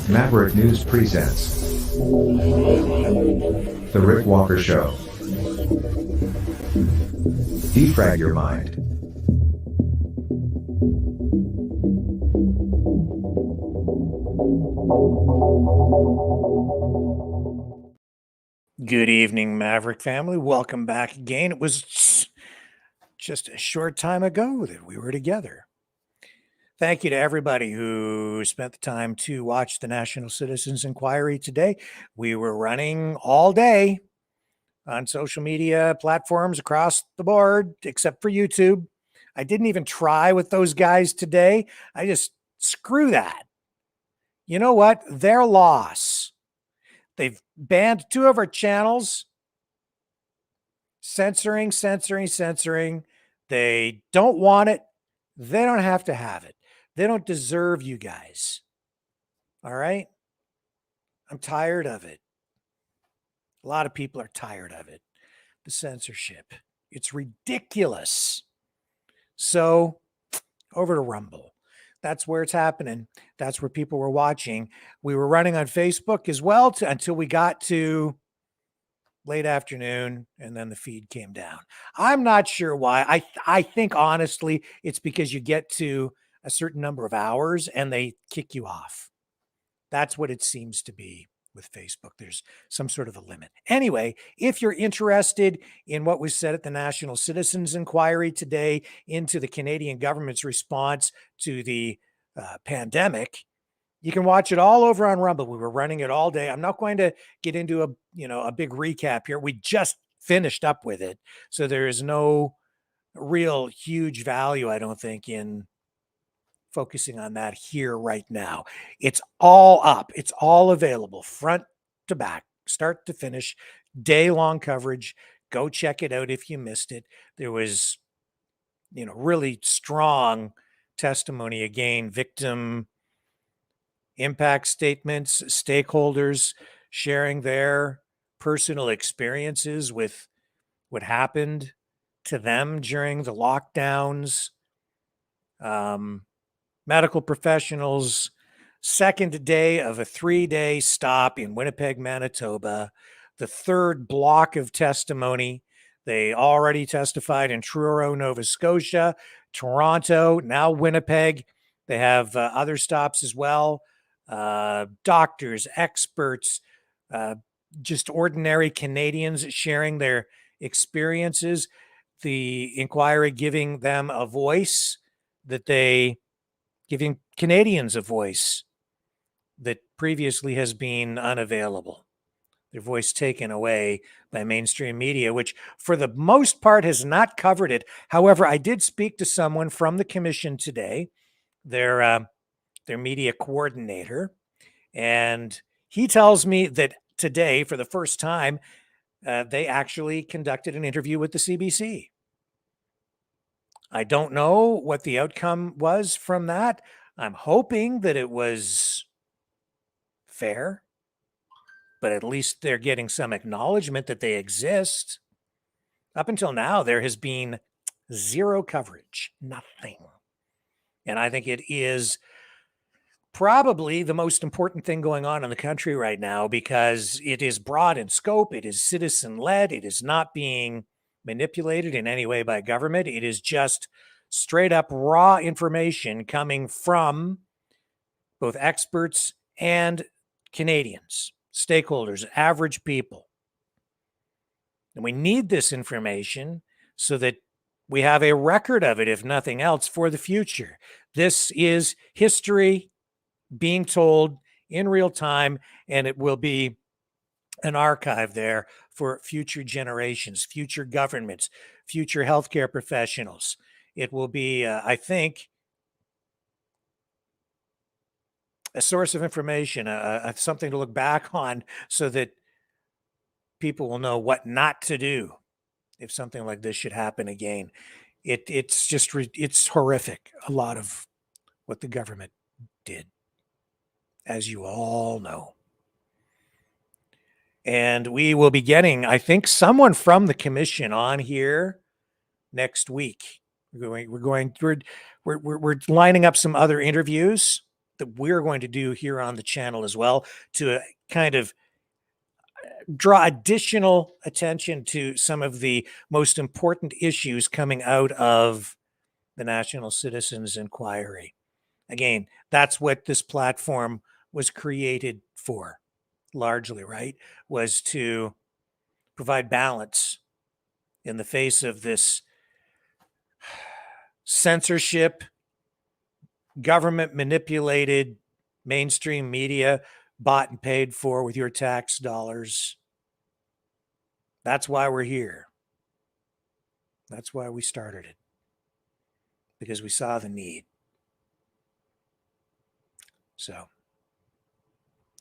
Maverick News presents The Rick Walker Show. Defrag your mind. Good evening, Maverick family. Welcome back again. It was just a short time ago that we were together. Thank you to everybody who spent the time to watch the National Citizens Inquiry today. We were running all day on social media platforms across the board, except for YouTube. I didn't even try with those guys today. I just, screw that. You know what? Their loss. They've banned 2 of our channels. Censoring. They don't want it. They don't have to have it. They don't deserve you guys. All right? I'm tired of it. A lot of people are tired of it. The censorship. It's ridiculous. So, over to Rumble. That's where it's happening. That's where people were watching. We were running on Facebook as well until we got to late afternoon, and then the feed came down. I'm not sure why. I think honestly it's because you get to a certain number of hours and they kick you off. That's what it seems to be with Facebook. There's some sort of a limit. Anyway, if you're interested in what was said at the National Citizens Inquiry today into the Canadian government's response to the pandemic, you can watch it all over on Rumble. We were running it all day. I'm not going to get into a big recap here. We just finished up with it. So there is no real huge value, I don't think, in focusing on that here right now. It's all up. It's all available front to back, start to finish, day-long coverage. Go check it out if you missed it. There was, really strong testimony again, victim impact statements, stakeholders sharing their personal experiences with what happened to them during the lockdowns, medical professionals, second day of a 3-day stop in Winnipeg, Manitoba, the third block of testimony. They already testified in Truro, Nova Scotia, Toronto, now Winnipeg. They have other stops as well. Doctors, experts, just ordinary Canadians sharing their experiences, the inquiry giving them a voice, giving Canadians a voice that previously has been unavailable. Their voice taken away by mainstream media, which for the most part has not covered it. However, I did speak to someone from the commission today, their media coordinator, and he tells me that today, for the first time, they actually conducted an interview with the CBC. I don't know what the outcome was from that. I'm hoping that it was fair, but at least they're getting some acknowledgement that they exist. Up until now, there has been zero coverage, nothing. And I think it is probably the most important thing going on in the country right now because it is broad in scope. It is citizen-led. It is not being manipulated in any way by government. It is just straight up raw information coming from both experts and Canadians, stakeholders, average people. And we need this information so that we have a record of it, if nothing else, for the future. This is history being told in real time, and it will be an archive there for future generations, future governments, future healthcare professionals. It will be, I think, a source of information, something to look back on so that people will know what not to do if something like this should happen again. It's horrific, a lot of what the government did, as you all know. And we will be getting, I think, someone from the commission on here next week We're lining up some other interviews that we're going to do here on the channel as well to kind of draw additional attention to some of the most important issues coming out of the National Citizens Inquiry. Again, that's what this platform was created for, largely, right? Was to provide balance in the face of this censorship, government manipulated mainstream media bought and paid for with your tax dollars. That's why we're here. That's why we started it, because we saw the need. So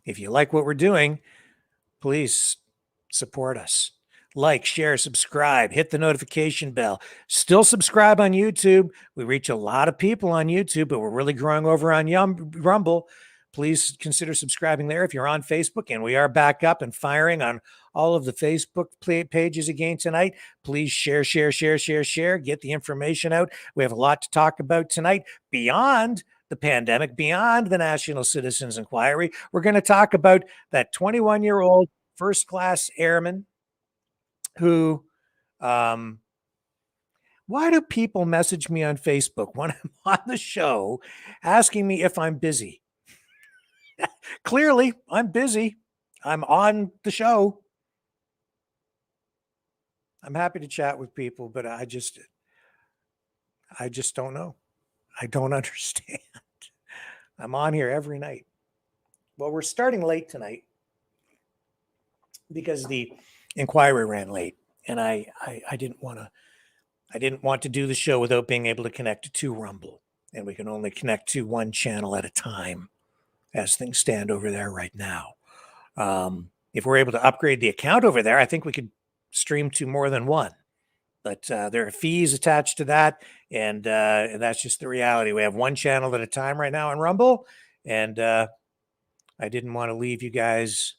if you like what we're doing, please support us. Like, share, subscribe, hit the notification bell. Still subscribe on YouTube. We reach a lot of people on YouTube, but we're really growing over on Rumble. Please consider subscribing there. If you're on Facebook, and we are back up and firing on all of the Facebook pages again tonight, please share, get the information out. We have a lot to talk about tonight beyond the pandemic, beyond the National Citizens Inquiry. We're going to talk about that 21-year-old first-class airman who, why do people message me on Facebook when I'm on the show asking me if I'm busy? Clearly, I'm busy. I'm on the show. I'm happy to chat with people, but I just don't know. I don't understand. I'm on here every night. Well, we're starting late tonight because the inquiry ran late, and I didn't want to do the show without being able to connect to Rumble, and we can only connect to one channel at a time as things stand over there right now. If we're able to upgrade the account over there, I think we could stream to more than one, but there are fees attached to that, and that's just the reality. We have one channel at a time right now on Rumble, and I didn't want to leave you guys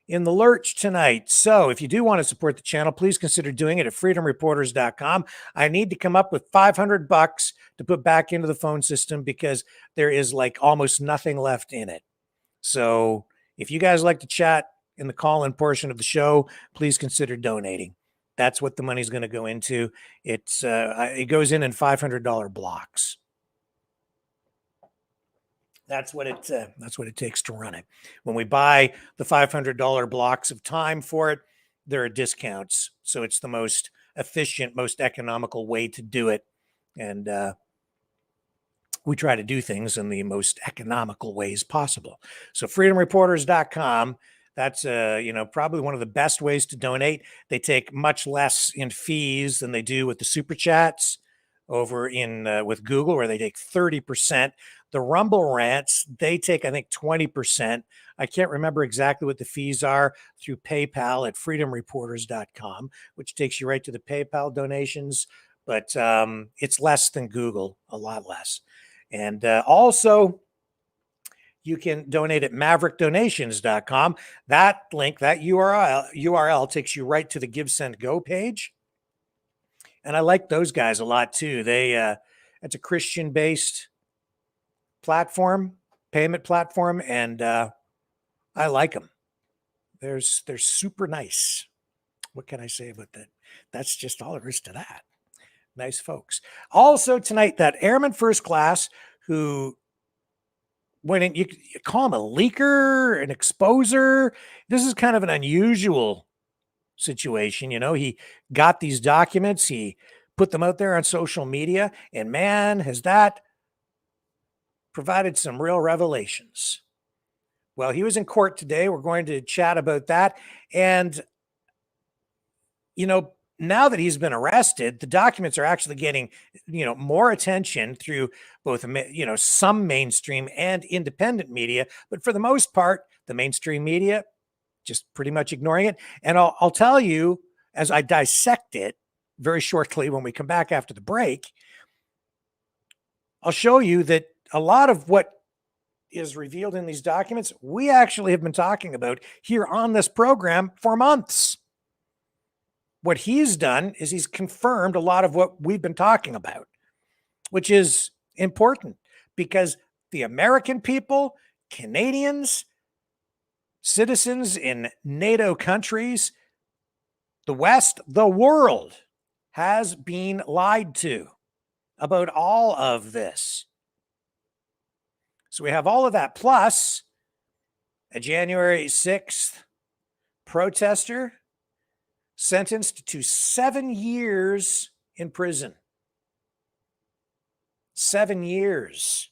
in the lurch tonight. So if you do want to support the channel, please consider doing it at freedomreporters.com. I need to come up with $500 to put back into the phone system because there is like almost nothing left in it. So if you guys like to chat in the call-in portion of the show, please consider donating. That's what the money's going to go into. It goes in $500 blocks. That's what it takes to run it. When we buy the $500 blocks of time for it, there are discounts. So it's the most efficient, most economical way to do it. And we try to do things in the most economical ways possible. So freedomreporters.com, that's probably one of the best ways to donate. They take much less in fees than they do with the super chats over in with Google, where they take 30%. The Rumble rants, they take, I think, 20%. I can't remember exactly what the fees are through PayPal at freedomreporters.com, which takes you right to the PayPal donations. But it's less than Google, a lot less. And also, you can donate at maverickdonations.com. That link, that URL takes you right to the Give, Send, Go page. And I like those guys a lot too. It's a Christian-based platform, payment platform, and I like them. They're super nice. What can I say about that? That's just all there is to that. Nice folks. Also tonight, that Airman First Class who went in, you call him a leaker, an exposer. This is kind of an unusual situation. He got these documents, he put them out there on social media, and man, has that provided some real revelations. Well, he was in court today. We're going to chat about that. And, now that he's been arrested, the documents are actually getting, more attention through both, some mainstream and independent media. But for the most part, the mainstream media just pretty much ignoring it. And I'll tell you, as I dissect it very shortly when we come back after the break, I'll show you that a lot of what is revealed in these documents, we actually have been talking about here on this program for months. What he's done is he's confirmed a lot of what we've been talking about. which is important because the American people, Canadians, citizens in NATO countries, the West, the world has been lied to about all of this. So we have all of that, plus a January 6th protester sentenced to 7 years in prison. 7 years.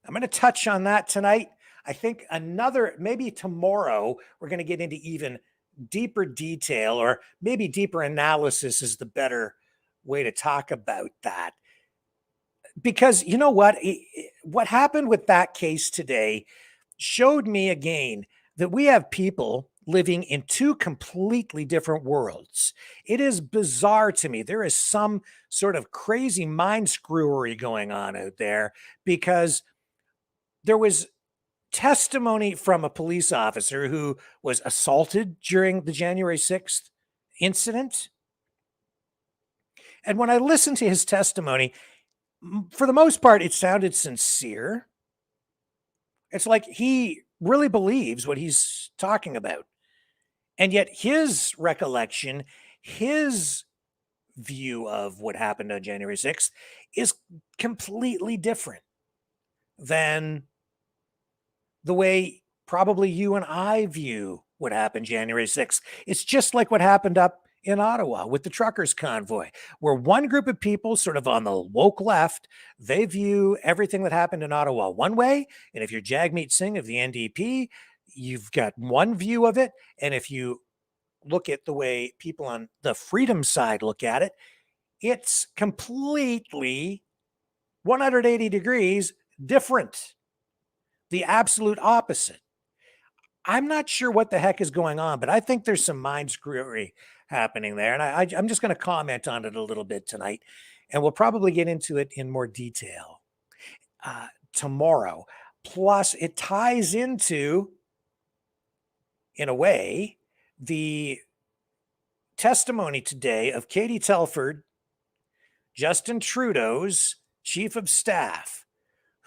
I'm going to touch on that tonight. I think maybe tomorrow, we're going to get into even deeper detail, or maybe deeper analysis is the better way to talk about that. Because you know what? What happened with that case today showed me again that we have people living in two completely different worlds. It is bizarre to me. There is some sort of crazy mind screwery going on out there, because there was testimony from a police officer who was assaulted during the January 6th incident. And when I listened to his testimony, for the most part, it sounded sincere. It's like he really believes what he's talking about. And yet his recollection, his view of what happened on January 6th is completely different than the way probably you and I view what happened January 6th. It's just like what happened up in Ottawa with the truckers convoy, where one group of people sort of on the woke left, they view everything that happened in Ottawa one way. And if you're Jagmeet Singh of the NDP, you've got one view of it. And if you look at the way people on the freedom side look at it, it's completely 180 degrees different. The absolute opposite. I'm not sure what the heck is going on, but I think there's some mind screwery happening there. And I'm just going to comment on it a little bit tonight, and we'll probably get into it in more detail tomorrow. Plus, it ties into, in a way, the testimony today of Katie Telford, Justin Trudeau's chief of staff,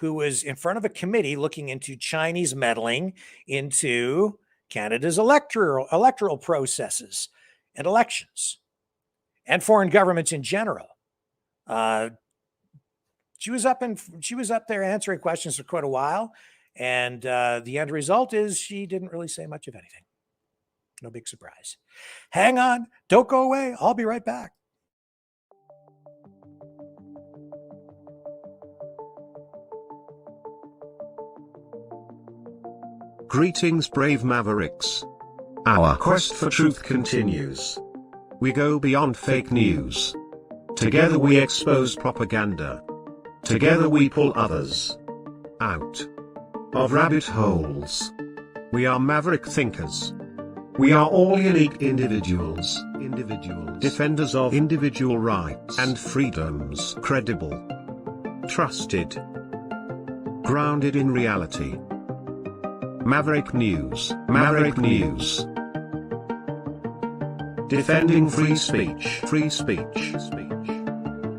who was in front of a committee looking into Chinese meddling into Canada's electoral processes and elections and foreign governments in general. She was up there answering questions for quite a while, and the end result is she didn't really say much of anything. No big surprise. Hang on, don't go away. I'll be right back. Greetings, brave mavericks. Our quest for truth continues. We go beyond fake news. Together we expose propaganda. Together we pull others out of rabbit holes. We are maverick thinkers. We are all unique individuals, defenders of individual rights and freedoms, credible, trusted, grounded in reality. Maverick News, Maverick News. Defending free speech,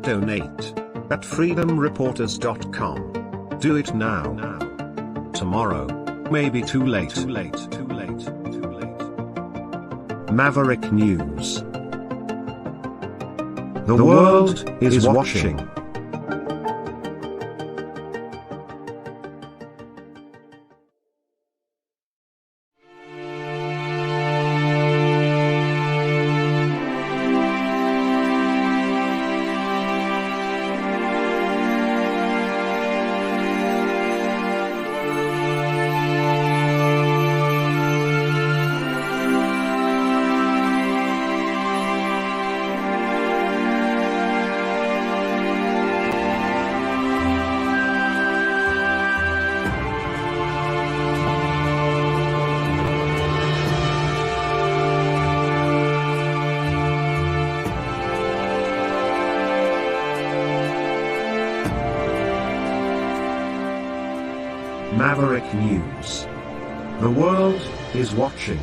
Donate at freedomreporters.com. Do it now. Tomorrow may be too late. Maverick News. The world is watching. Maverick News. The world is watching.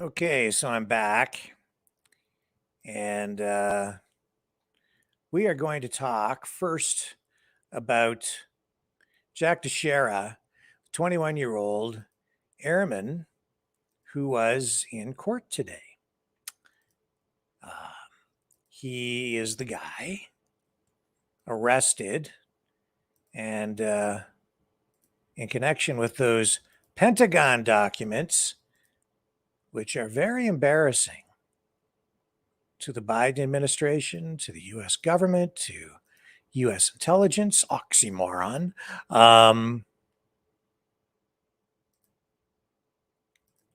Okay, so I'm back, and we are going to talk first about Jack Teixeira, 21-year-old airman who was in court today. He is the guy arrested and in connection with those Pentagon documents, which are very embarrassing to the Biden administration, to the U.S. government, to U.S. intelligence, oxymoron. I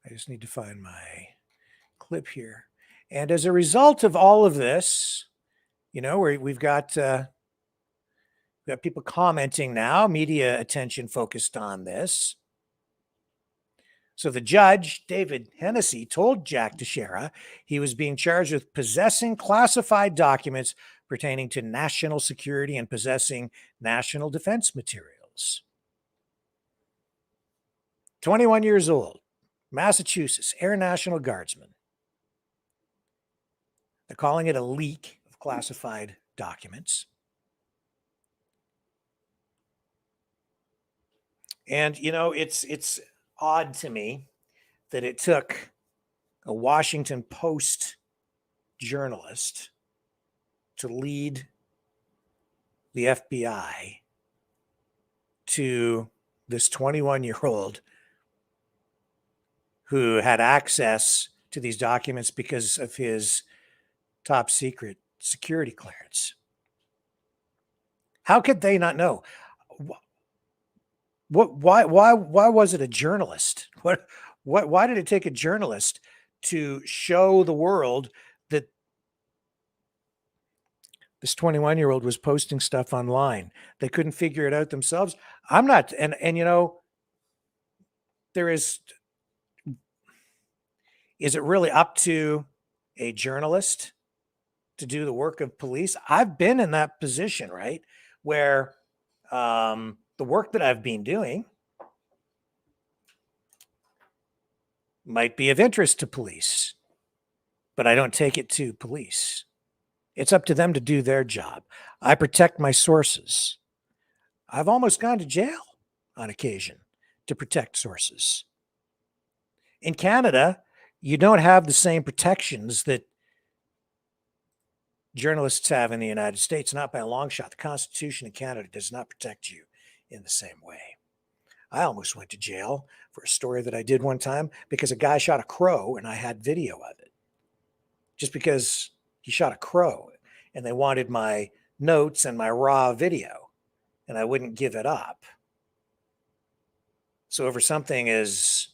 just need to find my clip here. And as a result of all of this, you know, we've got people commenting now, media attention focused on this. So the judge, David Hennessy, told Jack Teixeira he was being charged with possessing classified documents pertaining to national security and possessing national defense materials. 21 years old, Massachusetts, Air National Guardsman. They're calling it a leak of classified documents. And, you know, it's odd to me that it took a Washington Post journalist to lead the FBI to this 21-year-old who had access to these documents because of his top secret security clearance. How could they not know? Why was it a journalist? Why did it take a journalist to show the world that this 21-year-old was posting stuff online? They couldn't figure it out themselves. I'm not, and you know, is it really up to a journalist to do the work of police? I've been in that position, right? Where the work that I've been doing might be of interest to police, but I don't take it to police. It's up to them to do their job. I protect my sources. I've almost gone to jail on occasion to protect sources. In Canada, you don't have the same protections that journalists have in the United States, not by a long shot. The Constitution of Canada does not protect you in the same way. I almost went to jail for a story that I did one time because a guy shot a crow and I had video of it. Just because he shot a crow and they wanted my notes and my raw video and I wouldn't give it up. So over something as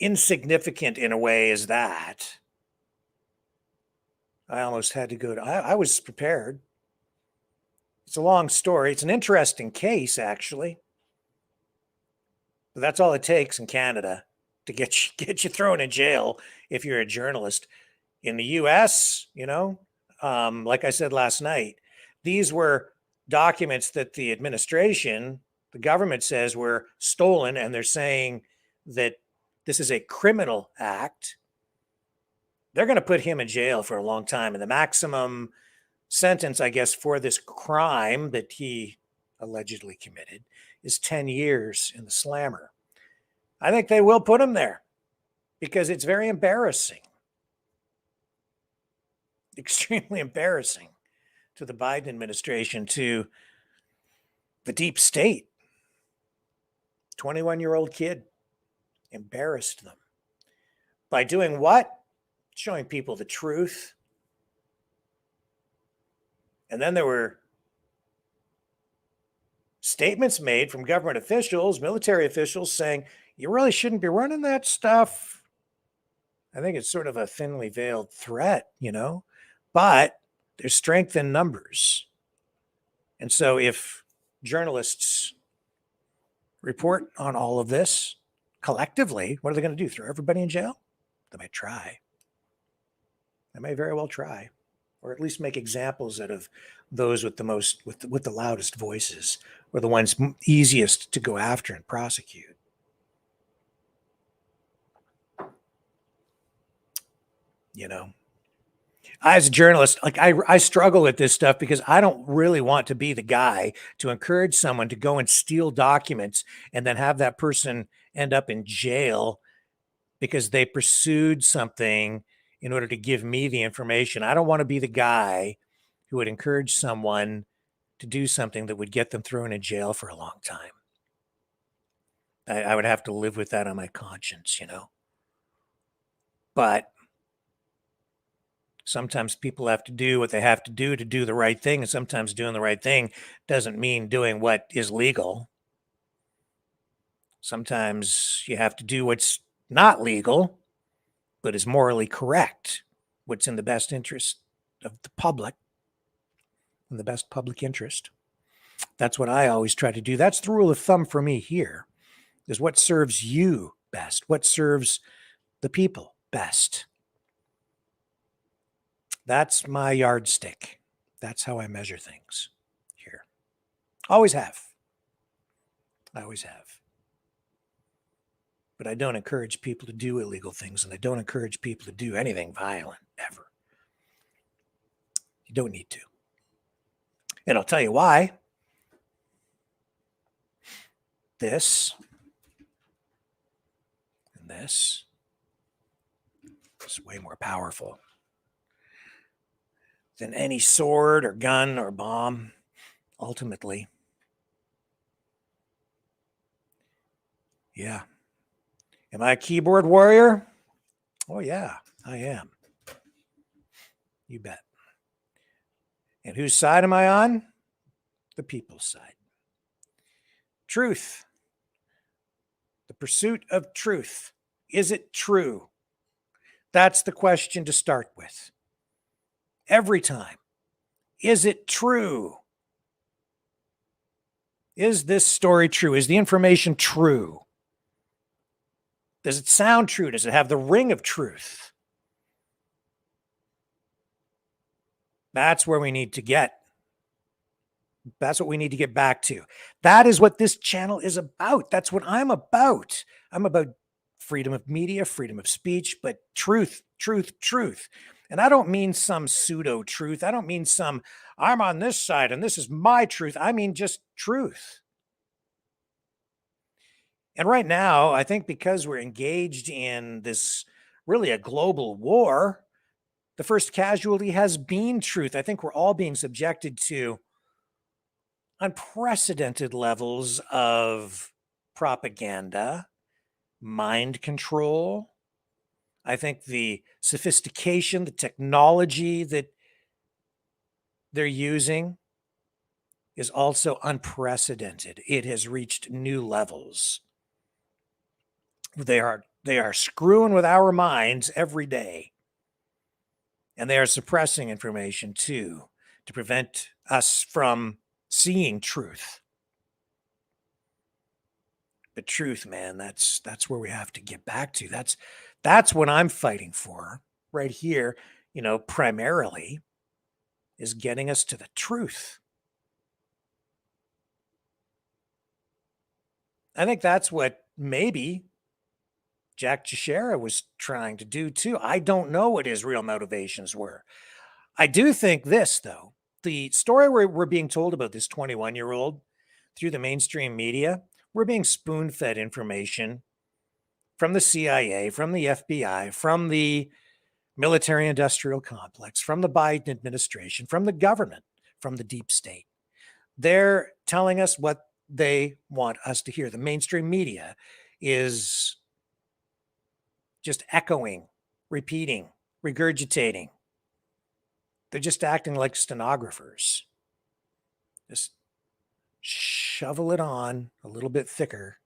insignificant in a way as that, I almost had to go to, I was prepared. It's a long story. It's an interesting case, actually. But that's all it takes in Canada to get you thrown in jail if you're a journalist. In the U.S., you know, like I said last night, these were documents that the administration, the government says were stolen, and they're saying that this is a criminal act. They're going to put him in jail for a long time. And the maximum sentence, I guess, for this crime that he allegedly committed is 10 years in the slammer. I think they will put him there because it's very embarrassing. Extremely embarrassing to the Biden administration, to the deep state. 21-year-old kid embarrassed them. By doing what? Showing people the truth. And then there were statements made from government officials, military officials, saying, you really shouldn't be running that stuff. I think it's sort of a thinly veiled threat, you know, but there's strength in numbers. And so if journalists report on all of this collectively, what are they going to do? Throw everybody in jail? They might try. They may very well try, or at least make examples out of those with the most, with the loudest voices, or the ones easiest to go after and prosecute. As a journalist, like I struggle with this stuff because I don't really want to be the guy to encourage someone to go and steal documents and then have that person end up in jail because they pursued something in order to give me the information. I don't want to be the guy who would encourage someone to do something that would get them thrown in jail for a long time. I would have to live with that on my conscience, But sometimes people have to do what they have to do the right thing. And sometimes doing the right thing doesn't mean doing what is legal. Sometimes you have to do what's not legal, but is morally correct, what's in the best interest of the public, in the best public interest. That's what I always try to do. That's the rule of thumb for me here, is what serves you best, what serves the people best. That's my yardstick. That's how I measure things here. Always have. I always have. But I don't encourage people to do illegal things, and I don't encourage people to do anything violent, ever. You don't need to. And I'll tell you why. This and this is way more powerful than any sword or gun or bomb, ultimately. Yeah. Am I a keyboard warrior? Oh, yeah, I am. You bet. And whose side am I on? The people's side. Truth. The pursuit of truth. Is it true? That's the question to start with. Every time. Is it true? Is this story true? Is the information true? Does it sound true? Does it have the ring of truth? That's where we need to get. That's what we need to get back to. That is what this channel is about. That's what I'm about. I'm about freedom of media, freedom of speech, but truth, truth, truth. And I don't mean some pseudo truth. I don't mean some, I'm on this side and this is my truth. I mean just truth. And right now, I think because we're engaged in this really a global war, the first casualty has been truth. I think we're all being subjected to unprecedented levels of propaganda, mind control. I think the sophistication, the technology that they're using is also unprecedented. It has reached new levels. They are screwing with our minds every day. And they are suppressing information too, to prevent us from seeing truth. But truth, man, that's where we have to get back to. That's what I'm fighting for right here, primarily, is getting us to the truth. I think that's what maybe Jack Teixeira was trying to do too. I don't know what his real motivations were. I do think this, though. The story we're being told about this 21-year-old through the mainstream media, we're being spoon-fed information from the CIA, from the FBI, from the military-industrial complex, from the Biden administration, from the government, from the deep state. They're telling us what they want us to hear. The mainstream media is just echoing, repeating, regurgitating. They're just acting like stenographers. Just shovel it on a little bit thicker.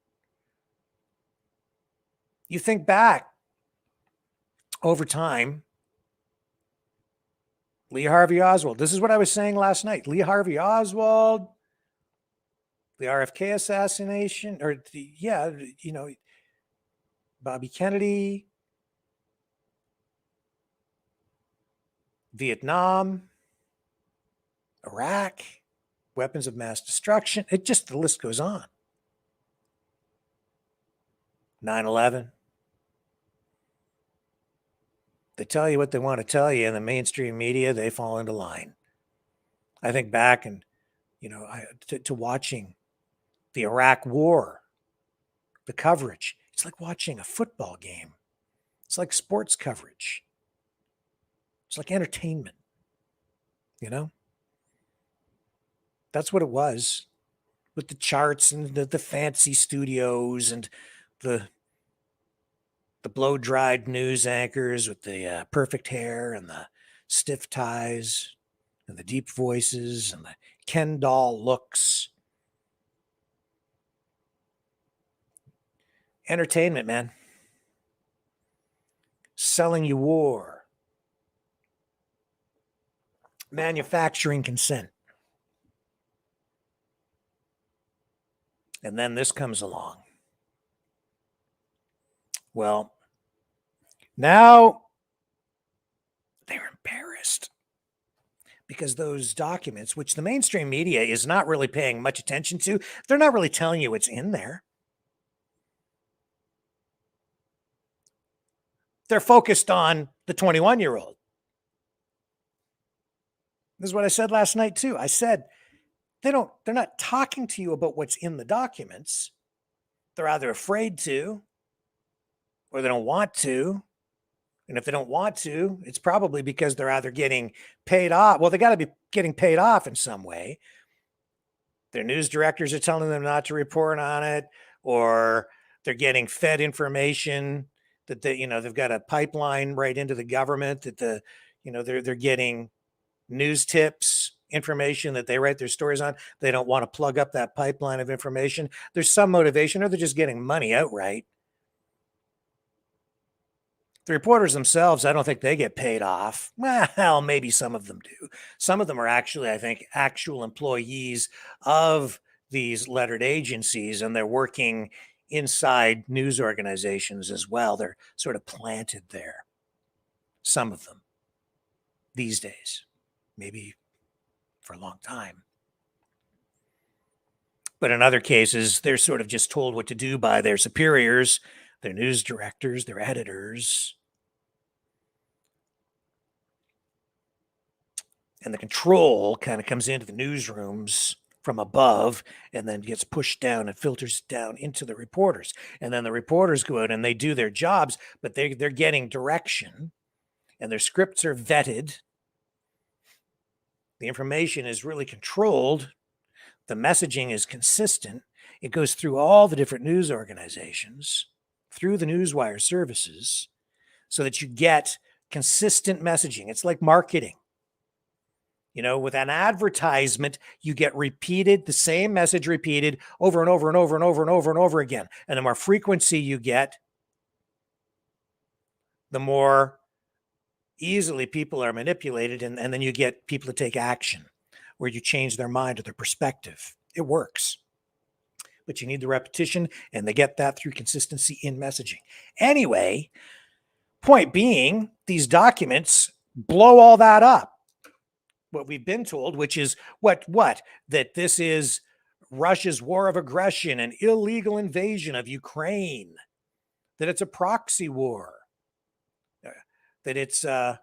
You think back over time, Lee Harvey Oswald. This is what I was saying last night. Lee Harvey Oswald, the RFK assassination, Bobby Kennedy, Vietnam, Iraq, weapons of mass destruction. The list goes on. 9/11. They tell you what they want to tell you, and the mainstream media, they fall into line. I think back and, to watching the Iraq War, the coverage. It's like watching a football game. It's like sports coverage. It's like entertainment, you know? That's what it was, with the charts and the fancy studios and the blow-dried news anchors with the perfect hair and the stiff ties and the deep voices and the Ken doll looks. Entertainment, man. Selling you war. Manufacturing consent. And then this comes along. Well, now they're embarrassed because those documents, which the mainstream media is not really paying much attention to, they're not really telling you what's in there. They're focused on the 21-year-old. This is what I said last night too. I said, they're not talking to you about what's in the documents. They're either afraid to, or they don't want to. And if they don't want to, it's probably because they're either getting paid off. Well, they got to be getting paid off in some way. Their news directors are telling them not to report on it, or they're getting fed information that they've got a pipeline right into the government that they're getting news tips, information that they write their stories on. They don't want to plug up that pipeline of information. There's some motivation, or they're just getting money outright. The reporters themselves, I don't think they get paid off. Well, maybe some of them do. Some of them are actually, I think, actual employees of these lettered agencies, and they're working inside news organizations as well. They're sort of planted there. Some of them these days, maybe for a long time. But in other cases, they're sort of just told what to do by their superiors, their news directors, their editors. And the control kind of comes into the newsrooms from above and then gets pushed down and filters down into the reporters. And then the reporters go out and they do their jobs, but they're getting direction and their scripts are vetted. The information is really controlled. The messaging is consistent. It goes through all the different news organizations, through the newswire services, so that you get consistent messaging. It's like marketing. With an advertisement, you get the same message repeated over and over and over and over and over and over again. And the more frequency you get, the more easily people are manipulated. And then you get people to take action where you change their mind or their perspective. It works. But you need the repetition, and they get that through consistency in messaging. Anyway, point being, these documents blow all that up. What we've been told, which is that this is Russia's war of aggression, an illegal invasion of Ukraine, that it's a proxy war, that it's that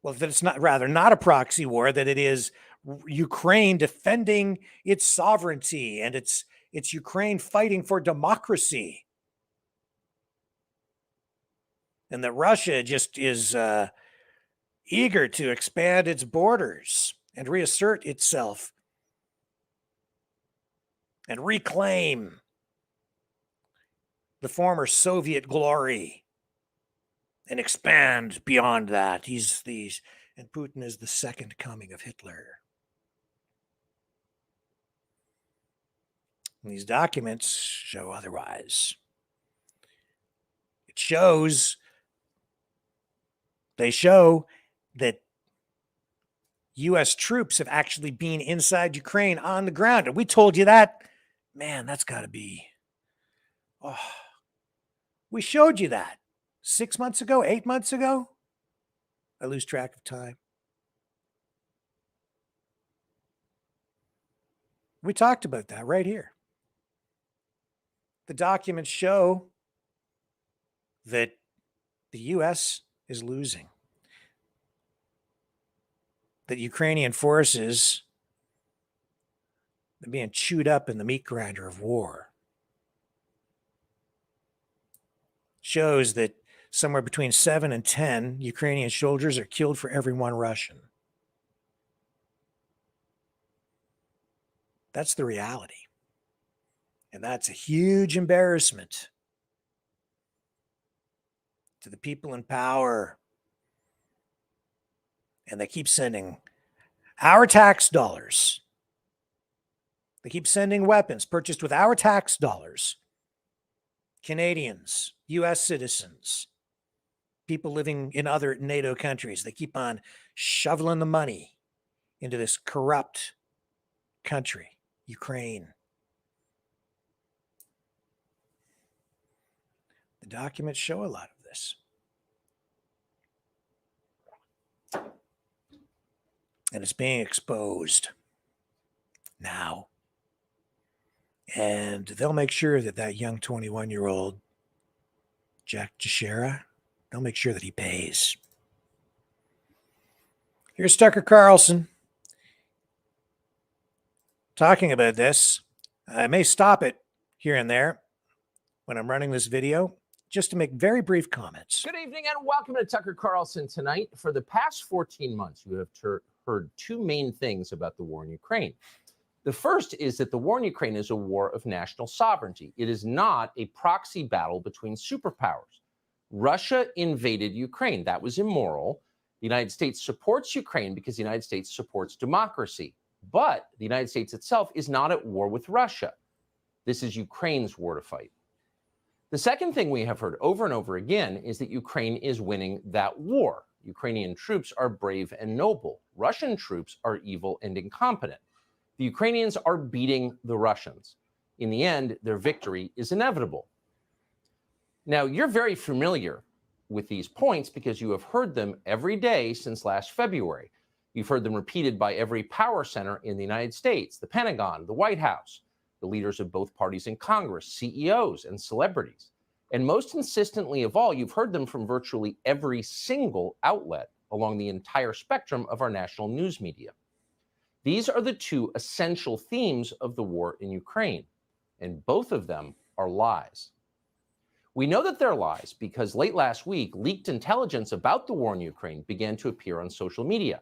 it's not a proxy war, that it is Ukraine defending its sovereignty, and it's Ukraine fighting for democracy, and that Russia just is eager to expand its borders and reassert itself and reclaim the former Soviet glory and expand beyond that. And Putin is the second coming of Hitler. And these documents show otherwise. They show that U.S. troops have actually been inside Ukraine on the ground. And we told you that. Man, that's got to be... we showed you that 6 months ago, 8 months ago. I lose track of time. We talked about that right here. The documents show that the U.S. is losing. That Ukrainian forces are being chewed up in the meat grinder of war. Shows that somewhere between 7 and 10 Ukrainian soldiers are killed for every one Russian. That's the reality. And that's a huge embarrassment to the people in power. And they keep sending our tax dollars. They keep sending weapons purchased with our tax dollars. Canadians, US citizens, people living in other NATO countries, they keep on shoveling the money into this corrupt country, Ukraine. The documents show a lot of this. And it's being exposed now. And they'll make sure that that young 21-year-old Jack Teixeira, they'll make sure that he pays. Here's Tucker Carlson talking about this. I may stop it here and there when I'm running this video, just to make very brief comments. Good evening and welcome to Tucker Carlson Tonight. For the past 14 months, you have heard two main things about the war in Ukraine. The first is that the war in Ukraine is a war of national sovereignty. It is not a proxy battle between superpowers. Russia invaded Ukraine. That was immoral. The United States supports Ukraine because the United States supports democracy. But the United States itself is not at war with Russia. This is Ukraine's war to fight. The second thing we have heard over and over again is that Ukraine is winning that war. Ukrainian troops are brave and noble. Russian troops are evil and incompetent. The Ukrainians are beating the Russians. In the end, their victory is inevitable. Now, you're very familiar with these points because you have heard them every day since last February. You've heard them repeated by every power center in the United States, the Pentagon, the White House, the leaders of both parties in Congress, CEOs, and celebrities. And most insistently of all, you've heard them from virtually every single outlet along the entire spectrum of our national news media. These are the two essential themes of the war in Ukraine, and both of them are lies. We know that they're lies because late last week, leaked intelligence about the war in Ukraine began to appear on social media.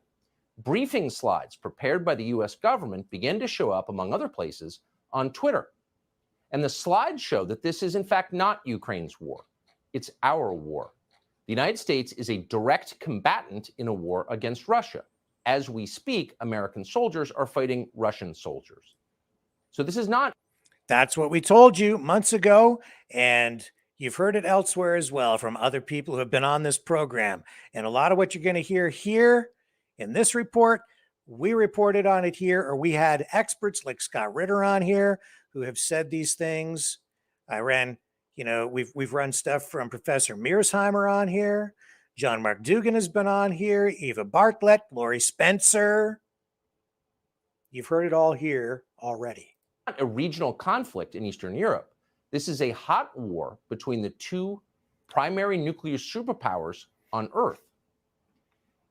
Briefing slides prepared by the US government began to show up, among other places, on Twitter. And the slides show that this is in fact not Ukraine's war. It's our war. The United States is a direct combatant in a war against Russia. As we speak, American soldiers are fighting Russian soldiers. So this is not. That's what we told you months ago. And you've heard it elsewhere as well from other people who have been on this program. And a lot of what you're going to hear here in this report, we reported on it here, or we had experts like Scott Ritter on here who have said these things. We've run stuff from Professor Mearsheimer on here. John Mark Dugan has been on here. Eva Bartlett, Lori Spencer. You've heard it all here already. A regional conflict in Eastern Europe. This is a hot war between the two primary nuclear superpowers on Earth.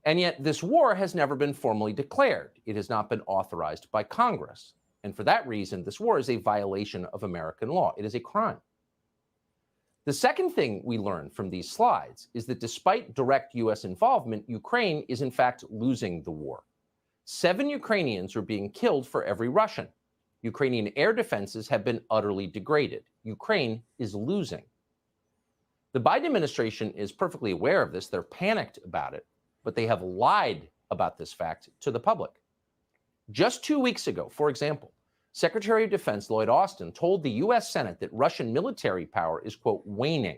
And yet this war has never been formally declared. It has not been authorized by Congress. And for that reason, this war is a violation of American law. It is a crime. The second thing we learned from these slides is that despite direct U.S. involvement, Ukraine is in fact losing the war. 7 Ukrainians are being killed for every Russian. Ukrainian air defenses have been utterly degraded. Ukraine is losing. The Biden administration is perfectly aware of this. They're panicked about it, but they have lied about this fact to the public. Just 2 weeks ago, for example, Secretary of Defense Lloyd Austin told the U.S. Senate that Russian military power is, quote, waning.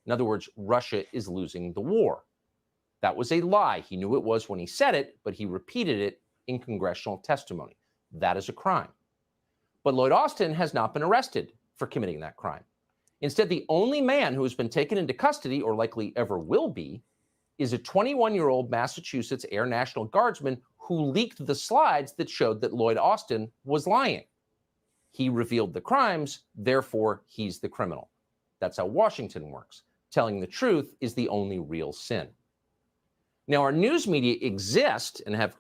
In other words, Russia is losing the war. That was a lie. He knew it was when he said it, but he repeated it in congressional testimony. That is a crime. But Lloyd Austin has not been arrested for committing that crime. Instead, the only man who has been taken into custody, or likely ever will be, is a 21-year-old Massachusetts Air National Guardsman who leaked the slides that showed that Lloyd Austin was lying. He revealed the crimes, therefore he's the criminal. That's how Washington works. Telling the truth is the only real sin. Now, our news media exist and have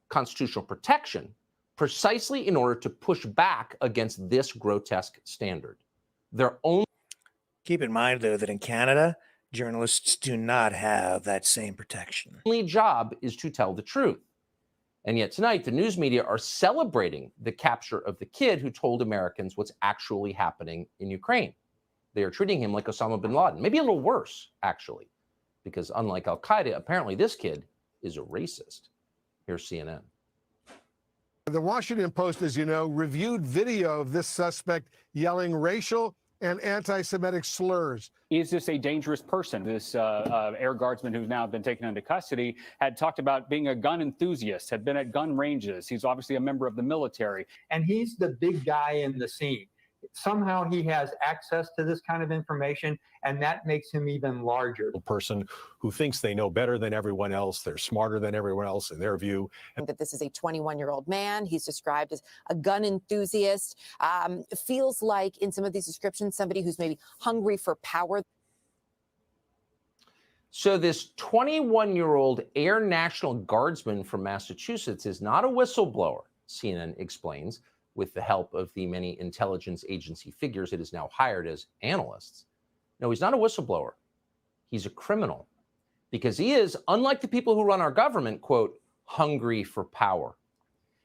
constitutional protection precisely in order to push back against this grotesque standard. Their only Keep in mind, though, that in Canada, journalists do not have that same protection. job is to tell the truth. And yet tonight, the news media are celebrating the capture of the kid who told Americans what's actually happening in Ukraine. They are treating him like Osama bin Laden, maybe a little worse, actually, because unlike al-Qaeda, apparently this kid is a racist. Here's CNN. The Washington Post, as you know, reviewed video of this suspect yelling racial and anti-Semitic slurs. Is this a dangerous person? This air guardsman who's now been taken into custody had talked about being a gun enthusiast, had been at gun ranges. He's obviously a member of the military. And he's the big guy in the scene. Somehow he has access to this kind of information, and that makes him even larger. A person who thinks they know better than everyone else, they're smarter than everyone else in their view. That this is a 21-year-old man. He's described as a gun enthusiast. Feels like in some of these descriptions, somebody who's maybe hungry for power. So this 21-year-old Air National Guardsman from Massachusetts is not a whistleblower, CNN explains, with the help of the many intelligence agency figures it has now hired as analysts. No, he's not a whistleblower. He's a criminal, because he is, unlike the people who run our government, quote, hungry for power.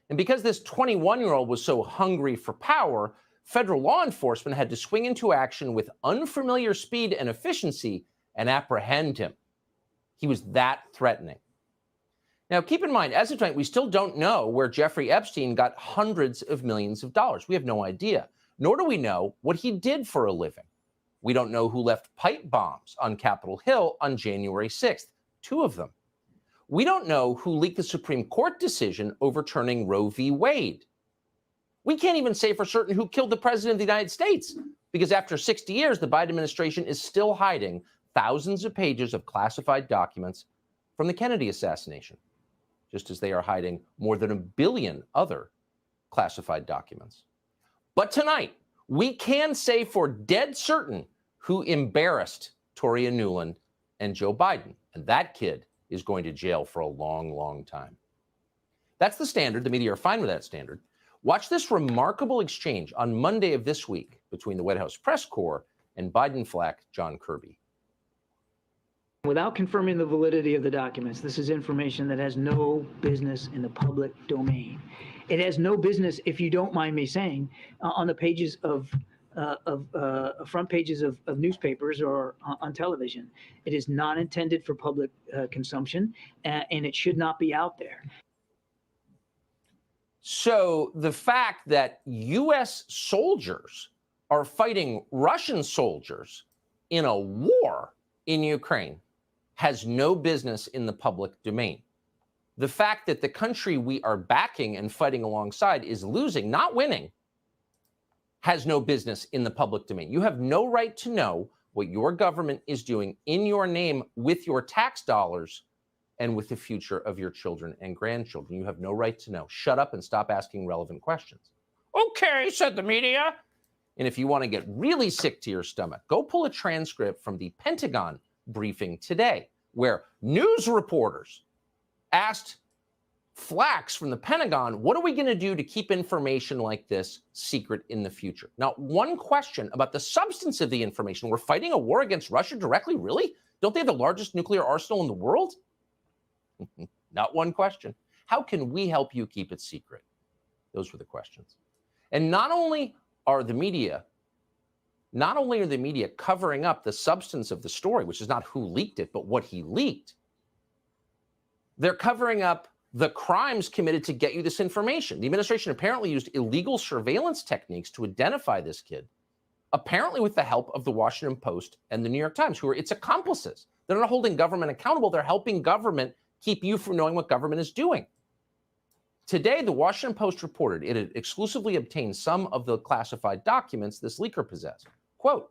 And because this 21-year-old was so hungry for power, federal law enforcement had to swing into action with unfamiliar speed and efficiency and apprehend him. He was that threatening. Now, keep in mind, as of tonight, we still don't know where Jeffrey Epstein got hundreds of millions of dollars. We have no idea, nor do we know what he did for a living. We don't know who left pipe bombs on Capitol Hill on January 6th, 2 of them. We don't know who leaked the Supreme Court decision overturning Roe v. Wade. We can't even say for certain who killed the president of the United States, because after 60 years, the Biden administration is still hiding thousands of pages of classified documents from the Kennedy assassination, just as they are hiding more than 1 billion other classified documents. But tonight, we can say for dead certain who embarrassed Toria Nuland and Joe Biden. And that kid is going to jail for a long, long time. That's the standard. The media are fine with that standard. Watch this remarkable exchange on Monday of this week between the White House press corps and Biden flack John Kirby. Without confirming the validity of the documents, this is information that has no business in the public domain. It has no business, if you don't mind me saying, on the pages of front pages of newspapers or on television. It is not intended for public consumption, and it should not be out there. So the fact that U.S. soldiers are fighting Russian soldiers in a war in Ukraine has no business in the public domain. The fact that the country we are backing and fighting alongside is losing, not winning, has no business in the public domain. You have no right to know what your government is doing in your name with your tax dollars and with the future of your children and grandchildren. You have no right to know. Shut up and stop asking relevant questions. Okay, said the media. And if you want to get really sick to your stomach, go pull a transcript from the Pentagon briefing today, where news reporters asked Flax from the Pentagon, what are we going to do to keep information like this secret in the future? Not one question about the substance of the information. We're fighting a war against Russia directly? Really? Don't they have the largest nuclear arsenal in the world? Not one question. How can we help you keep it secret? Those were the questions. And not only are the media covering up the substance of the story, which is not who leaked it, but what he leaked, they're covering up the crimes committed to get you this information. The administration apparently used illegal surveillance techniques to identify this kid, apparently with the help of the Washington Post and the New York Times, who are its accomplices. They're not holding government accountable. They're helping government keep you from knowing what government is doing. Today, the Washington Post reported it had exclusively obtained some of the classified documents this leaker possessed. Quote,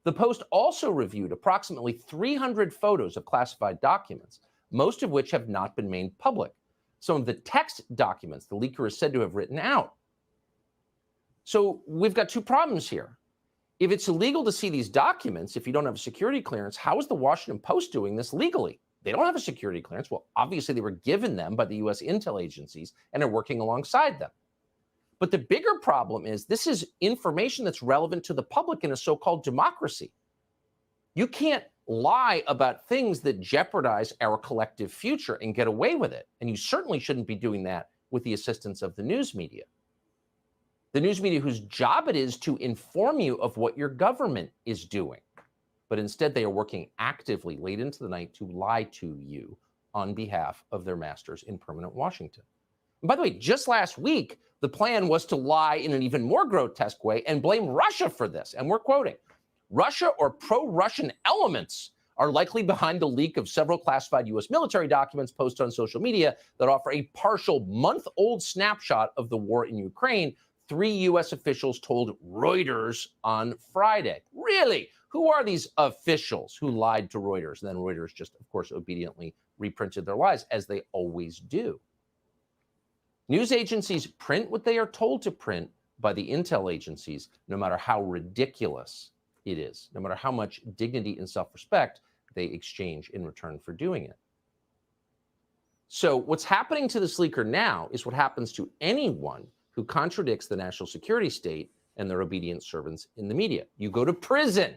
the Post also reviewed approximately 300 photos of classified documents, most of which have not been made public. Some of the text documents the leaker is said to have written out. So we've got two problems here. If it's illegal to see these documents, if you don't have a security clearance, how is the Washington Post doing this legally? They don't have a security clearance. Well, obviously they were given them by the US intel agencies and are working alongside them. But the bigger problem is this is information that's relevant to the public in a so-called democracy. You can't lie about things that jeopardize our collective future and get away with it. And you certainly shouldn't be doing that with the assistance of the news media. The news media whose job it is to inform you of what your government is doing. But instead, they are working actively late into the night to lie to you on behalf of their masters in permanent Washington. And by the way, just last week, the plan was to lie in an even more grotesque way and blame Russia for this. And we're quoting, Russia or pro-Russian elements are likely behind the leak of several classified U.S. military documents posted on social media that offer a partial month-old snapshot of the war in Ukraine, 3 U.S. officials told Reuters on Friday. Really? Who are these officials who lied to Reuters? And then Reuters just, of course, obediently reprinted their lies, as they always do. News agencies print what they are told to print by the intel agencies, no matter how ridiculous it is, no matter how much dignity and self-respect they exchange in return for doing it. So what's happening to this leaker now is what happens to anyone who contradicts the national security state and their obedient servants in the media. You go to prison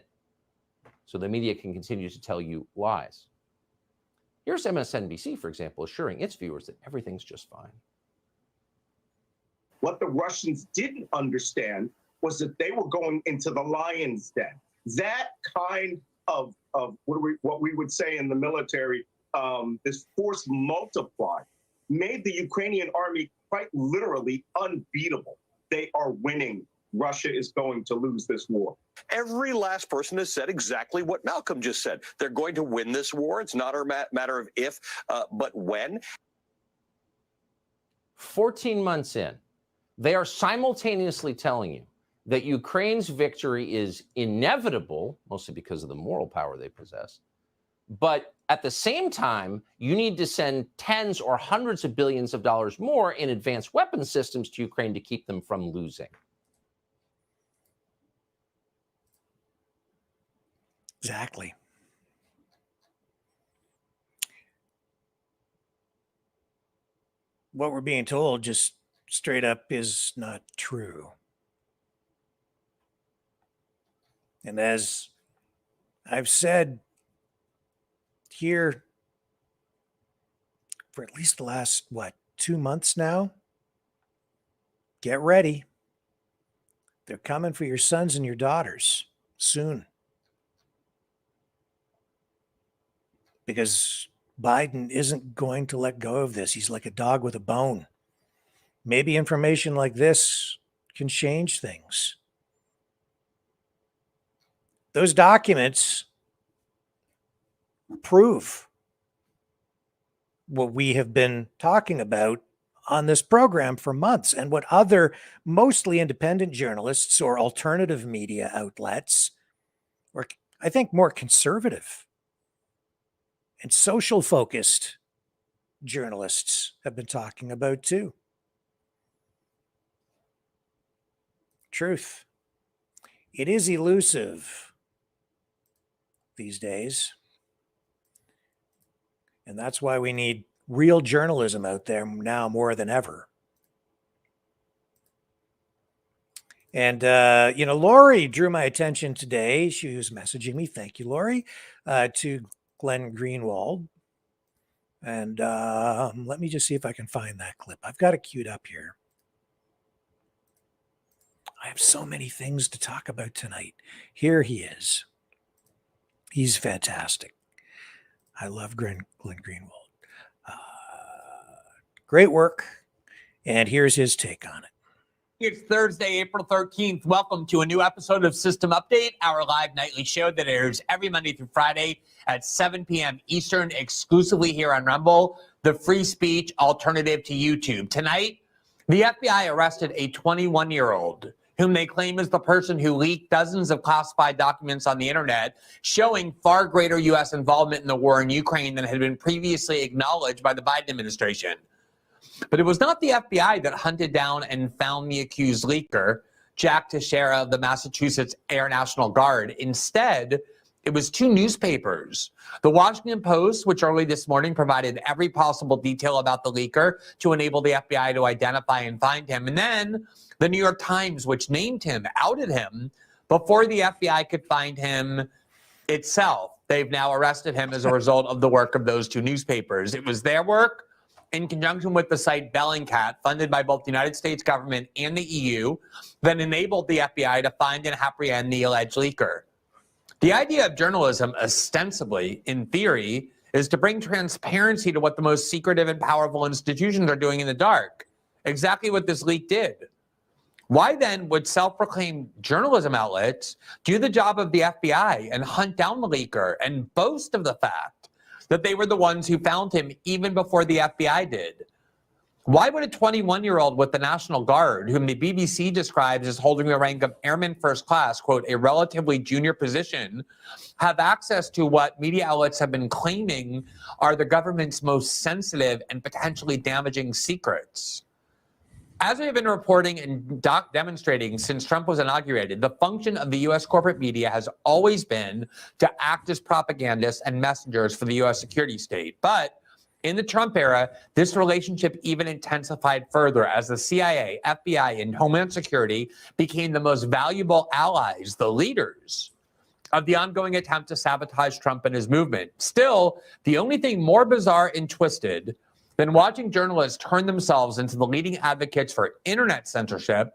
so the media can continue to tell you lies. Here's MSNBC, for example, assuring its viewers that everything's just fine. What the Russians didn't understand was that they were going into the lion's den. That kind of what we would say in the military, this force multiply, made the Ukrainian army quite literally unbeatable. They are winning. Russia is going to lose this war. Every last person has said exactly what Malcolm just said. They're going to win this war. It's not a matter of if, but when. 14 months in, they are simultaneously telling you that Ukraine's victory is inevitable, mostly because of the moral power they possess. But at the same time, you need to send tens or hundreds of billions of dollars more in advanced weapons systems to Ukraine to keep them from losing. Exactly. What we're being told just straight up is not true. And as I've said here for at least the last, 2 months now, get ready. They're coming for your sons and your daughters soon. Because Biden isn't going to let go of this. He's like a dog with a bone. Maybe information like this can change things. Those documents prove what we have been talking about on this program for months, and what other mostly independent journalists or alternative media outlets, or I think more conservative and social focused journalists have been talking about too. Truth. It is elusive these days. And that's why we need real journalism out there now more than ever. And, Lori drew my attention today. She was messaging me. Thank you, Lori, to Glenn Greenwald. And let me just see if I can find that clip. I've got it queued up here. I have so many things to talk about tonight. Here he is. He's fantastic. I love Glenn Greenwald. Great work. And here's his take on it. It's Thursday, April 13th. Welcome to a new episode of System Update, our live nightly show that airs every Monday through Friday at 7 p.m. Eastern, exclusively here on Rumble, the free speech alternative to YouTube. Tonight, the FBI arrested a 21-year-old whom they claim is the person who leaked dozens of classified documents on the internet showing far greater U.S. involvement in the war in Ukraine than had been previously acknowledged by the Biden administration. But it was not the FBI that hunted down and found the accused leaker, Jack Teixeira of the Massachusetts Air National Guard. Instead, It was two newspapers. The Washington Post, which early this morning provided every possible detail about the leaker to enable the FBI to identify and find him. And then the New York Times, which named him, outed him before the FBI could find him itself. They've now arrested him as a result of the work of those two newspapers. It was their work in conjunction with the site Bellingcat, funded by both the United States government and the EU, that enabled the FBI to find and apprehend the alleged leaker. The idea of journalism, ostensibly, in theory, is to bring transparency to what the most secretive and powerful institutions are doing in the dark. Exactly what this leak did. Why then would self-proclaimed journalism outlets do the job of the FBI and hunt down the leaker and boast of the fact that they were the ones who found him even before the FBI did? Why would a 21-year-old with the National Guard, whom the BBC describes as holding the rank of Airman First Class, quote, a relatively junior position, have access to what media outlets have been claiming are the government's most sensitive and potentially damaging secrets? As we have been reporting and demonstrating since Trump was inaugurated, the function of the U.S. corporate media has always been to act as propagandists and messengers for the U.S. security state. But in the Trump era, this relationship even intensified further as the CIA, FBI, and Homeland Security became the most valuable allies, the leaders of the ongoing attempt to sabotage Trump and his movement. Still, the only thing more bizarre and twisted than watching journalists turn themselves into the leading advocates for internet censorship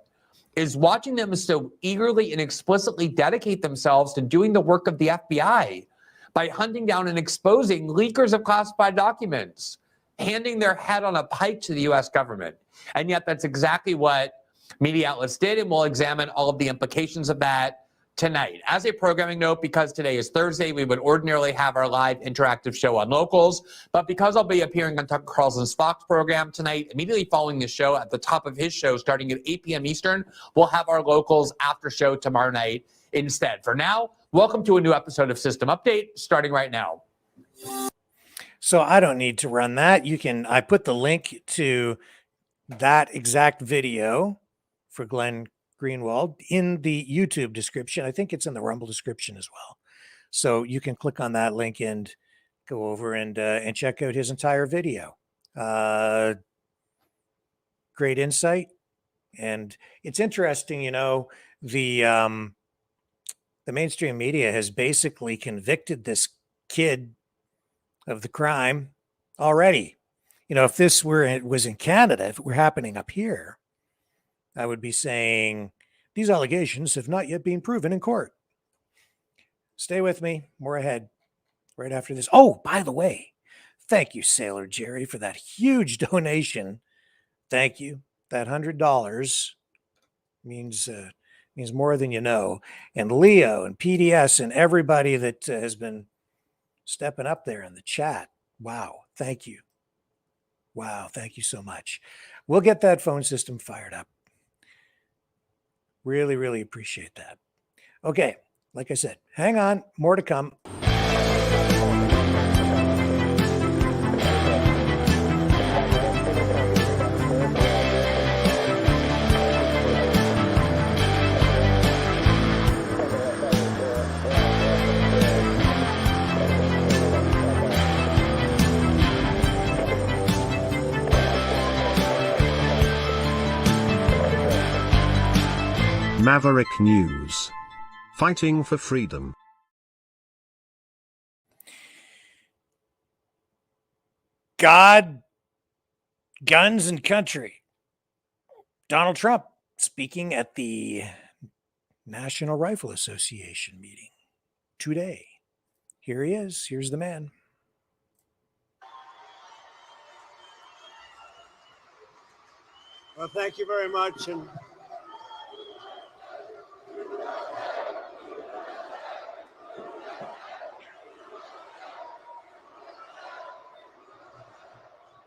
is watching them so eagerly and explicitly dedicate themselves to doing the work of the FBI by hunting down and exposing leakers of classified documents, handing their head on a pike to the U.S. government. And yet that's exactly what media outlets did, and we'll examine all of the implications of that tonight. As a programming note, because today is Thursday, we would ordinarily have our live interactive show on locals, but because I'll be appearing on Tucker Carlson's Fox program tonight, immediately following the show, at the top of his show, starting at 8 p.m. Eastern, we'll have our locals after show tomorrow night instead. For now, welcome to a new episode of System Update, starting right now. So I don't need to run that. I put the link to that exact video for Glenn Greenwald in the YouTube description. I think it's in the Rumble description as well. So you can click on that link and go over and check out his entire video. Great insight. And it's interesting, the mainstream media has basically convicted this kid of the crime already. If this was in Canada, if it were happening up here, I would be saying these allegations have not yet been proven in court. Stay with me. More ahead right after this. Oh, by the way, thank you, Sailor Jerry, for that huge donation. Thank you. That $100 means more than you know. And Leo and PDS and everybody that has been stepping up there in the chat. Wow. Thank you. Wow. Thank you so much. We'll get that phone system fired up. Really, really appreciate that. Okay, like I said, hang on, more to come. Maverick News. Fighting for freedom. God, guns, and country. Donald Trump speaking at the National Rifle Association meeting today. Here he is. Here's the man. Well, thank you very much. And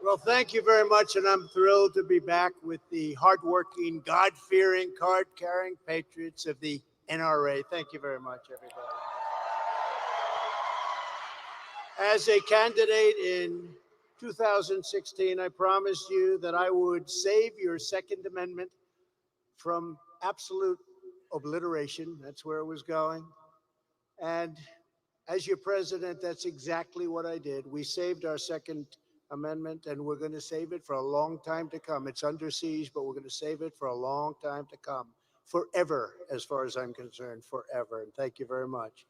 well, thank you very much, and I'm thrilled to be back with the hardworking, God-fearing, card-carrying patriots of the NRA. Thank you very much, everybody. As a candidate in 2016, I promised you that I would save your Second Amendment from absolute obliteration. That's where it was going. And As your president, that's exactly what I did. We saved our Second Amendment, and we're going to save it for a long time to come. It's under siege, but we're going to save it for a long time to come. Forever, as far as I'm concerned, forever. And thank you very much.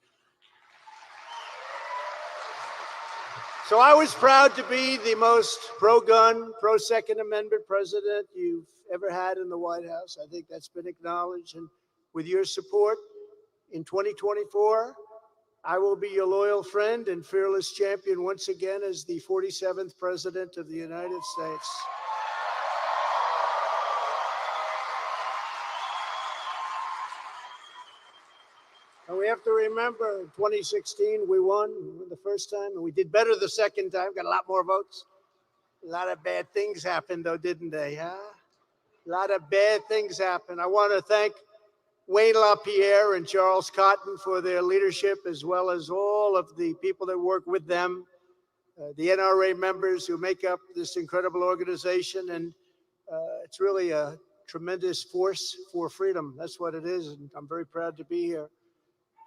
So I was proud to be the most pro-gun, pro-Second Amendment president you've ever had in the White House. I think that's been acknowledged. And with your support in 2024, I will be your loyal friend and fearless champion once again as the 47th President of the United States. And we have to remember, in 2016, we won the first time, and we did better the second time, got a lot more votes. A lot of bad things happened, though, didn't they? Huh? A lot of bad things happened. I want to thank Wayne LaPierre and Charles Cotton for their leadership, as well as all of the people that work with them, the NRA members who make up this incredible organization. And it's really a tremendous force for freedom. That's what it is, and I'm very proud to be here.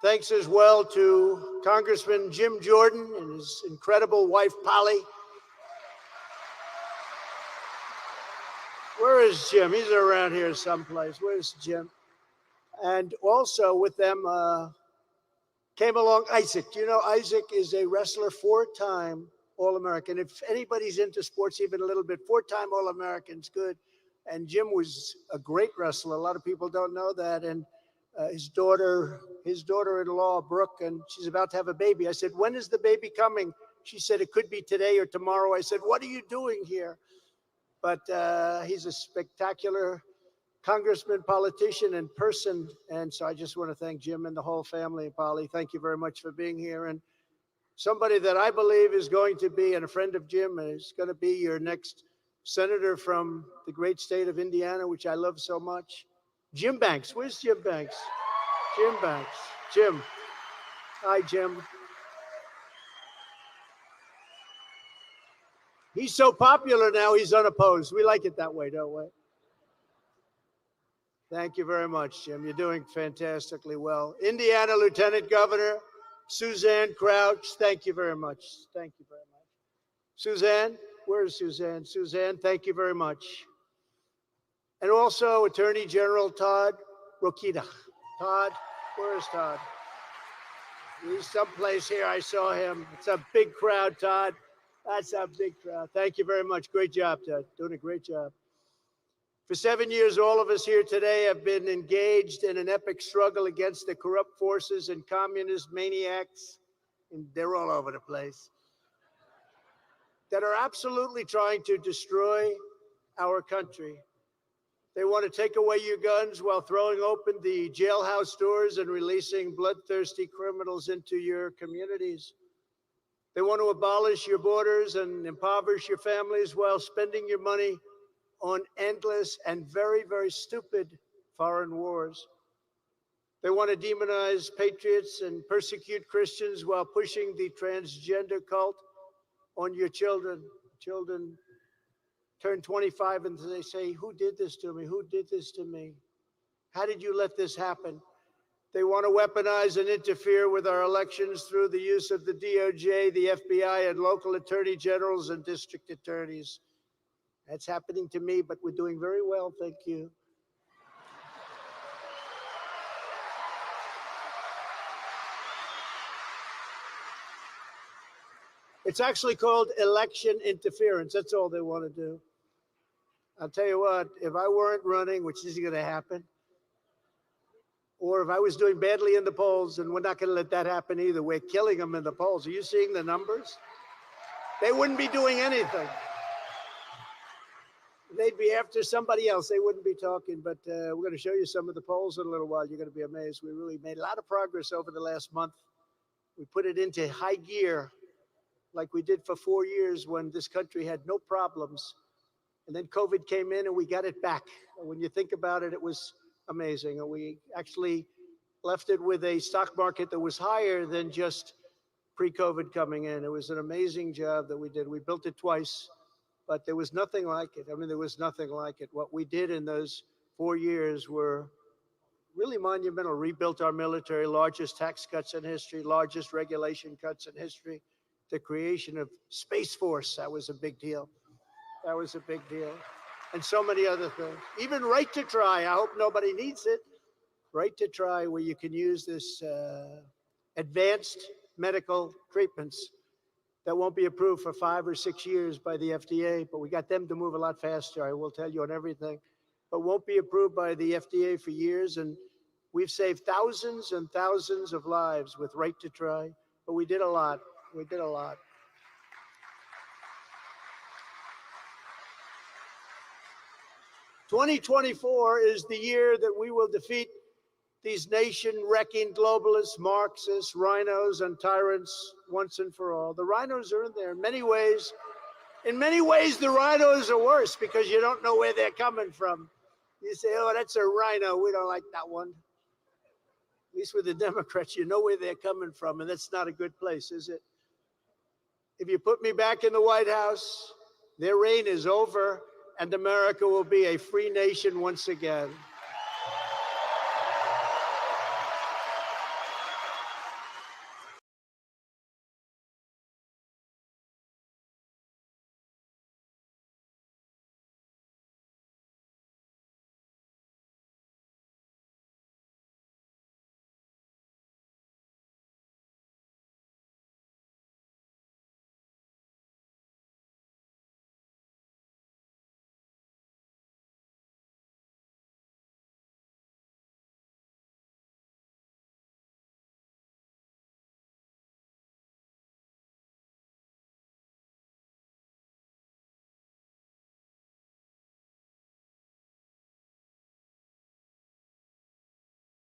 Thanks as well to Congressman Jim Jordan and his incredible wife, Polly. Where is Jim? He's around here someplace. Where's Jim? And also with them came along Isaac. You know, Isaac is a wrestler, 4-time All-American. If anybody's into sports even a little bit, 4-time All-American's good. And Jim was a great wrestler. A lot of people don't know that. And his daughter-in-law, Brooke, and she's about to have a baby. I said, when is the baby coming? She said, it could be today or tomorrow. I said, what are you doing here? But he's a spectacular congressman, politician, and person. And so I just want to thank Jim and the whole family. Polly, thank you very much for being here. And somebody that I believe is going to be, and a friend of Jim, is going to be your next senator from the great state of Indiana, which I love so much. Jim Banks. Where's Jim Banks? Jim Banks. Jim. Hi, Jim. He's so popular now, he's unopposed. We like it that way, don't we? Thank you very much, Jim. You're doing fantastically well. Indiana Lieutenant Governor Suzanne Crouch, thank you very much. Thank you very much. Suzanne, where is Suzanne? Suzanne, thank you very much. And also Attorney General Todd Rokita. Todd, where is Todd? He's someplace here. I saw him. It's a big crowd, Todd. That's a big crowd. Thank you very much. Great job, Todd. Doing a great job. For 7 years, all of us here today have been engaged in an epic struggle against the corrupt forces and communist maniacs, and they're all over the place, that are absolutely trying to destroy our country. They want to take away your guns while throwing open the jailhouse doors and releasing bloodthirsty criminals into your communities. They want to abolish your borders and impoverish your families while spending your money on endless and very, very stupid foreign wars. They want to demonize patriots and persecute Christians while pushing the transgender cult on your children. Children turn 25 and they say, who did this to me? Who did this to me? How did you let this happen? They want to weaponize and interfere with our elections through the use of the DOJ, the FBI, and local attorney generals and district attorneys. That's happening to me, but we're doing very well, thank you. It's actually called election interference. That's all they want to do. I'll tell you what, if I weren't running, which isn't going to happen, or if I was doing badly in the polls, and we're not going to let that happen either. We're killing them in the polls. Are you seeing the numbers? They wouldn't be doing anything. They'd be after somebody else. They wouldn't be talking, but we're going to show you some of the polls in a little while. You're going to be amazed. We really made a lot of progress over the last month. We put it into high gear like we did for 4 years when this country had no problems. And then COVID came in and we got it back. And when you think about it, it was amazing. And we actually left it with a stock market that was higher than just pre-COVID coming in. It was an amazing job that we did. We built it twice, but there was nothing like it. I mean, there was nothing like it. What we did in those 4 years were really monumental. Rebuilt our military, largest tax cuts in history, largest regulation cuts in history. The creation of Space Force, that was a big deal. That was a big deal. And so many other things. Even right to try. I hope nobody needs it. Right to try, where you can use this advanced medical treatments that won't be approved for 5 or 6 years by the FDA, but we got them to move a lot faster, I will tell you, on everything, but won't be approved by the FDA for years. And we've saved thousands and thousands of lives with right to try, but we did a lot. We did a lot. "2024 is the year that we will defeat these nation-wrecking globalists, Marxists, rhinos, and tyrants once and for all." The rhinos are in there. In many ways, the rhinos are worse because you don't know where they're coming from. You say, oh, that's a rhino. We don't like that one. At least with the Democrats, you know where they're coming from, and that's not a good place, is it? If you put me back in the White House, their reign is over, and America will be a free nation once again.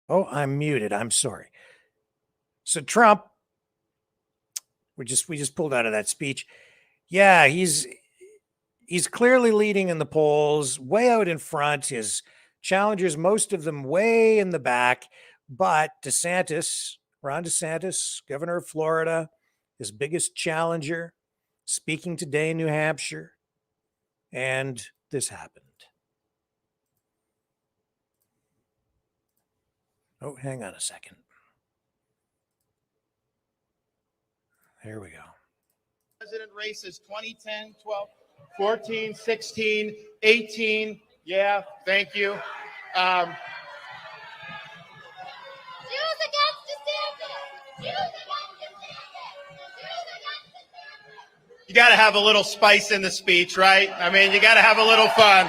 Oh, I'm muted. I'm sorry. So Trump, we just pulled out of that speech. Yeah, he's clearly leading in the polls, way out in front. His challengers, most of them way in the back. But Ron DeSantis, governor of Florida, his biggest challenger, speaking today in New Hampshire. And this happened. Oh, hang on a second. There we go. President races 2010, 12, 14, 16, 18. Yeah, thank you. Jews against DeSantis. Jews against DeSantis. You got to have a little spice in the speech, right? I mean, you got to have a little fun.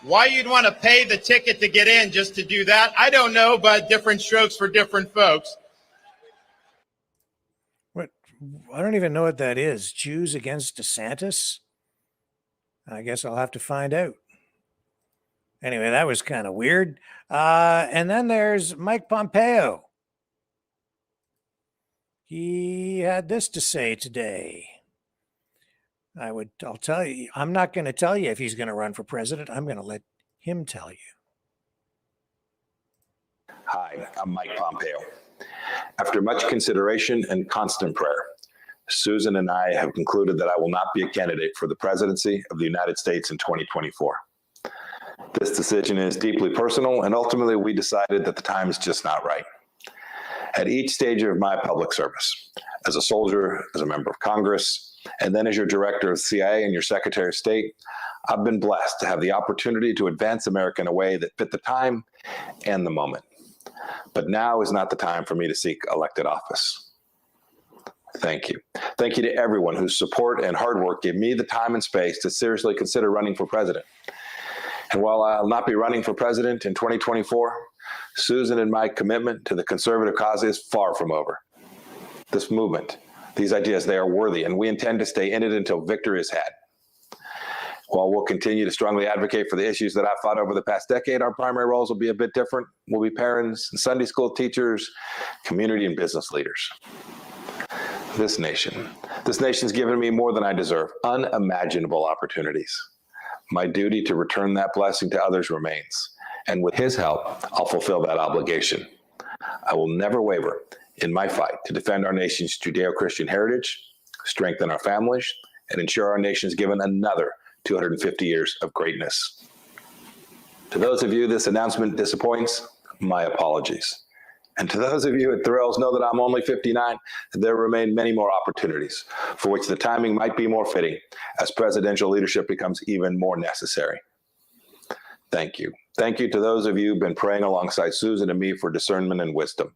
Why you'd want to pay the ticket to get in just to do that, I don't know, but different strokes for different folks. What? I don't even know what that is. Jews against DeSantis? I guess I'll have to find out. Anyway, that was kind of weird. And then there's Mike Pompeo. He had this to say today. I'll tell you, I'm not going to tell you if he's going to run for president. I'm going to let him tell you. Hi, I'm Mike Pompeo. After much consideration and constant prayer, Susan and I have concluded that I will not be a candidate for the presidency of the United States in 2024. This decision is deeply personal, and ultimately we decided that the time is just not right. At each stage of my public service, as a soldier, as a member of Congress, and then as your director of CIA and your Secretary of State, I've been blessed to have the opportunity to advance America in a way that fit the time and the moment. But now is not the time for me to seek elected office. Thank you. Thank you to everyone whose support and hard work gave me the time and space to seriously consider running for president. And while I'll not be running for president in 2024, Susan and my commitment to the conservative cause is far from over. This movement, these ideas, they are worthy, and we intend to stay in it until victory is had. While we'll continue to strongly advocate for the issues that I've fought over the past decade, our primary roles will be a bit different. We'll be parents and Sunday school teachers, community and business leaders. This nation's given me more than I deserve, unimaginable opportunities. My duty to return that blessing to others remains, and with his help, I'll fulfill that obligation. I will never waver in my fight to defend our nation's Judeo-Christian heritage, strengthen our families, and ensure our nation is given another 250 years of greatness. To those of you this announcement disappoints, my apologies. And to those of you at Thrills, know that I'm only 59, there remain many more opportunities for which the timing might be more fitting as presidential leadership becomes even more necessary. Thank you. Thank you to those of you who've been praying alongside Susan and me for discernment and wisdom.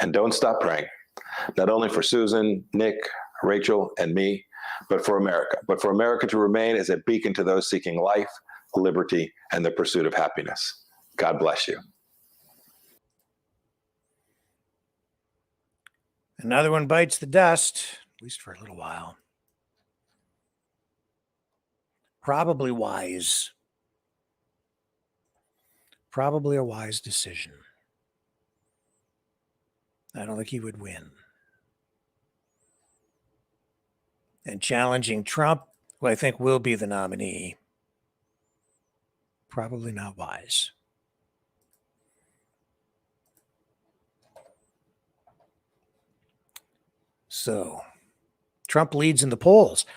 And don't stop praying, not only for Susan, Nick, Rachel, and me, but for America to remain as a beacon to those seeking life, liberty, and the pursuit of happiness. God bless you. Another one bites the dust, at least for a little while. Probably wise. Probably a wise decision. I don't think he would win. And challenging Trump, who I think will be the nominee, probably not wise. So, Trump leads in the polls.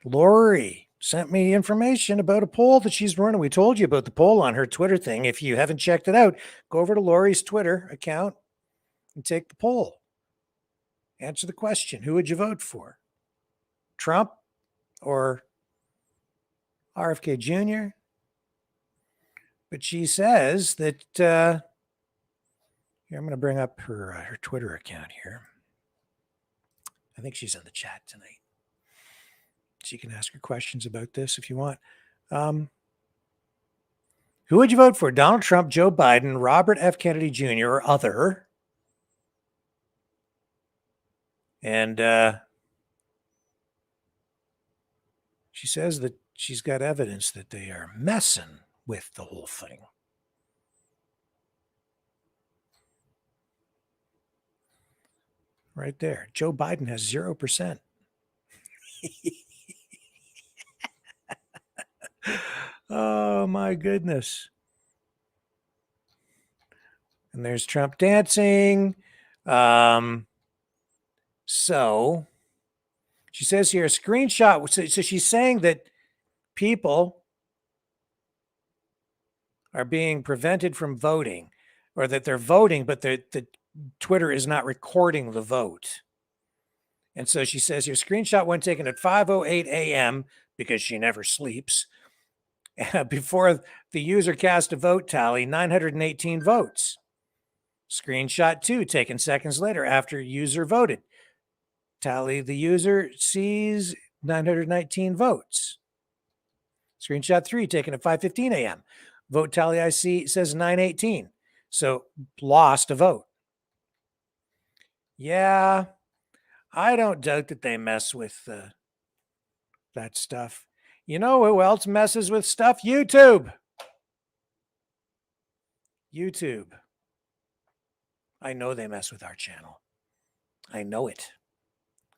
Lori sent me information about a poll that she's running. We told you about the poll on her Twitter thing. If you haven't checked it out, go over to Lori's Twitter account and take the poll. Answer the question. Who would you vote for? Trump or RFK Jr.? But she says that, here, I'm going to bring up her Twitter account here. I think she's in the chat tonight. She can ask her questions about this if you want. Who would you vote for? Donald Trump, Joe Biden, Robert F. Kennedy Jr., or other? And she says that she's got evidence that they are messing with the whole thing. Right there. Joe Biden has 0%. Oh, my goodness. And there's Trump dancing. So she says here, a screenshot. So she's saying that people are being prevented from voting, or that they're voting, but the Twitter is not recording the vote. And so she says, your screenshot one taken at 5:08 a.m., because she never sleeps, before the user cast a vote tally, 918 votes. Screenshot 2 taken seconds later after user voted. Tally, the user sees 919 votes. Screenshot 3 taken at 5:15 a.m. Vote tally I see says 918. So lost a vote. Yeah, I don't doubt that they mess with that stuff. You know who else messes with stuff? YouTube. YouTube. I know they mess with our channel. I know it.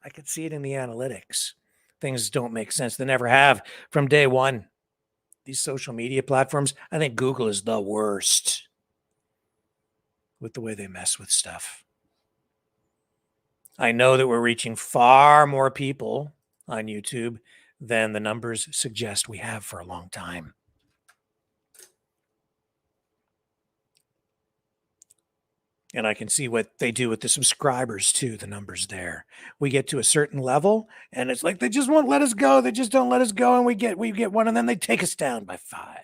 I can see it in the analytics. Things don't make sense. They never have from day one. These social media platforms, I think Google is the worst with the way they mess with stuff. I know that we're reaching far more people on YouTube than the numbers suggest we have for a long time. And I can see what they do with the subscribers too, the numbers there. We get to a certain level and it's like they just won't let us go. They just don't let us go, and we get one, and then they take us down by 5.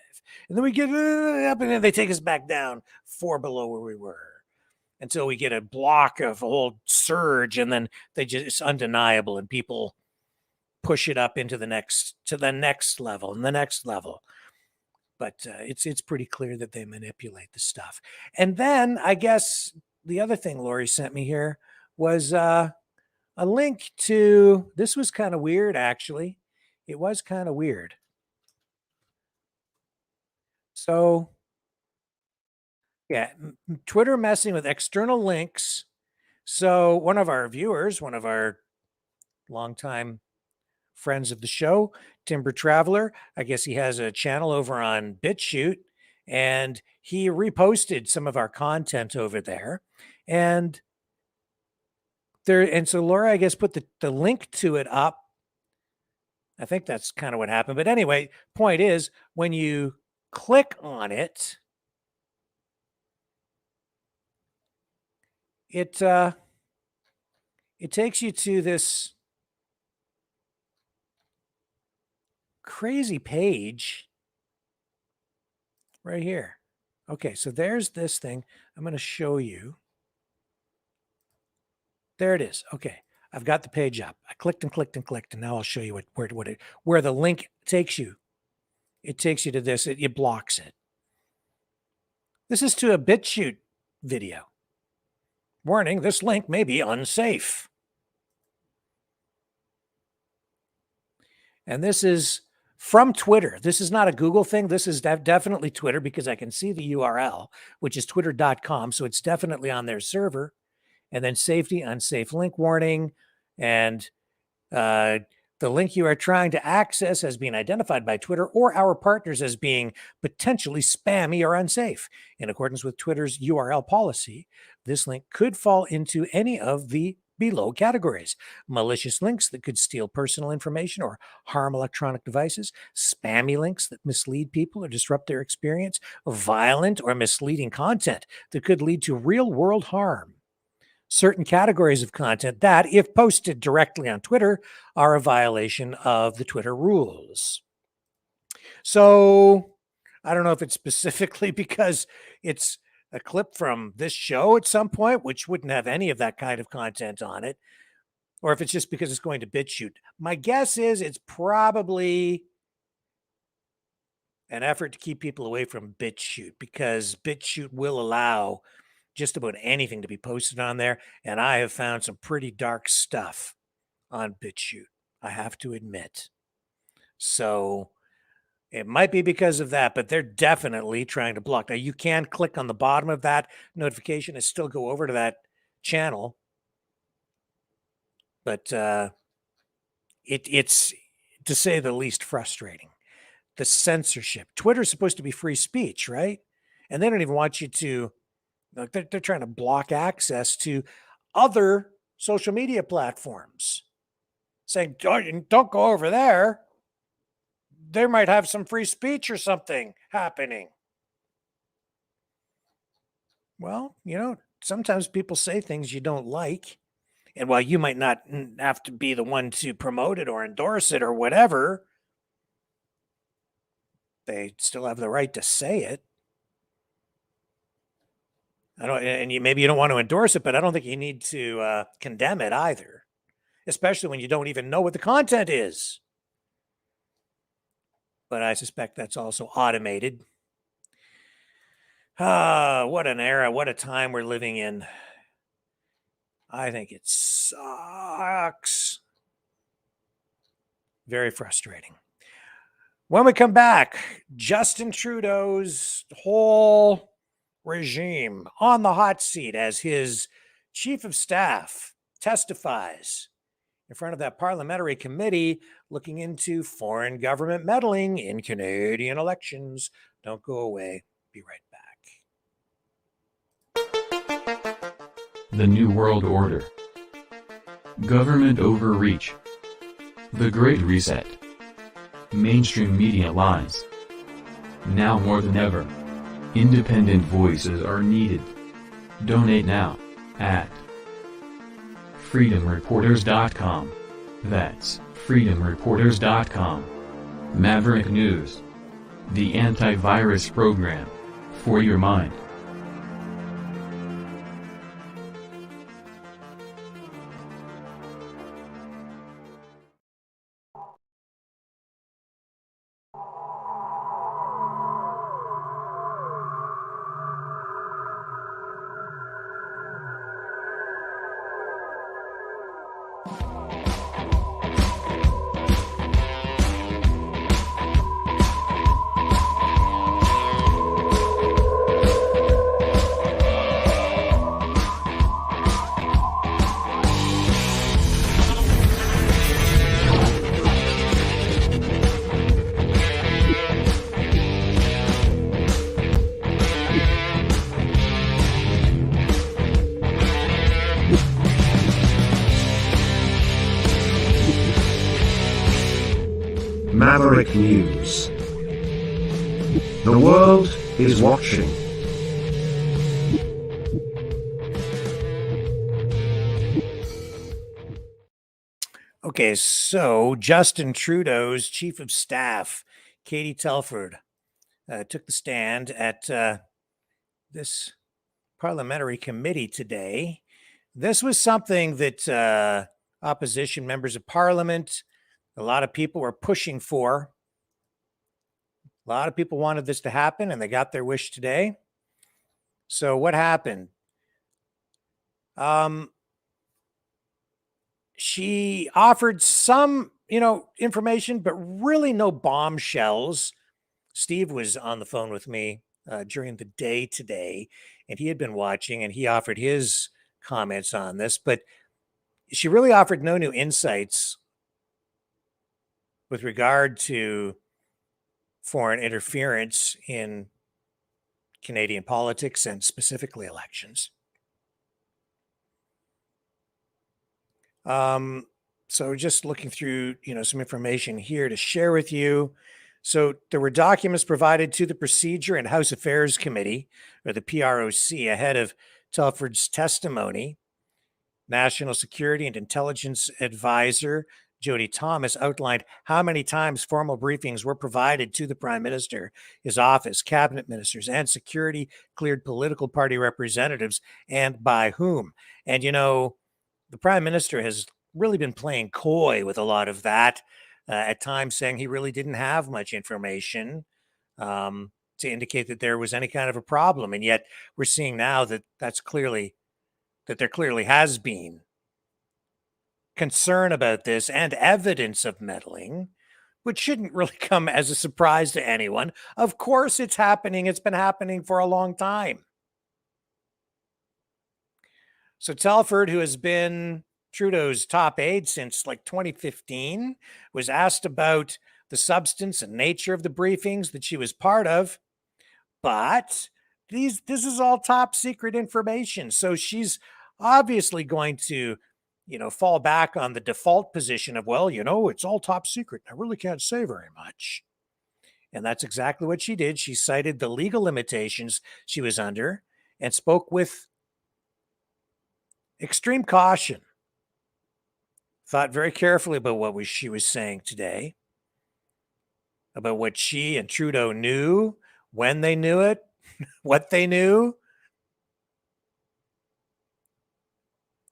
And then we get up, and then they take us back down 4 below where we were, until we get a block of a whole surge, and then it's undeniable, and people push it up into the next level and the next level. But it's pretty clear that they manipulate the stuff. And then I guess the other thing Lori sent me here was a link to, this was kind of weird, actually. It was kind of weird. So, yeah, Twitter messing with external links. So one of our viewers, one of our longtime friends of the show, Timber Traveler, I guess he has a channel over on BitChute, and he reposted some of our content over there. And so Laura, I guess, put the link to it up I think that's kind of what happened. But anyway, point is, when you click on it, it takes you to this crazy page right here. Okay, so there's this thing. I'm going to show you. There it is. Okay, I've got the page up. I clicked and clicked and clicked, and now I'll show you where the link takes you. It takes you to this. It blocks it. This is to a BitChute video. Warning, this link may be unsafe. And this is from Twitter. This is not a Google thing. This is definitely Twitter because I can see the URL, which is twitter.com. So it's definitely on their server. And then safety, unsafe link warning. And the link you are trying to access has been identified by Twitter or our partners as being potentially spammy or unsafe. In accordance with Twitter's URL policy, this link could fall into any of the below categories: malicious links that could steal personal information or harm electronic devices, spammy links that mislead people or disrupt their experience, violent or misleading content that could lead to real-world harm. Certain categories of content that, if posted directly on Twitter, are a violation of the Twitter rules. So I don't know if it's specifically because it's a clip from this show at some point, which wouldn't have any of that kind of content on it, or if it's just because it's going to BitChute. My guess is it's probably an effort to keep people away from BitChute, because BitChute will allow just about anything to be posted on there. And I have found some pretty dark stuff on BitChute, I have to admit. So it might be because of that, but they're definitely trying to block. Now, you can click on the bottom of that notification and still go over to that channel. But it's, to say the least, frustrating. The censorship. Twitter's supposed to be free speech, right? And they don't even want you to, like, they're trying to block access to other social media platforms, saying, don't go over there. They might have some free speech or something happening. Well, sometimes people say things you don't like. And while you might not have to be the one to promote it or endorse it or whatever, they still have the right to say it. Maybe you don't want to endorse it, but I don't think you need to condemn it either, especially when you don't even know what the content is. But I suspect that's also automated. What an era, what a time we're living in. I think it sucks. Very frustrating. When we come back, Justin Trudeau's whole regime on the hot seat as his chief of staff testifies in front of that parliamentary committee looking into foreign government meddling in Canadian elections. Don't go away. Be right back. The New World Order. Government overreach. The Great Reset. Mainstream media lies. Now more than ever, independent voices are needed. Donate now at freedomreporters.com. That's freedomreporters.com. Maverick News. The antivirus program for your mind. Maverick News. The world is watching. Okay, so Justin Trudeau's chief of staff, Katie Telford, took the stand at this parliamentary committee today. This was something that opposition members of parliament, a lot of people were pushing for. A lot of people wanted this to happen, and they got their wish today. So what happened? She offered some, information, but really no bombshells. Steve was on the phone with me during the day today, and he had been watching, and he offered his comments on this, but she really offered no new insights with regard to foreign interference in Canadian politics and specifically elections. So just looking through, some information here to share with you. So there were documents provided to the Procedure and House Affairs Committee, or the PROC, ahead of Telford's testimony. National Security and Intelligence Advisor Jody Thomas outlined how many times formal briefings were provided to the Prime Minister, his office, cabinet ministers, and security cleared political party representatives, and by whom. And, the Prime Minister has really been playing coy with a lot of that, at times saying he really didn't have much information to indicate that there was any kind of a problem. And yet we're seeing now that there clearly has been concern about this and evidence of meddling, which shouldn't really come as a surprise to anyone. Of course it's happening. It's been happening for a long time. So Telford, who has been Trudeau's top aide since like 2015, was asked about the substance and nature of the briefings that she was part of, but this is all top secret information. So she's obviously going to, fall back on the default position of, well, it's all top secret. I really can't say very much. And that's exactly what she did. She cited the legal limitations she was under and spoke with extreme caution. Thought very carefully about what she was saying today, about what she and Trudeau knew, when they knew it, what they knew.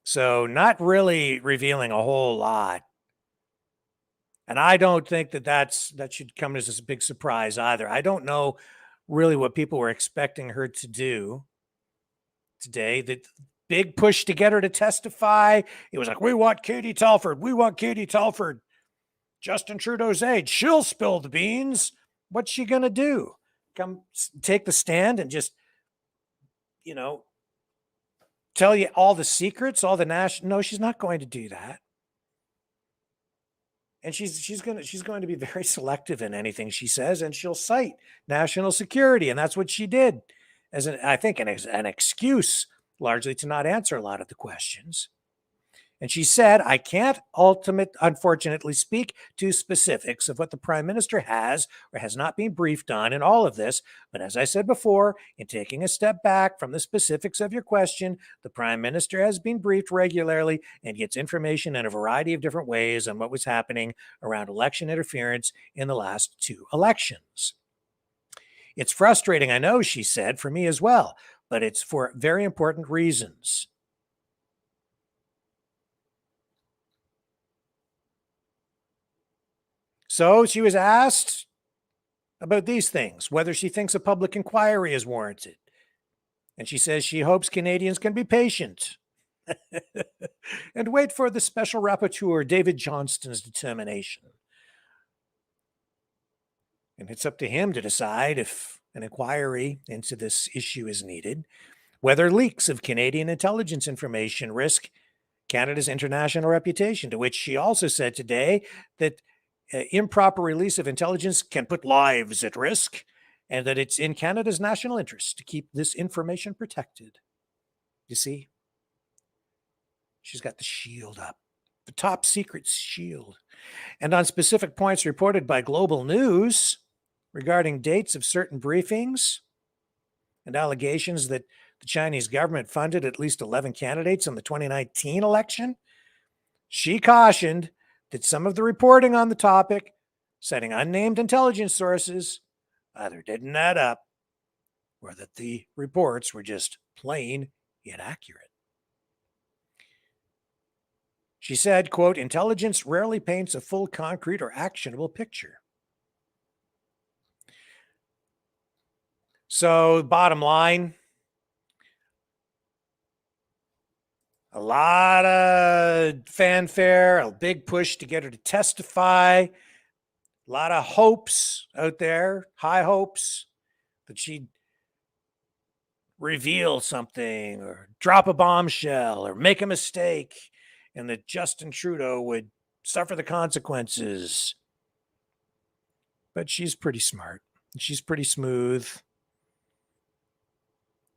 So not really revealing a whole lot. And I don't think that should come as a big surprise either. I don't know really what people were expecting her to do today. The big push to get her to testify. It was like, we want Katie Telford. We want Katie Telford. Justin Trudeau's aide. She'll spill the beans. What's she going to do? Come take the stand and just, tell you all the secrets, all the national. No, she's not going to do that. And she's going to be very selective in anything she says, and she'll cite national security, and that's what she did as I think an excuse largely to not answer a lot of the questions. And she said, I can't unfortunately speak to specifics of what the Prime Minister has or has not been briefed on in all of this. But as I said before, in taking a step back from the specifics of your question, the Prime Minister has been briefed regularly and gets information in a variety of different ways on what was happening around election interference in the last 2 elections. It's frustrating, I know, she said, for me as well, but it's for very important reasons. So she was asked about these things, whether she thinks a public inquiry is warranted. And she says she hopes Canadians can be patient and wait for the special rapporteur, David Johnston's determination. And it's up to him to decide if an inquiry into this issue is needed, whether leaks of Canadian intelligence information risk Canada's international reputation, to which she also said today that improper release of intelligence can put lives at risk, and that it's in Canada's national interest to keep this information protected. You see? She's got the shield up. the top secret shield. And on specific points reported by Global News regarding dates of certain briefings and allegations that the Chinese government funded at least 11 candidates in the 2019 election, she cautioned that some of the reporting on the topic, citing unnamed intelligence sources, either didn't add up or that the reports were just plain inaccurate. She said, quote, intelligence rarely paints a full, concrete, or actionable picture. So, bottom line, a lot of fanfare, a big push to get her to testify, a lot of hopes out there, high hopes that she'd reveal something or drop a bombshell or make a mistake and that Justin Trudeau would suffer the consequences. But she's pretty smart. And she's pretty smooth.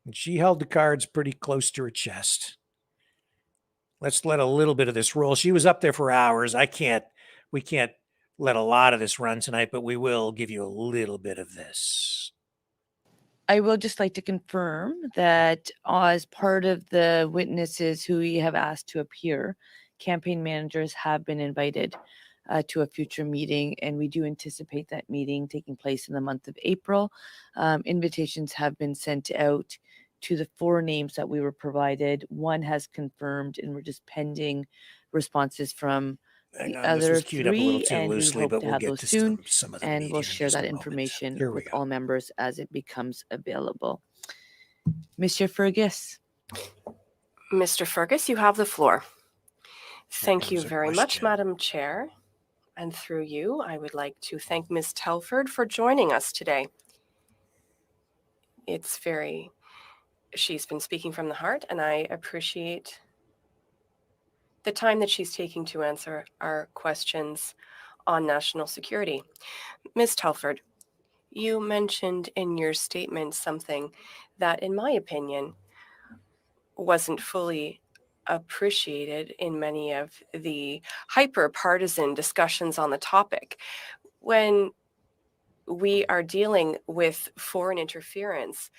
And she held the cards pretty close to her chest. Let's let a little bit of this roll. She was up there for hours. We can't let a lot of this run tonight, but we will give you a little bit of this. I will just like to confirm that as part of the witnesses who we have asked to appear, campaign managers have been invited to a future meeting, and we do anticipate that meeting taking place in the month of April. Invitations have been sent out to the 4 names that we were provided. One has confirmed, and we're just pending responses from the other 3, and we hope to have those soon, and we'll share that information with all members as it becomes available. Monsieur Fergus. Mr. Fergus, you have the floor. Thank you very much, Madam Chair. And through you, I would like to thank Ms. Telford for joining us today. She's been speaking from the heart, and I appreciate the time that she's taking to answer our questions on national security. Ms. Telford, you mentioned in your statement something that, in my opinion, wasn't fully appreciated in many of the hyper-partisan discussions on the topic. When we are dealing with foreign interference,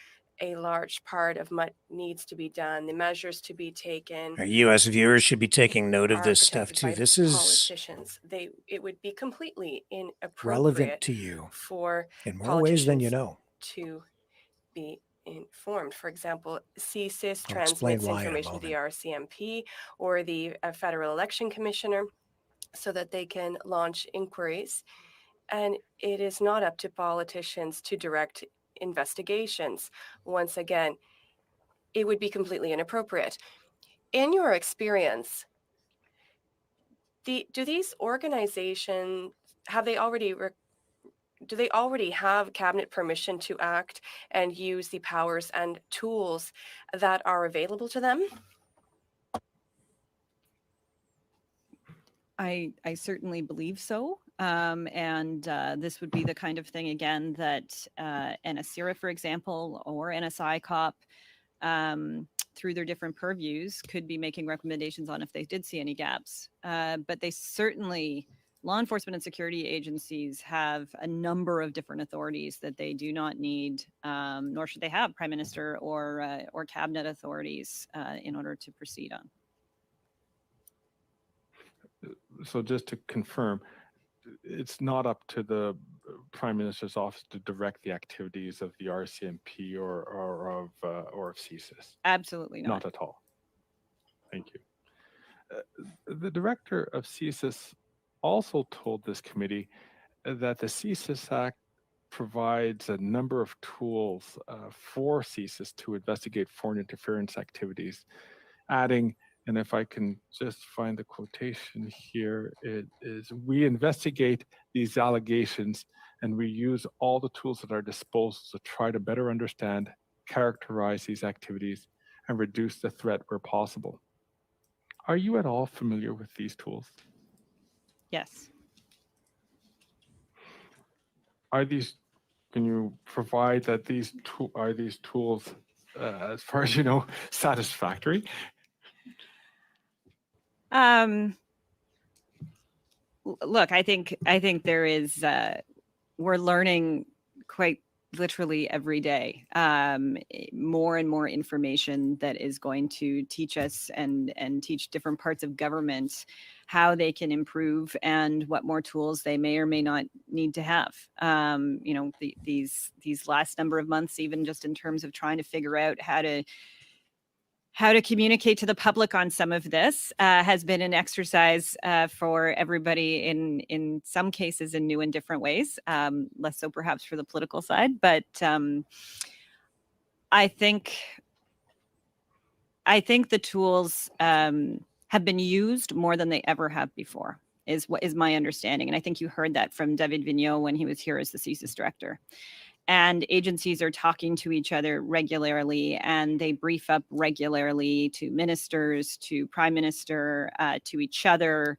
a large part of what needs to be done, the measures to be taken. Our U.S. viewers should be taking note of this stuff too. This is politicians. It would be completely inappropriate relevant to you for in more ways than you know to be informed. For example, CSIS transmits information to the RCMP or the Federal Election Commissioner so that they can launch inquiries. And it is not up to politicians to direct investigations. Once again, it would be completely inappropriate. In your experience, do these organizations, do they already have cabinet permission to act and use the powers and tools that are available to them? I certainly believe so. And this would be the kind of thing, again, that NSIRA, for example, or NSICOP, through their different purviews, could be making recommendations on if they did see any gaps. But they certainly, law enforcement and security agencies have a number of different authorities that they do not need, nor should they have prime minister or cabinet authorities in order to proceed on. So just to confirm, it's not up to the Prime Minister's office to direct the activities of the RCMP or of CSIS? Absolutely not. Not at all. Thank you. The director of CSIS also told this committee that the CSIS Act provides a number of tools for CSIS to investigate foreign interference activities, adding, and if I can just find the quotation here, it is, we investigate these allegations and we use all the tools at our disposal to try to better understand, characterize these activities, and reduce the threat where possible. Are you at all familiar with these tools? Yes. Are these, can you provide that are these tools, as far as you know, satisfactory? Look, I think there is, we're learning quite literally every day, more and more information that is going to teach us and teach different parts of government how they can improve and what more tools they may or may not need to have. You know, these last number of months, even just in terms of trying to figure out how to communicate to the public on some of this, has been an exercise for everybody in some cases in new and different ways, less so perhaps for the political side. But I think the tools have been used more than they ever have before, is what is my understanding. And I think you heard that from David Vigneault when he was here as the CSIS director. And agencies are talking to each other regularly, and they brief up regularly to ministers, to prime minister, to each other.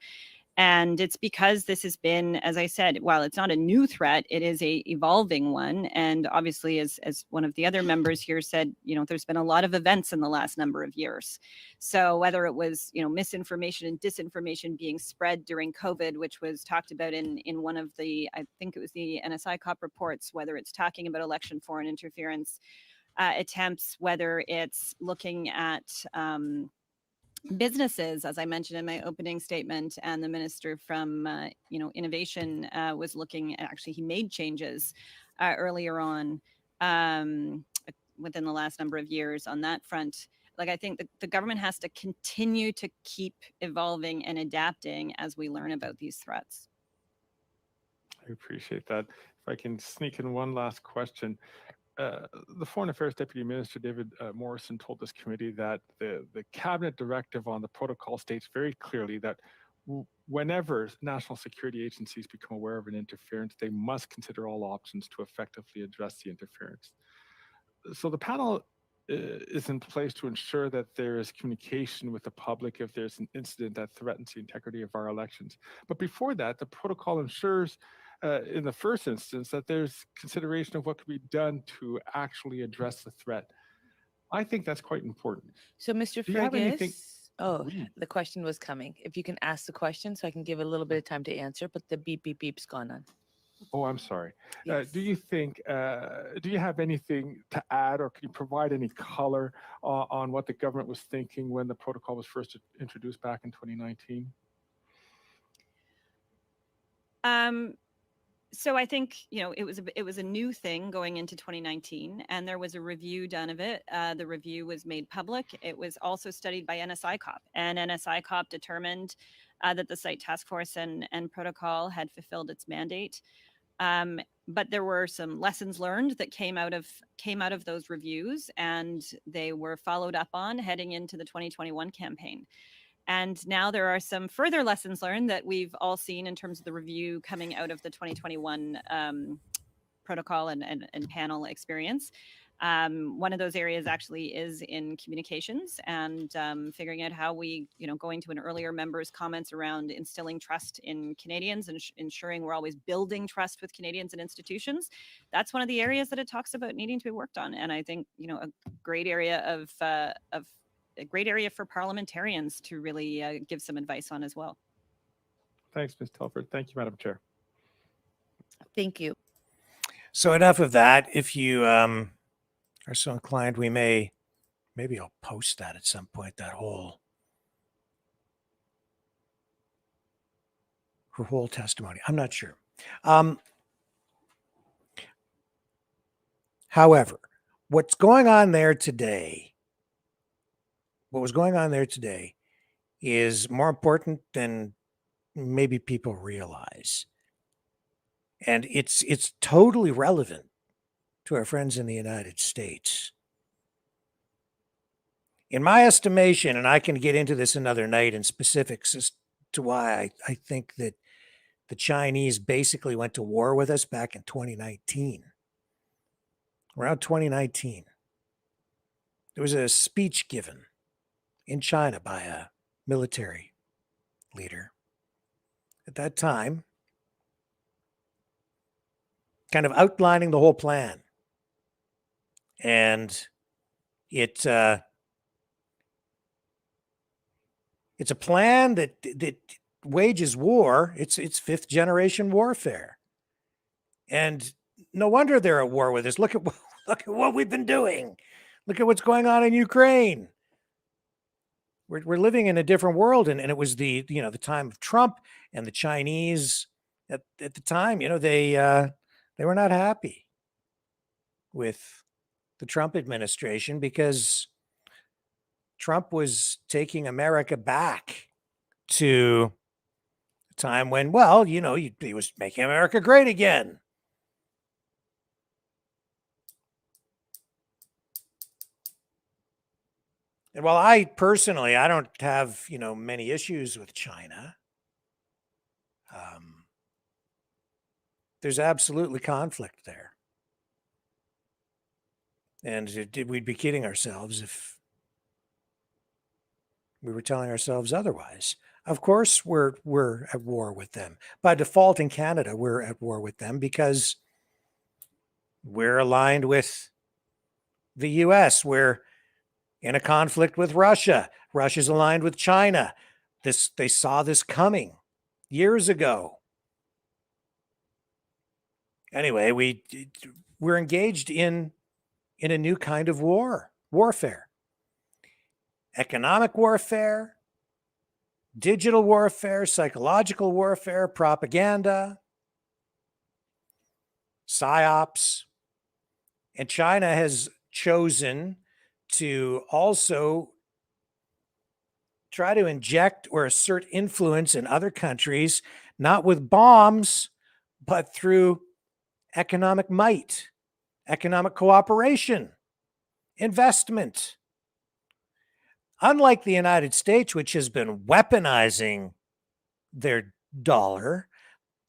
And it's because this has been, as I said, while it's not a new threat, it is a evolving one. And obviously, as one of the other members here said, you know, there's been a lot of events in the last number of years. So whether it was, you know, misinformation and disinformation being spread during COVID, which was talked about in one of the, I think it was the NSI COP reports, whether it's talking about election foreign interference attempts, whether it's looking at businesses, as I mentioned in my opening statement, and the minister from you know, innovation was looking at, actually he made changes earlier on within the last number of years on that front. Like, I think the government has to continue to keep evolving and adapting as we learn about these threats. I appreciate that. If I can sneak in one last question. The Foreign Affairs Deputy Minister, David Morrison, told this committee that the cabinet directive on the protocol states very clearly that whenever national security agencies become aware of an interference, they must consider all options to effectively address the interference. So the panel is in place to ensure that there is communication with the public if there's an incident that threatens the integrity of our elections. But before that, the protocol ensures in the first instance that there's consideration of what could be done to actually address the threat. I think that's quite important. So, Mr. Do you have anything? Fergus, the question was coming. If you can ask the question so I can give a little bit of time to answer, but the beep, beep, beep's gone on. Oh, I'm sorry. Yes. Do you think, do you have anything to add, or can you provide any color on what the government was thinking when the protocol was first introduced back in 2019? So I think, you know, it was a new thing going into 2019, and there was a review done of it. The review was made public. It was also studied by NSI COP, and NSI COP determined that the site task force and protocol had fulfilled its mandate. But there were some lessons learned that came out of those reviews, and they were followed up on heading into the 2021 campaign. And now there are some further lessons learned that we've all seen in terms of the review coming out of the 2021 protocol and panel experience. One of those areas actually is in communications and figuring out how we, you know, going to an earlier member's comments around instilling trust in Canadians and ensuring we're always building trust with Canadians and institutions. That's one of the areas that it talks about needing to be worked on. And I think, you know, a great area a great area for parliamentarians to really give some advice on as well. Thanks, Ms. Telford. Thank you, Madam Chair. Thank you. So enough of that. If you are so inclined, maybe I'll post that at some point, that her whole testimony. I'm not sure. However, what was going on there today is more important than maybe people realize. And it's totally relevant to our friends in the United States. In my estimation, and I can get into this another night in specifics as to why I think that the Chinese basically went to war with us back in 2019. Around 2019, there was a speech given in China by a military leader at that time, kind of outlining the whole plan. And it's a plan that wages war. It's fifth generation warfare. And no wonder they're at war with us. Look at what we've been doing. Look at what's going on in Ukraine. We're living in a different world. And it was the time of Trump and the Chinese at the time, they were not happy with the Trump administration because Trump was taking America back to a time when, he was making America great again. And while I personally, I don't have, many issues with China, there's absolutely conflict there. And we'd be kidding ourselves if we were telling ourselves otherwise. Of course, we're at war with them. By default in Canada, we're at war with them because we're aligned with the US. We're in a conflict with Russia. Russia's aligned with China. They saw this coming years ago. Anyway, we're engaged in a new kind of warfare. Economic warfare, digital warfare, psychological warfare, propaganda, psyops. And China has chosen to also try to inject or assert influence in other countries, not with bombs, but through economic might, economic cooperation, investment. Unlike the United States, which has been weaponizing their dollar,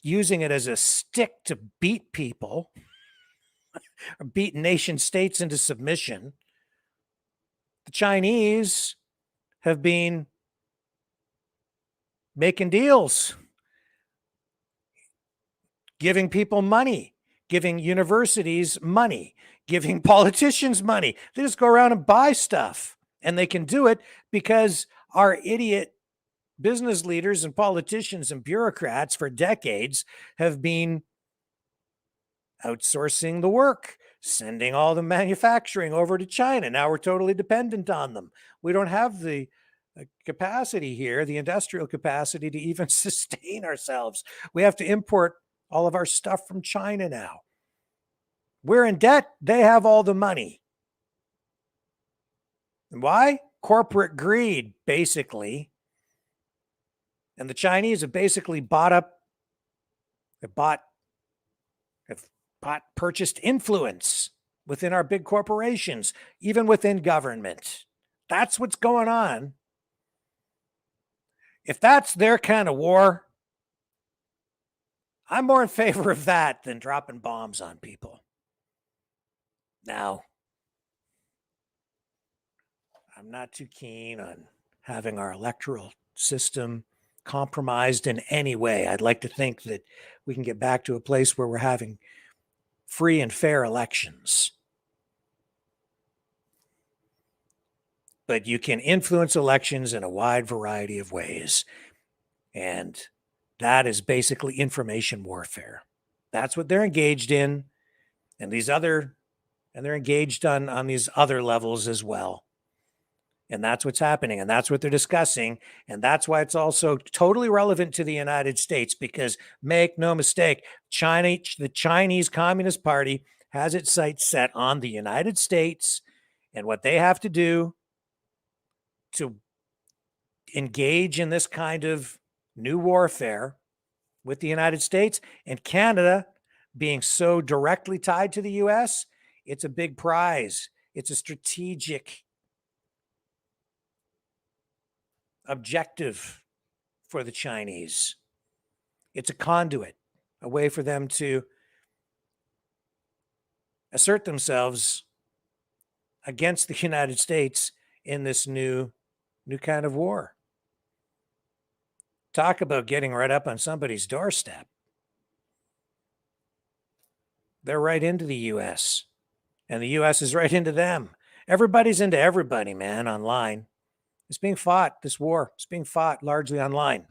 using it as a stick to beat people, or beat nation states into submission, the Chinese have been making deals, giving people money, giving universities money, giving politicians money. They just go around and buy stuff. And they can do it because our idiot business leaders and politicians and bureaucrats for decades have been outsourcing the work, sending all the manufacturing over to China. Now we're totally dependent on them. We don't have the capacity here, the industrial capacity to even sustain ourselves. We have to import all of our stuff from China now. We're in debt. They have all the money. And why? Corporate greed, basically. And the Chinese have basically purchased influence within our big corporations, even within government. That's what's going on. If that's their kind of war, I'm more in favor of that than dropping bombs on people. Now, I'm not too keen on having our electoral system compromised in any way. I'd like to think that we can get back to a place where we're having free and fair elections. But you can influence elections in a wide variety of ways. And that is basically information warfare. That's what they're engaged in. And they're engaged on these other levels as well. And that's what's happening. And that's what they're discussing. And that's why it's also totally relevant to the United States, because make no mistake, the Chinese Communist Party has its sights set on the United States and what they have to do to engage in this kind of new warfare with the United States. And Canada being so directly tied to the US, it's a big prize. It's a strategic objective for the Chinese. It's a conduit, a way for them to assert themselves against the United States in this new kind of war. Talk about getting right up on somebody's doorstep. They're right into the US, and the US is right into them. Everybody's into everybody, man, online. It's being fought, this war. It's being fought largely online.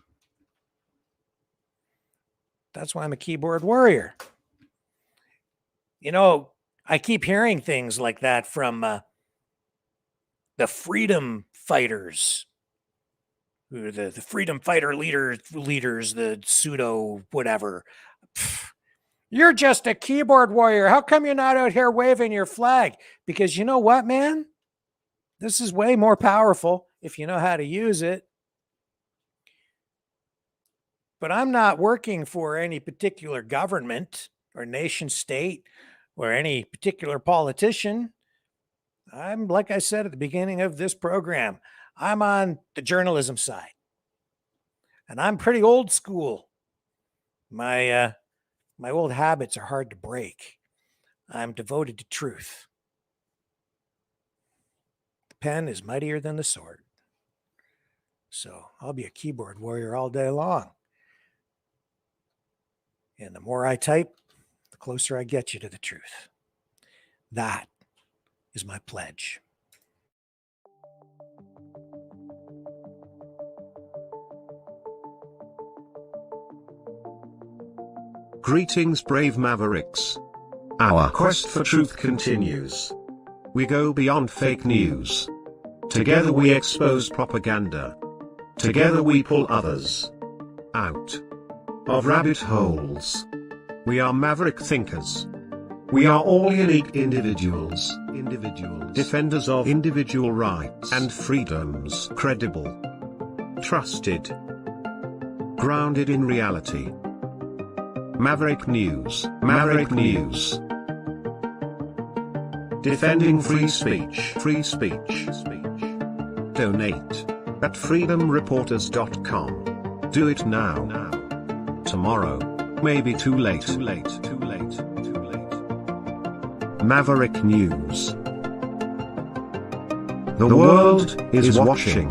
That's why I'm a keyboard warrior. You know, I keep hearing things like that from the freedom fighters, the freedom fighter leaders, the pseudo whatever. Pfft, you're just a keyboard warrior. How come you're not out here waving your flag? Because you know what, man? This is way more powerful if you know how to use it. But I'm not working for any particular government or nation state or any particular politician. I'm, like I said at the beginning of this program, I'm on the journalism side. And I'm pretty old school. My old habits are hard to break. I'm devoted to truth. The pen is mightier than the sword. So I'll be a keyboard warrior all day long. And the more I type, the closer I get you to the truth. That is my pledge. Greetings, brave mavericks. Our quest for truth continues. We go beyond fake news. Together we expose propaganda. Together we pull others out of rabbit holes. We are maverick thinkers. We are all unique individuals, defenders of individual rights and freedoms, credible, trusted, grounded in reality. Maverick News, Maverick News. Defending free speech, free speech. Donate at freedomreporters.com. Do it now. Tomorrow may be too late. Maverick News. The world is watching.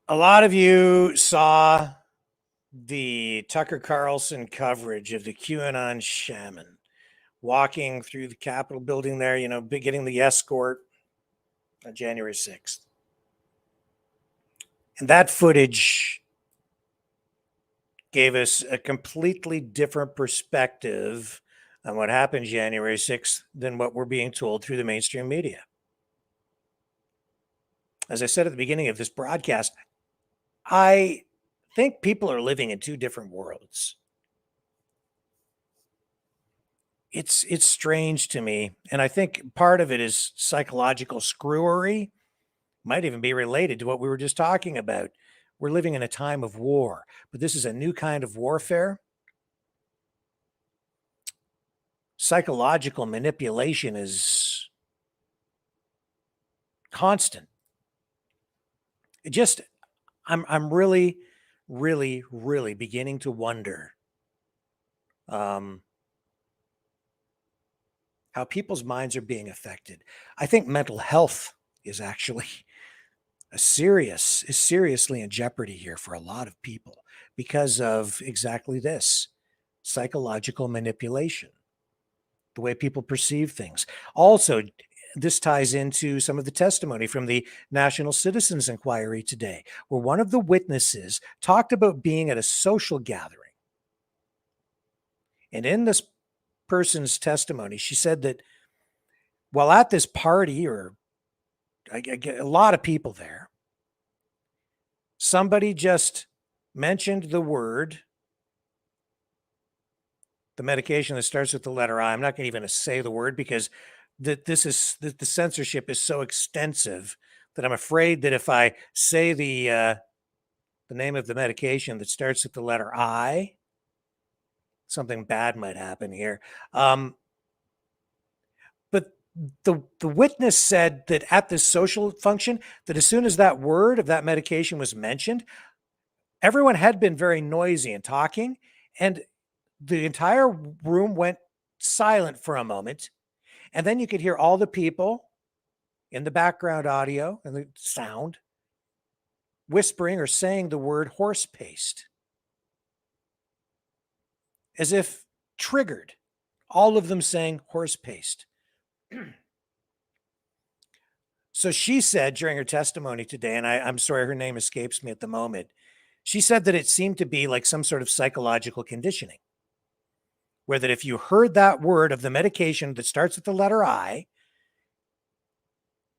A lot of you saw the Tucker Carlson coverage of the QAnon shaman walking through the Capitol building there, you know, getting the escort on January 6th. And that footage gave us a completely different perspective on what happened January 6th than what we're being told through the mainstream media. As I said at the beginning of this broadcast, I think people are living in two different worlds. It's strange to me. And I think part of it is psychological screwery. Might even be related to what we were just talking about. We're living in a time of war, but this is a new kind of warfare. Psychological manipulation is constant. It just, I'm really beginning to wonder how people's minds are being affected. I think mental health is actually seriously in jeopardy here for a lot of people because of exactly this: psychological manipulation, the way people perceive things. Also, this ties into some of the testimony from the National Citizens Inquiry today, where one of the witnesses talked about being at a social gathering. And in this person's testimony, she said that while at this party, or I get a lot of people there, somebody just mentioned the medication that starts with the letter I. I'm not going to even say the word because the censorship is so extensive that I'm afraid that if I say the name of the medication that starts with the letter I, something bad might happen here. But the witness said that at this social function, that as soon as that word of that medication was mentioned, everyone had been very noisy and talking, and the entire room went silent for a moment. And then you could hear all the people in the background audio and the sound whispering or saying the word horse paste, as if triggered, all of them saying horse paste. So she said during her testimony today, and I'm sorry, her name escapes me at the moment. She said that it seemed to be like some sort of psychological conditioning, where that if you heard that word of the medication that starts with the letter I,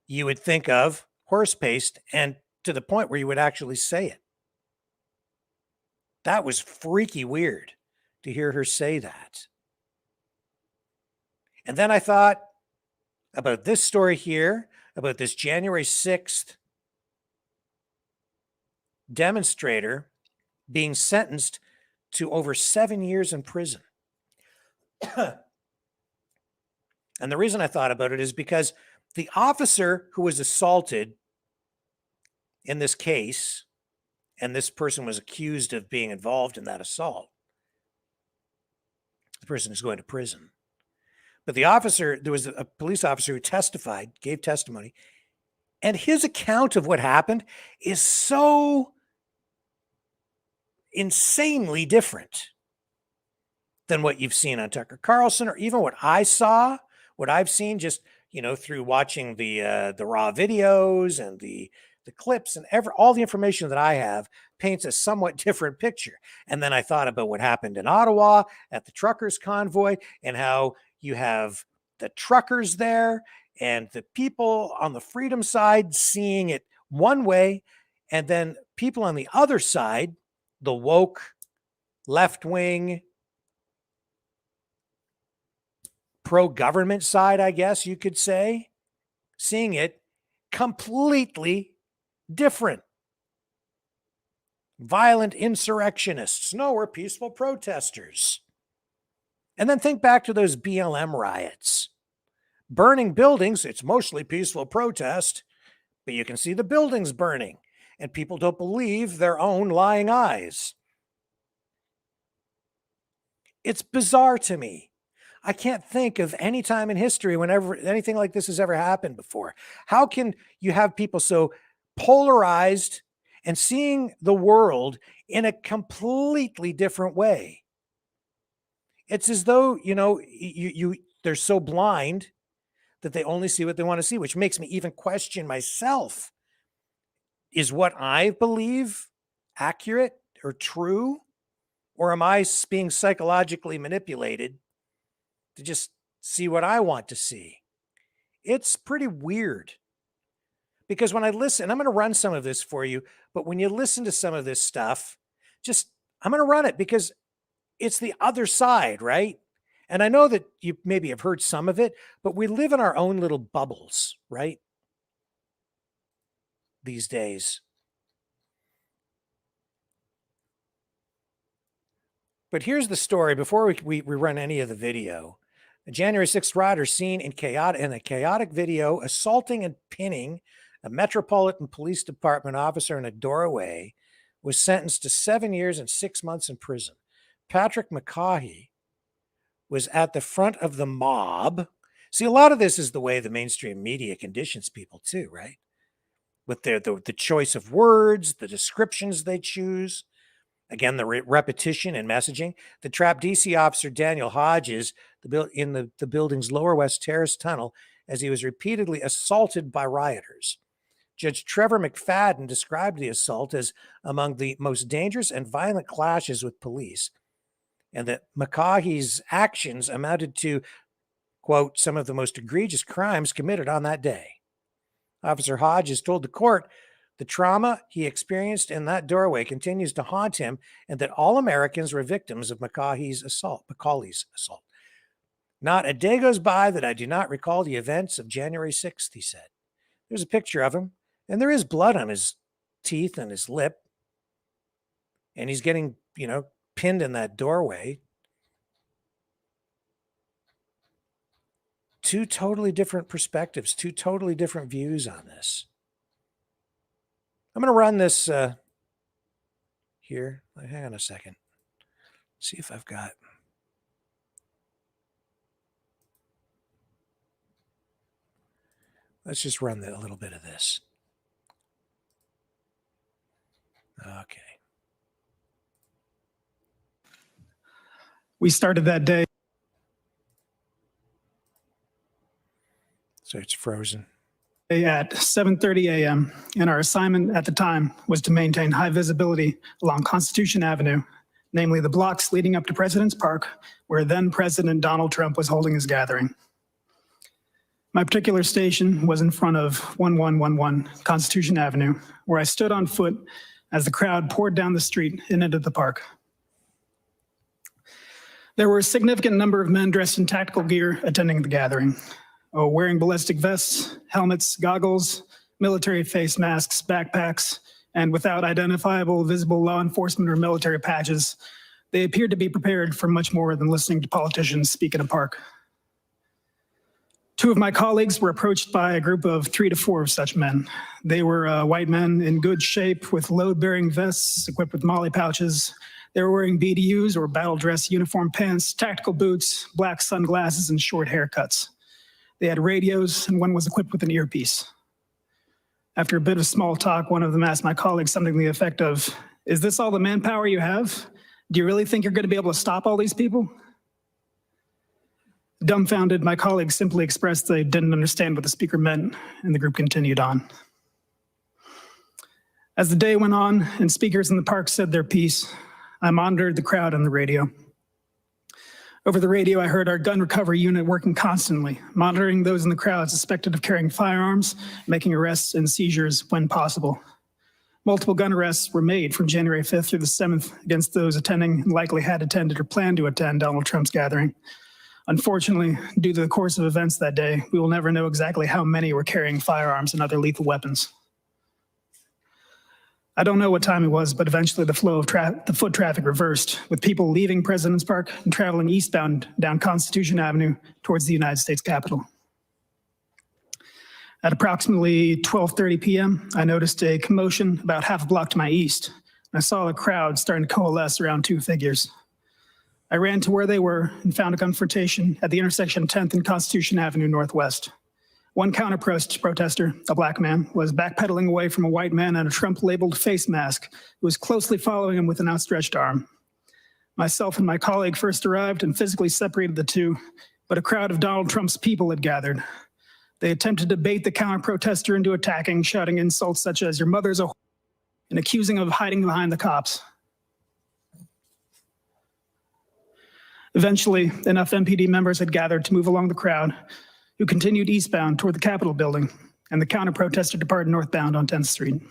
you would think of horse paste, and to the point where you would actually say it. That was freaky weird to hear her say that. And then I thought about this story here, about this January 6th demonstrator being sentenced to over 7 years in prison. And the reason I thought about it is because the officer who was assaulted in this case, and this person was accused of being involved in that assault, the person is going to prison. But the officer, there was a police officer who testified, gave testimony, and his account of what happened is so insanely different than what you've seen on Tucker Carlson, or even what I saw, what I've seen just, through watching the raw videos and the clips and all the information that I have paints a somewhat different picture. And then I thought about what happened in Ottawa at the truckers convoy, and how you have the truckers there and the people on the freedom side seeing it one way, and then people on the other side, the woke, left-wing, pro-government side, I guess you could say, seeing it completely different. Violent insurrectionists. No, we're peaceful protesters. And then think back to those BLM riots. Burning buildings, it's mostly peaceful protest, but you can see the buildings burning, and people don't believe their own lying eyes. It's bizarre to me. I can't think of any time in history whenever anything like this has ever happened before. How can you have people so polarized and seeing the world in a completely different way? It's as though, they're so blind that they only see what they want to see, which makes me even question myself. Is what I believe accurate or true? Or am I being psychologically manipulated to just see what I want to see? It's pretty weird. Because when I listen, I'm going to run some of this for you, but when you listen to some of this stuff, I'm going to run it because it's the other side, right? And I know that you maybe have heard some of it, but we live in our own little bubbles, right? These days. But here's the story before we run any of the video. A January 6th rider seen in a chaotic video assaulting and pinning a Metropolitan Police Department officer in a doorway was sentenced to 7 years and 6 months in prison. Patrick McCaughey was at the front of the mob. See, a lot of this is the way the mainstream media conditions people too, right? With the choice of words, the descriptions they choose. Again, the repetition and messaging. The trapped DC officer Daniel Hodges in the building's Lower West Terrace tunnel as he was repeatedly assaulted by rioters. Judge Trevor McFadden described the assault as among the most dangerous and violent clashes with police, and that McCaughey's actions amounted to, quote, some of the most egregious crimes committed on that day. Officer Hodges told the court the trauma he experienced in that doorway continues to haunt him, and that all Americans were victims of Macaulay's assault. Not a day goes by that I do not recall the events of January 6th, he said. There's a picture of him, and there is blood on his teeth and his lip. And he's getting, pinned in that doorway. Two totally different perspectives, two totally different views on this. I'm going to run this here. Hang on a second. See if I've got. Let's just run a little bit of this. Okay. We started that day. So it's frozen. At 7:30 a.m., and our assignment at the time was to maintain high visibility along Constitution Avenue, namely the blocks leading up to President's Park, where then President Donald Trump was holding his gathering. My particular station was in front of 1111 Constitution Avenue, where I stood on foot as the crowd poured down the street and into the park. There were a significant number of men dressed in tactical gear attending the gathering. Wearing ballistic vests, helmets, goggles, military face masks, backpacks, and without identifiable visible law enforcement or military patches, they appeared to be prepared for much more than listening to politicians speak in a park. Two of my colleagues were approached by a group of 3 to 4 of such men. They were white men in good shape with load-bearing vests equipped with molly pouches. They were wearing BDUs or battle dress uniform pants, tactical boots, black sunglasses, and short haircuts. They had radios, and one was equipped with an earpiece. After a bit of small talk, one of them asked my colleague something to the effect of, "Is this all the manpower you have? Do you really think you're going to be able to stop all these people?" Dumbfounded, my colleague simply expressed they didn't understand what the speaker meant, and the group continued on. As the day went on and speakers in the park said their piece, I monitored the crowd on the radio. Over the radio, I heard our gun recovery unit working constantly, monitoring those in the crowd suspected of carrying firearms, making arrests and seizures when possible. Multiple gun arrests were made from January 5th through the 7th against those attending and likely had attended or planned to attend Donald Trump's gathering. Unfortunately, due to the course of events that day, we will never know exactly how many were carrying firearms and other lethal weapons. I don't know what time it was, but eventually the flow of the foot traffic reversed, with people leaving President's Park and traveling eastbound down Constitution Avenue towards the United States Capitol. At approximately 12:30 p.m., I noticed a commotion about half a block to my east, and I saw a crowd starting to coalesce around 2 figures. I ran to where they were and found a confrontation at the intersection of 10th and Constitution Avenue Northwest. One counter-protester, a black man, was backpedaling away from a white man in a Trump-labeled face mask who was closely following him with an outstretched arm. Myself and my colleague first arrived and physically separated the two, but a crowd of Donald Trump's people had gathered. They attempted to bait the counter-protester into attacking, shouting insults such as "your mother's a whore," and accusing him of hiding behind the cops. Eventually, enough MPD members had gathered to move along the crowd, who continued eastbound toward the Capitol building, and the counter-protester departed northbound on 10th Street.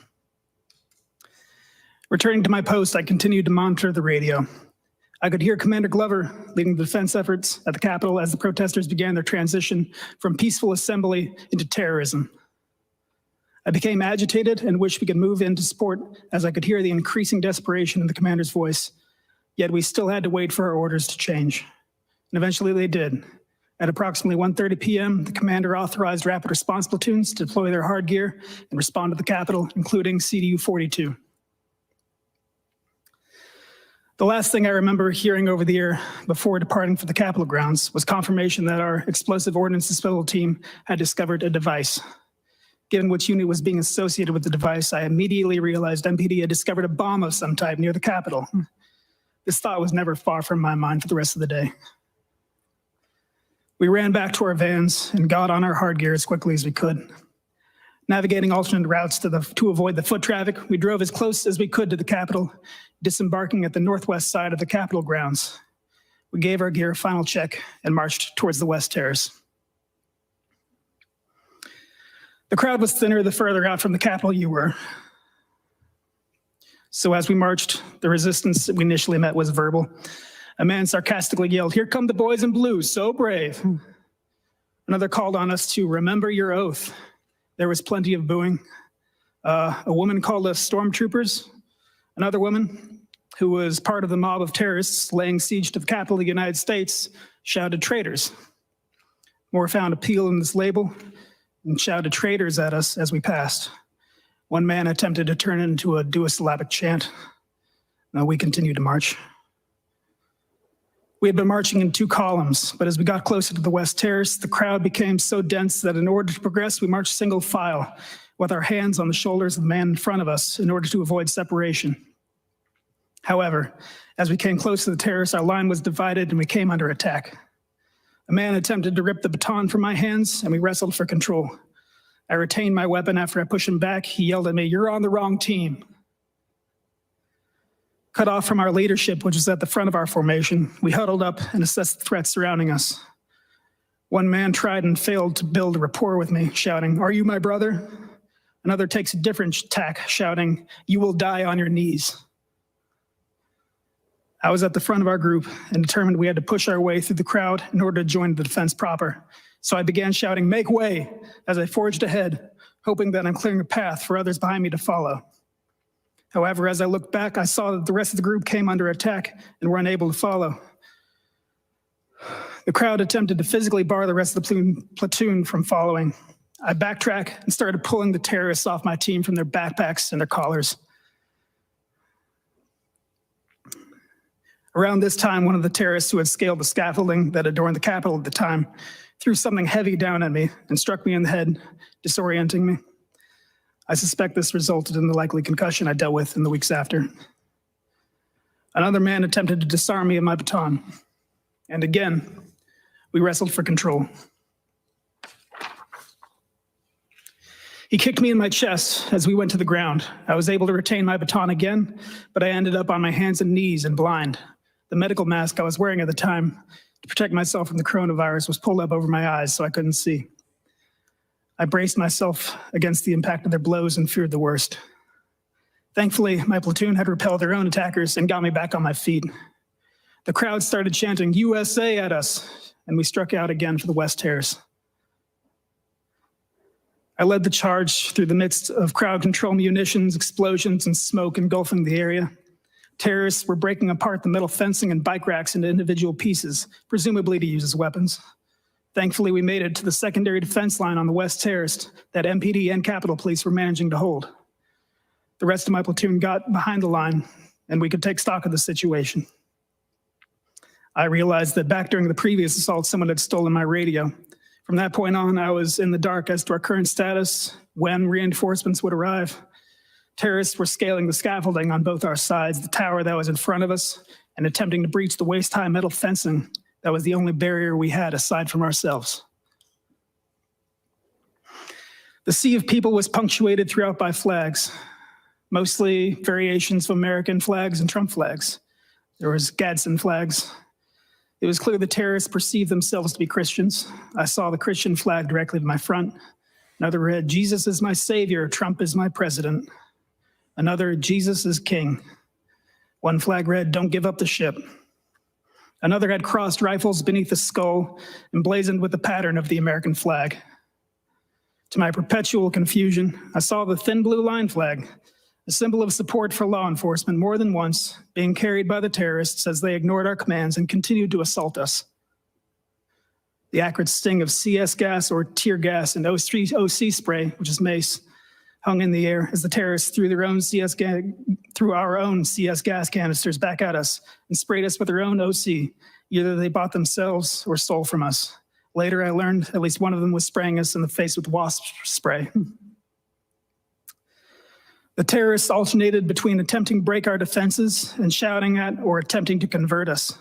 Returning to my post, I continued to monitor the radio. I could hear Commander Glover leading the defense efforts at the Capitol as the protesters began their transition from peaceful assembly into terrorism. I became agitated and wished we could move into support as I could hear the increasing desperation in the commander's voice, yet we still had to wait for our orders to change. And eventually they did. At approximately 1:30 p.m., the commander authorized rapid response platoons to deploy their hard gear and respond to the Capitol, including CDU-42. The last thing I remember hearing over the air before departing for the Capitol grounds was confirmation that our explosive ordnance disposal team had discovered a device. Given which unit was being associated with the device, I immediately realized MPD had discovered a bomb of some type near the Capitol. This thought was never far from my mind for the rest of the day. We ran back to our vans and got on our hard gear as quickly as we could. Navigating alternate routes to avoid the foot traffic, we drove as close as we could to the Capitol, disembarking at the northwest side of the Capitol grounds. We gave our gear a final check and marched towards the West Terrace. The crowd was thinner the further out from the Capitol you were. So as we marched, the resistance we initially met was verbal. A man sarcastically yelled, "Here come the boys in blue, so brave." Another called on us to remember your oath. There was plenty of booing. A woman called us stormtroopers. Another woman, who was part of the mob of terrorists laying siege to the Capitol of the United States, shouted traitors. More found appeal in this label and shouted traitors at us as we passed. One man attempted to turn it into a duosyllabic chant. We continued to march. We had been marching in 2 columns, but as we got closer to the West Terrace, the crowd became so dense that in order to progress, we marched single file with our hands on the shoulders of the man in front of us in order to avoid separation. However, as we came close to the terrace, our line was divided and we came under attack. A man attempted to rip the baton from my hands and we wrestled for control. I retained my weapon after I pushed him back. He yelled at me, "You're on the wrong team." Cut off from our leadership, which was at the front of our formation, we huddled up and assessed the threats surrounding us. One man tried and failed to build a rapport with me, shouting, "Are you my brother?" Another takes a different tack, shouting, "You will die on your knees." I was at the front of our group and determined we had to push our way through the crowd in order to join the defense proper. So I began shouting, "Make way," as I forged ahead, hoping that I'm clearing a path for others behind me to follow. However, as I looked back, I saw that the rest of the group came under attack and were unable to follow. The crowd attempted to physically bar the rest of the platoon from following. I backtracked and started pulling the terrorists off my team from their backpacks and their collars. Around this time, one of the terrorists who had scaled the scaffolding that adorned the Capitol at the time threw something heavy down at me and struck me in the head, disorienting me. I suspect this resulted in the likely concussion I dealt with in the weeks after. Another man attempted to disarm me of my baton. And again, we wrestled for control. He kicked me in my chest as we went to the ground. I was able to retain my baton again, but I ended up on my hands and knees and blind. The medical mask I was wearing at the time to protect myself from the coronavirus was pulled up over my eyes so I couldn't see. I braced myself against the impact of their blows and feared the worst. Thankfully, my platoon had repelled their own attackers and got me back on my feet. The crowd started chanting "USA" at us, and we struck out again for the West Terrace. I led the charge through the midst of crowd control munitions, explosions, and smoke engulfing the area. Terrorists were breaking apart the metal fencing and bike racks into individual pieces, presumably to use as weapons. Thankfully, we made it to the secondary defense line on the West Terrace that MPD and Capitol Police were managing to hold. The rest of my platoon got behind the line, and we could take stock of the situation. I realized that back during the previous assault, someone had stolen my radio. From that point on, I was in the dark as to our current status, when reinforcements would arrive. Terrorists were scaling the scaffolding on both our sides, the tower that was in front of us, and attempting to breach the waist-high metal fencing that was the only barrier we had aside from ourselves. The sea of people was punctuated throughout by flags, mostly variations of American flags and Trump flags. There was Gadsden flags. It was clear the terrorists perceived themselves to be Christians. I saw the Christian flag directly to my front. Another read, "Jesus is my savior, Trump is my president." Another, "Jesus is king." One flag read, "Don't give up the ship." Another had crossed rifles beneath the skull, emblazoned with the pattern of the American flag. To my perpetual confusion, I saw the thin blue line flag, a symbol of support for law enforcement, more than once being carried by the terrorists as they ignored our commands and continued to assault us. The acrid sting of CS gas or tear gas and OC spray, which is mace, hung in the air as the terrorists threw our own CS gas canisters back at us and sprayed us with their own OC. Either they bought themselves or stole from us. Later, I learned at least one of them was spraying us in the face with wasp spray. The terrorists alternated between attempting to break our defenses and shouting at or attempting to convert us.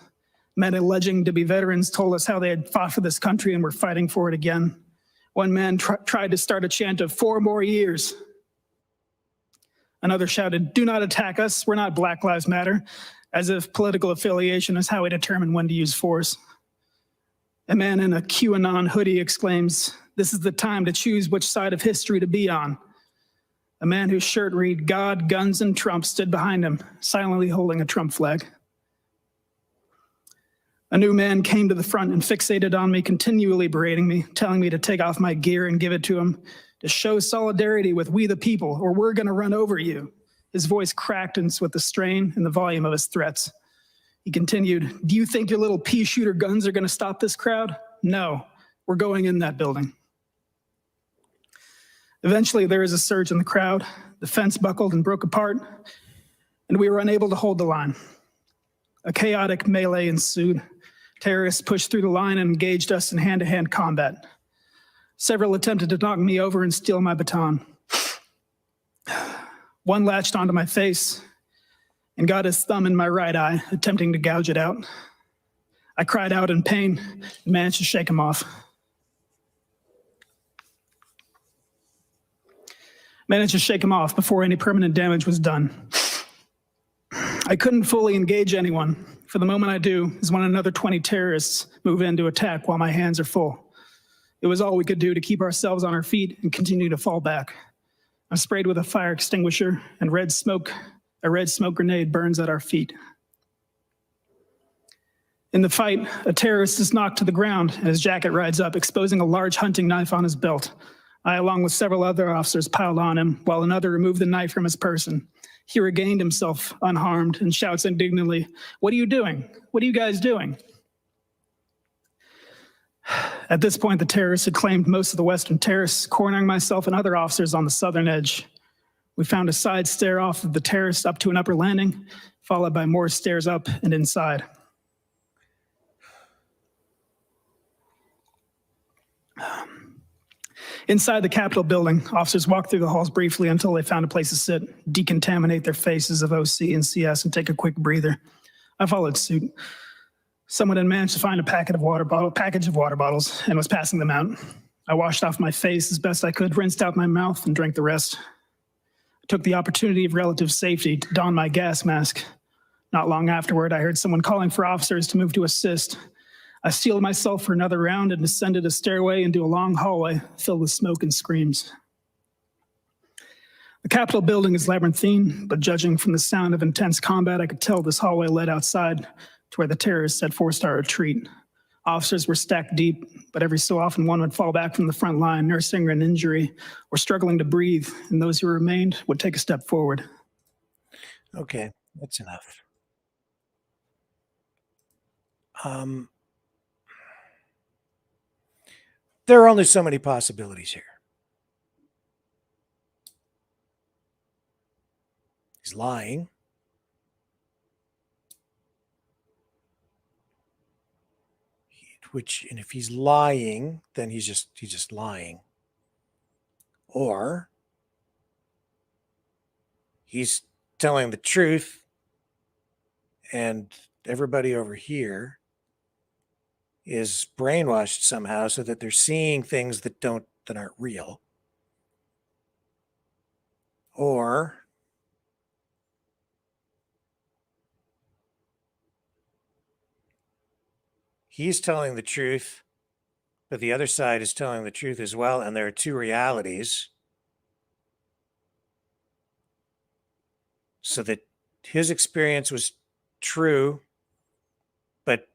Men alleging to be veterans told us how they had fought for this country and were fighting for it again. One man tried to start a chant of 4 more years. Another shouted, "Do not attack us, we're not Black Lives Matter," as if political affiliation is how we determine when to use force. A man in a QAnon hoodie exclaims, "This is the time to choose which side of history to be on." A man whose shirt read, "God, guns, and Trump" stood behind him, silently holding a Trump flag. A new man came to the front and fixated on me, continually berating me, telling me to take off my gear and give it to him, to show solidarity with we the people, or we're gonna run over you. His voice cracked with the strain and the volume of his threats. He continued, "Do you think your little pea shooter guns are gonna stop this crowd? No, we're going in that building." Eventually, there was a surge in the crowd. The fence buckled and broke apart, and we were unable to hold the line. A chaotic melee ensued. Terrorists pushed through the line and engaged us in hand-to-hand combat. Several attempted to knock me over and steal my baton. One latched onto my face and got his thumb in my right eye, attempting to gouge it out. I cried out in pain and managed to shake him off. managed to shake him off before any permanent damage was done. I couldn't fully engage anyone. For the moment I do is when another 20 terrorists move in to attack while my hands are full. It was all we could do to keep ourselves on our feet and continue to fall back. I'm sprayed with a fire extinguisher, and a red smoke grenade burns at our feet. In the fight, a terrorist is knocked to the ground and his jacket rides up, exposing a large hunting knife on his belt. I, along with several other officers, piled on him, while another removed the knife from his person. He regained himself unharmed and shouts indignantly, "What are you doing? What are you guys doing?" At this point, the terrorists had claimed most of the western terrace, cornering myself and other officers on the southern edge. We found a side stair off of the terrace up to an upper landing, followed by more stairs up and inside. Inside the Capitol building, officers walked through the halls briefly until they found a place to sit, decontaminate their faces of OC and CS, and take a quick breather. I followed suit. Someone had managed to find a package of water bottles and was passing them out. I washed off my face as best I could, rinsed out my mouth, and drank the rest. I took the opportunity of relative safety to don my gas mask. Not long afterward, I heard someone calling for officers to move to assist. I steeled myself for another round and descended a stairway into a long hallway filled with smoke and screams. The Capitol building is labyrinthine, but judging from the sound of intense combat, I could tell this hallway led outside to where the terrorists had forced our retreat. Officers were stacked deep, but every so often one would fall back from the front line, nursing an injury or struggling to breathe, and those who remained would take a step forward. Okay, that's enough. There are only so many possibilities here. He's lying. And if he's lying, then he's just lying. Or he's telling the truth, and everybody over here is brainwashed somehow so that they're seeing things that aren't real. Or he's telling the truth, but the other side is telling the truth as well, and there are two realities. So that his experience was true, but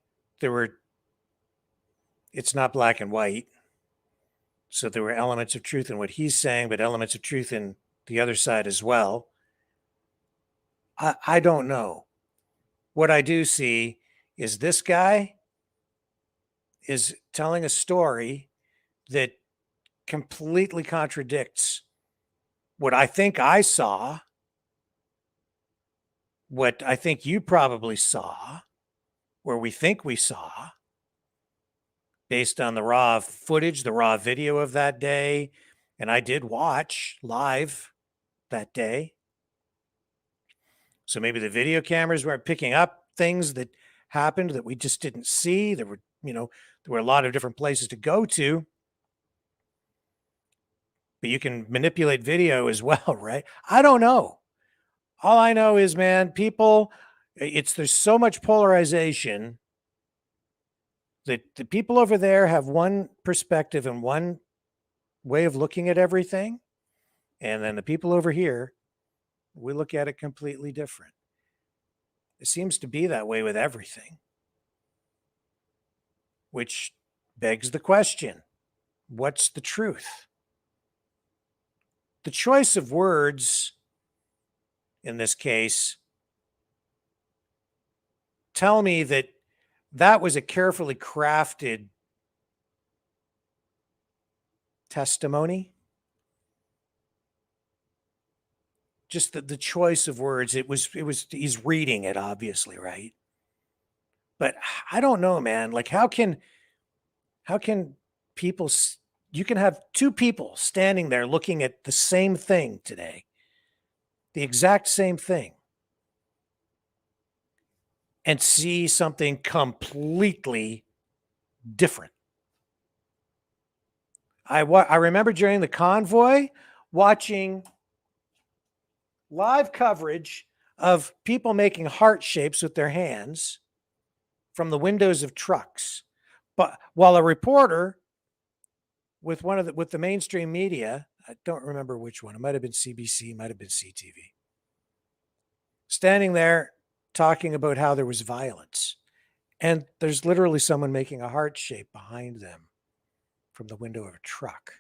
it's not black and white. So there were elements of truth in what he's saying, but elements of truth in the other side as well. I don't know. What I do see is this guy is telling a story that completely contradicts what I think I saw, what I think you probably saw, where we think we saw, based on the raw footage, the raw video of that day. And I did watch live that day. So maybe the video cameras weren't picking up things that happened that we just didn't see. There were a lot of different places to go to. But you can manipulate video as well, right? I don't know. All I know is, man, there's so much polarization that the people over there have one perspective and one way of looking at everything. And then the people over here, we look at it completely different. It seems to be that way with everything. Which begs the question, what's the truth? The choice of words in this case tell me that was a carefully crafted testimony. Just the choice of words, he's reading it, obviously, right? But I don't know, man. Like, how can people, you can have two people standing there looking at the same thing today, the exact same thing, and see something completely different. I remember during the convoy watching live coverage of people making heart shapes with their hands from the windows of trucks. But while a reporter with with the mainstream media, I don't remember which one, it might have been CBC, might have been CTV, standing there talking about how there was violence. And there's literally someone making a heart shape behind them from the window of a truck.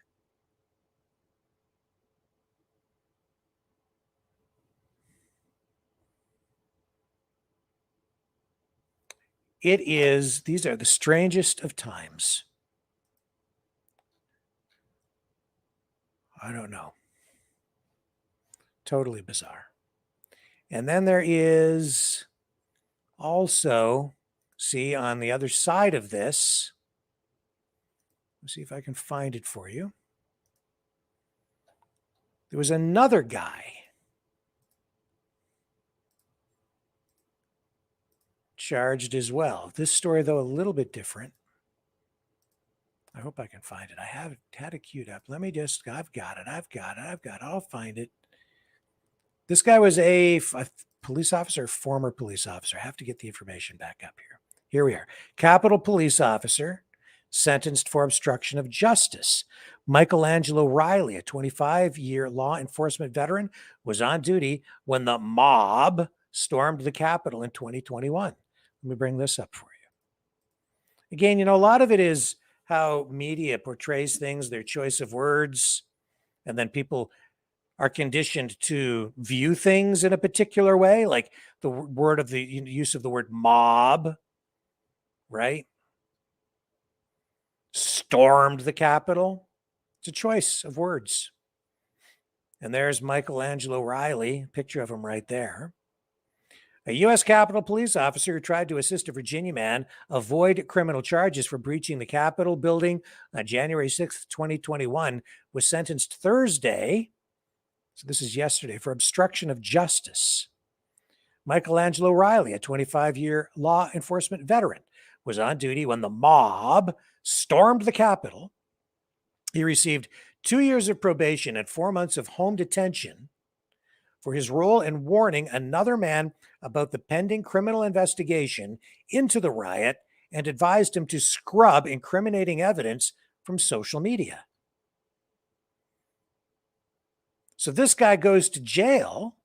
These are the strangest of times. I don't know. Totally bizarre. And then there is also, see, on the other side of this, let's see if I can find it for you. There was another guy charged as well. This story, though, a little bit different. I hope I can find it. I have had it queued up. Let me just, I've got it. I'll find it. This guy was a police officer, former police officer. I have to get the information back up here. Here we are. Capitol police officer sentenced for obstruction of justice. Michelangelo Riley, a 25-year law enforcement veteran, was on duty when the mob stormed the Capitol in 2021. Let me bring this up for you. Again, a lot of it is how media portrays things, their choice of words, and then people are conditioned to view things in a particular way, like the word of the use of the word mob, right? Stormed the Capitol. It's a choice of words. And there's Michelangelo Riley, picture of him right there. A U.S. Capitol police officer who tried to assist a Virginia man avoid criminal charges for breaching the Capitol building on January 6th, 2021, was sentenced Thursday, so this is yesterday, for obstruction of justice. Michelangelo Riley, a 25-year law enforcement veteran, was on duty when the mob stormed the Capitol. He received 2 years of probation and 4 months of home detention for his role in warning another man about the pending criminal investigation into the riot and advised him to scrub incriminating evidence from social media. So this guy goes to jail,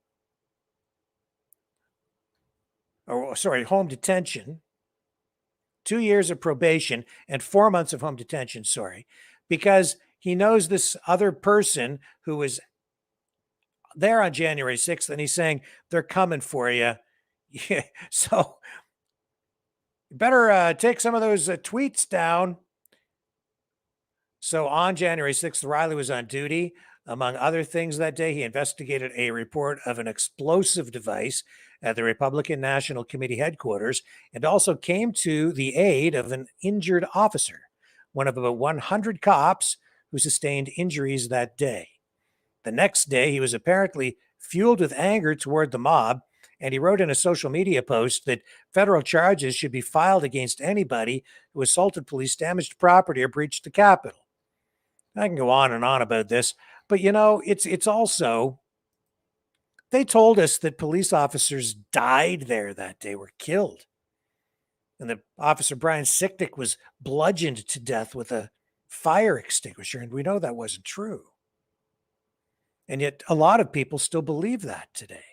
home detention, 2 years of probation and 4 months of home detention, because he knows this other person who was there on January 6th, and he's saying, they're coming for you. So you better take some of those tweets down. So on January 6th, Riley was on duty. Among other things that day, he investigated a report of an explosive device at the Republican National Committee headquarters and also came to the aid of an injured officer, one of about 100 cops who sustained injuries that day. The next day, he was apparently fueled with anger toward the mob, and he wrote in a social media post that federal charges should be filed against anybody who assaulted police, damaged property, or breached the Capitol. I can go on and on about this, but it's also, they told us that police officers died there that day, were killed. And that Officer Brian Sicknick was bludgeoned to death with a fire extinguisher, and we know that wasn't true. And yet a lot of people still believe that today.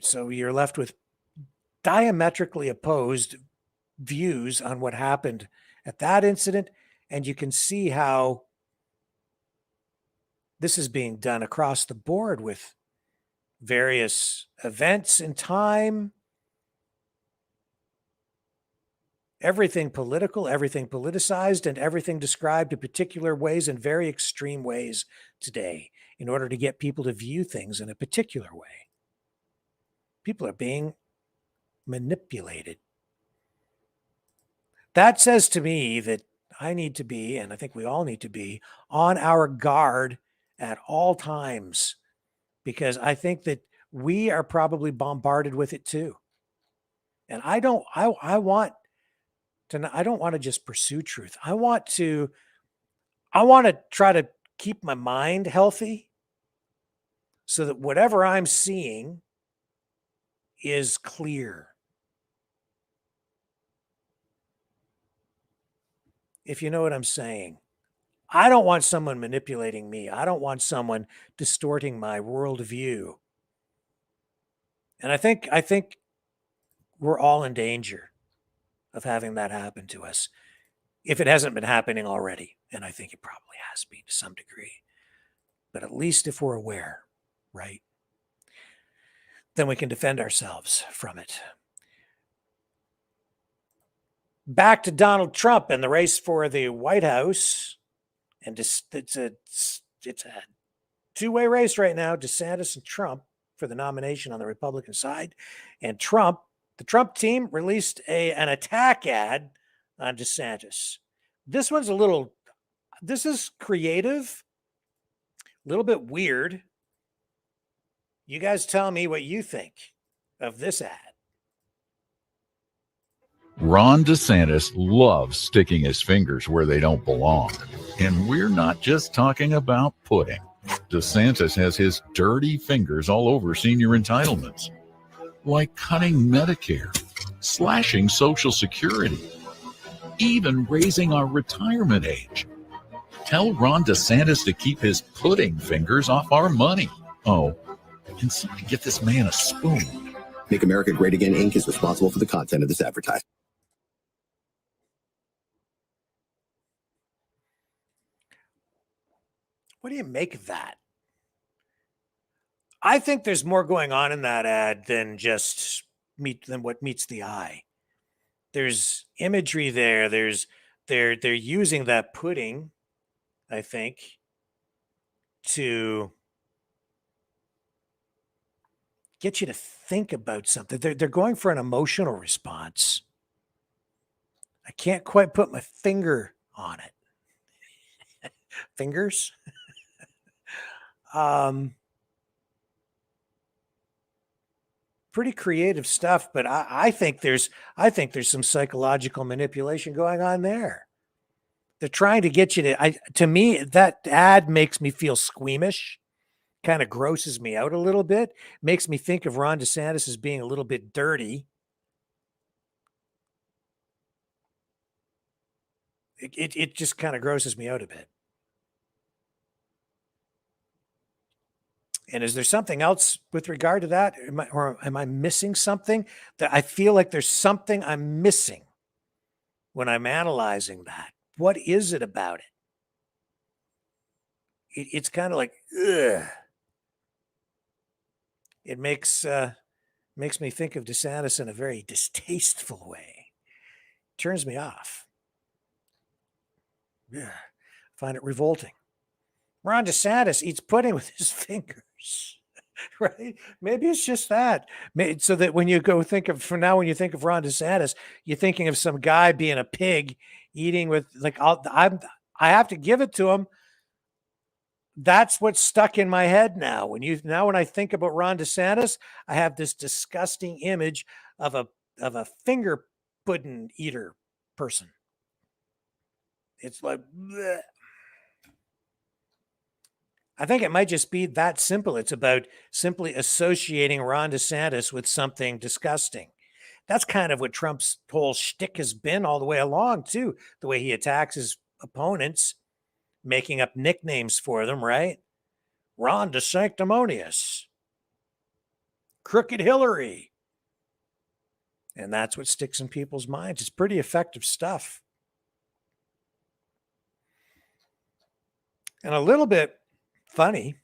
So you're left with diametrically opposed views on what happened at that incident, and you can see how this is being done across the board with various events in time. Everything political, everything politicized, and everything described in particular ways, in very extreme ways today, in order to get people to view things in a particular way. People are being manipulated. That says to me that I need to be, and I think we all need to be, on our guard at all times, because I think that we are probably bombarded with it too. And I want I don't want to just pursue truth. I want to try to keep my mind healthy so that whatever I'm seeing is clear. If you know what I'm saying. I don't want someone manipulating me. I don't want someone distorting my worldview. And I think we're all in danger of having that happen to us if it hasn't been happening already. And I think it probably has been to some degree. But at least if we're aware, right, then we can defend ourselves from it. Back to Donald Trump and the race for the White House. And it's a two-way race right now, DeSantis and Trump for the nomination on the Republican side. And the Trump team released an attack ad on DeSantis. This is creative, a little bit weird. You guys tell me what you think of this ad. Ron DeSantis loves sticking his fingers where they don't belong. And we're not just talking about pudding. DeSantis has his dirty fingers all over senior entitlements, like cutting Medicare, slashing Social Security, even raising our retirement age. Tell Ron DeSantis to keep his pudding fingers off our money. Oh, and somebody get this man a spoon. Make America Great Again, Inc. is responsible for the content of this advertisement. What do you make of that? I think there's more going on in that ad than what meets the eye. There's imagery there. They're using that pudding, I think, to get you to think about something. They're going for an emotional response. I can't quite put my finger on it. Fingers? Pretty creative stuff, but I think there's some psychological manipulation going on there. They're trying to get you to me, that ad makes me feel squeamish, kind of grosses me out a little bit, makes me think of Ron DeSantis as being a little bit dirty. It just kind of grosses me out a bit. And is there something else with regard to that? Am I missing something? That I feel like there's something I'm missing when I'm analyzing that. What is it about it? It's kind of like, ugh. It makes me think of DeSantis in a very distasteful way. Turns me off. Yeah, find it revolting. Ron DeSantis eats pudding with his fingers, right? Maybe it's just that. So that when you go think of, from now, when you think of Ron DeSantis, you're thinking of some guy being a pig eating with, like, I have to give it to him. That's what's stuck in my head now. When I think about Ron DeSantis, I have this disgusting image of a finger pudding eater person. It's like, bleh. I think it might just be that simple. It's about simply associating Ron DeSantis with something disgusting. That's kind of what Trump's whole shtick has been all the way along, too. The way he attacks his opponents, making up nicknames for them, right? Ron DeSanctimonious, Crooked Hillary. And that's what sticks in people's minds. It's pretty effective stuff. And a little bit funny.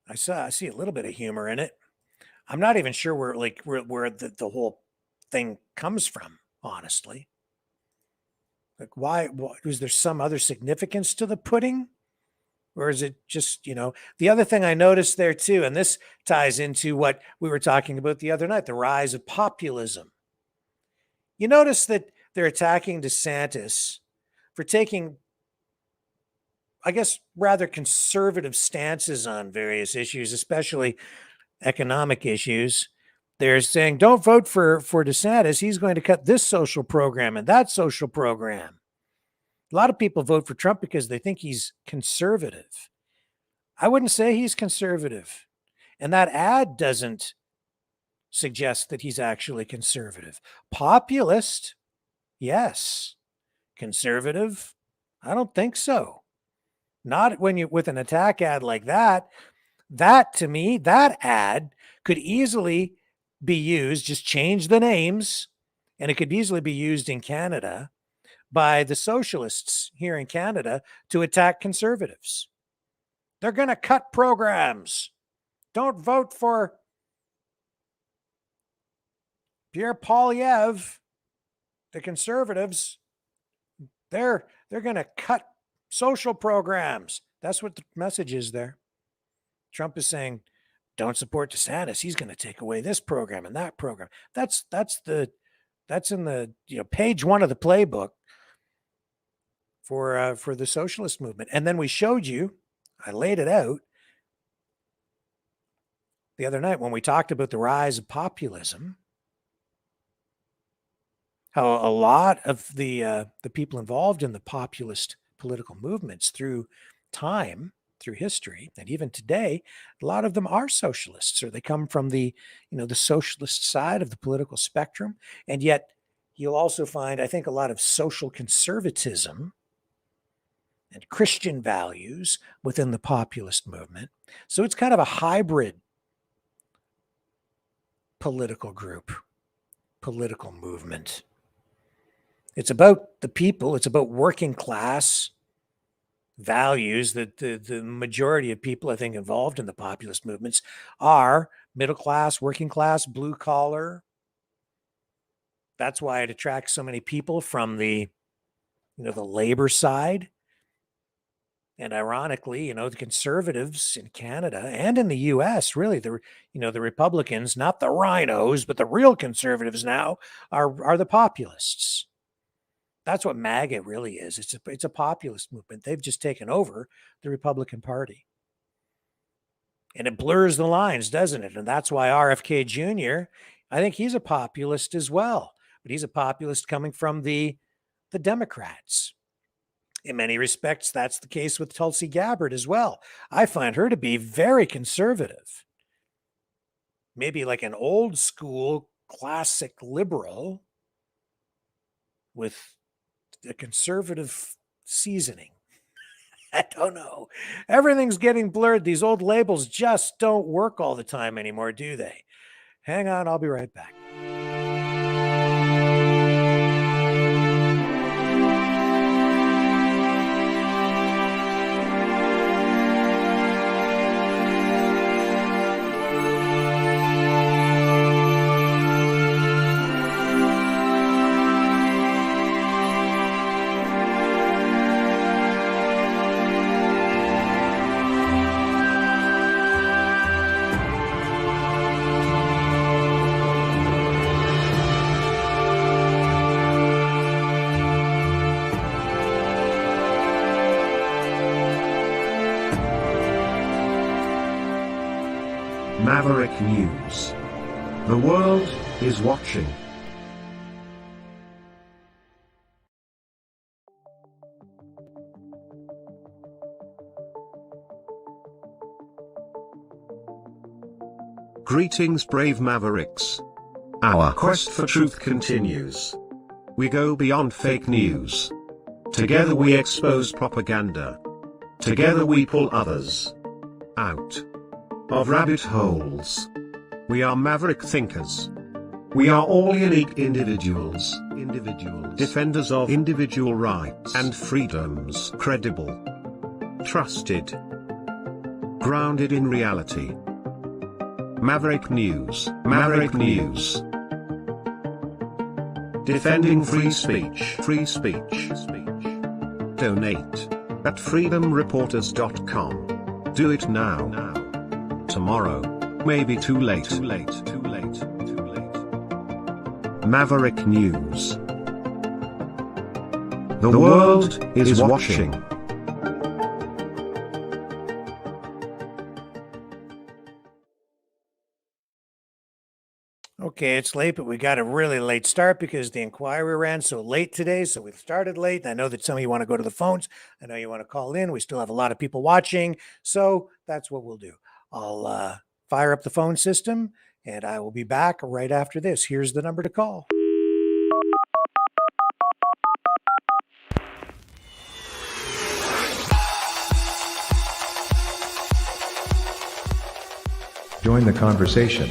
I see a little bit of humor in it. I'm not even sure where the whole thing comes from, honestly. Like, why is there some other significance to the pudding? Or is it just, the other thing I noticed there too, and this ties into what we were talking about the other night, the rise of populism. You notice that they're attacking DeSantis for taking, I guess, rather conservative stances on various issues, especially economic issues. They're saying, don't vote for DeSantis. He's going to cut this social program and that social program. A lot of people vote for Trump because they think he's conservative. I wouldn't say he's conservative. And that ad doesn't suggest that he's actually conservative. Populist, yes. Conservative, I don't think so. Not when you with an attack ad like that. That, to me, that ad could easily be used, just change the names, and it could easily be used in Canada by the socialists here in Canada to attack conservatives. They're going to cut programs. Don't vote for Pierre Poilievre. The conservatives, they're going to cut social programs. That's what the message is there. Trump is saying, don't support DeSantis. He's going to take away this program and that program. That's in the page 1 of the playbook for the socialist movement. And then we showed you, I laid it out the other night when we talked about the rise of populism, how a lot of the people involved in the populist political movements through time, through history, and even today, a lot of them are socialists, or they come from the socialist side of the political spectrum. And yet you'll also find, I think, a lot of social conservatism and Christian values within the populist movement. So it's kind of a hybrid political group, political movement. It's about the people. It's about working class values that the majority of people, I think, involved in the populist movements are middle class, working class, blue collar. That's why it attracts so many people from the labor side. And ironically, the conservatives in Canada and in the US, really, the Republicans, not the rhinos, but the real conservatives now are the populists. That's what MAGA really is. It's a populist movement. They've just taken over the Republican Party. And it blurs the lines, doesn't it? And that's why RFK Jr., I think he's a populist as well. But he's a populist coming from the Democrats. In many respects, that's the case with Tulsi Gabbard as well. I find her to be very conservative. Maybe like an old school classic liberal with a conservative seasoning. I don't know. Everything's getting blurred. These old labels just don't work all the time anymore, do they? Hang on, I'll be right back. Maverick News. The world is watching. Greetings, brave Mavericks. Our quest for truth continues. We go beyond fake news. Together we expose propaganda. Together we pull others out of rabbit holes. We are maverick thinkers. We are all unique individuals, defenders of individual rights and freedoms, credible, trusted, grounded in reality. Maverick News, Maverick News. Defending free speech, free speech. Donate at freedomreporters.com. Do it now. Tomorrow may be too late. Maverick News. The world is watching. Okay, it's late, but we got a really late start because the inquiry ran so late today. So we started late. I know that some of you want to go to the phones. I know you want to call in. We still have a lot of people watching. So that's what we'll do. I'll fire up the phone system and I will be back right after this. Here's the number to call. Join the conversation.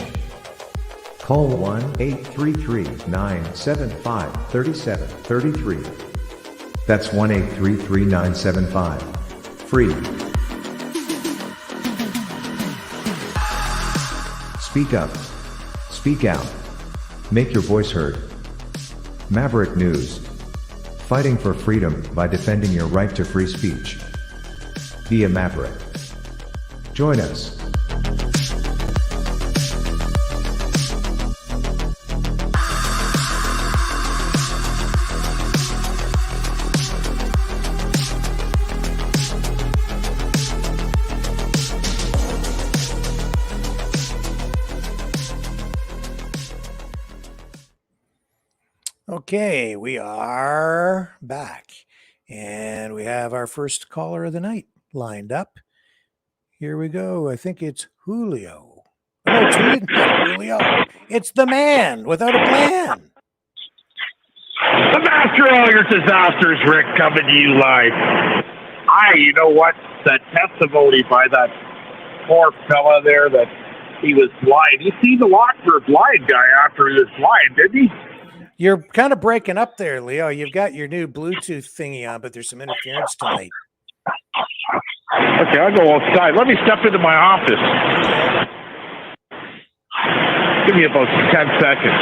Call 1-833-975-3733. That's 1-833-975-FREE. Speak up. Speak out. Make your voice heard. Maverick News. Fighting for freedom by defending your right to free speech. Be a Maverick. Join us. Okay, we are back and we have our first caller of the night lined up. Here we go. I think it's Julio. No, it's Julio. It's the man without a plan. After all your disasters, Rick, coming to you live. You know what? That testimony by that poor fella there that he was blind. He seen the Lockford blind guy after he was blind, didn't he? You're kind of breaking up there, Leo. You've got your new Bluetooth thingy on, but there's some interference tonight. Okay, I'll go outside. Let me step into my office. Give me about 10 seconds.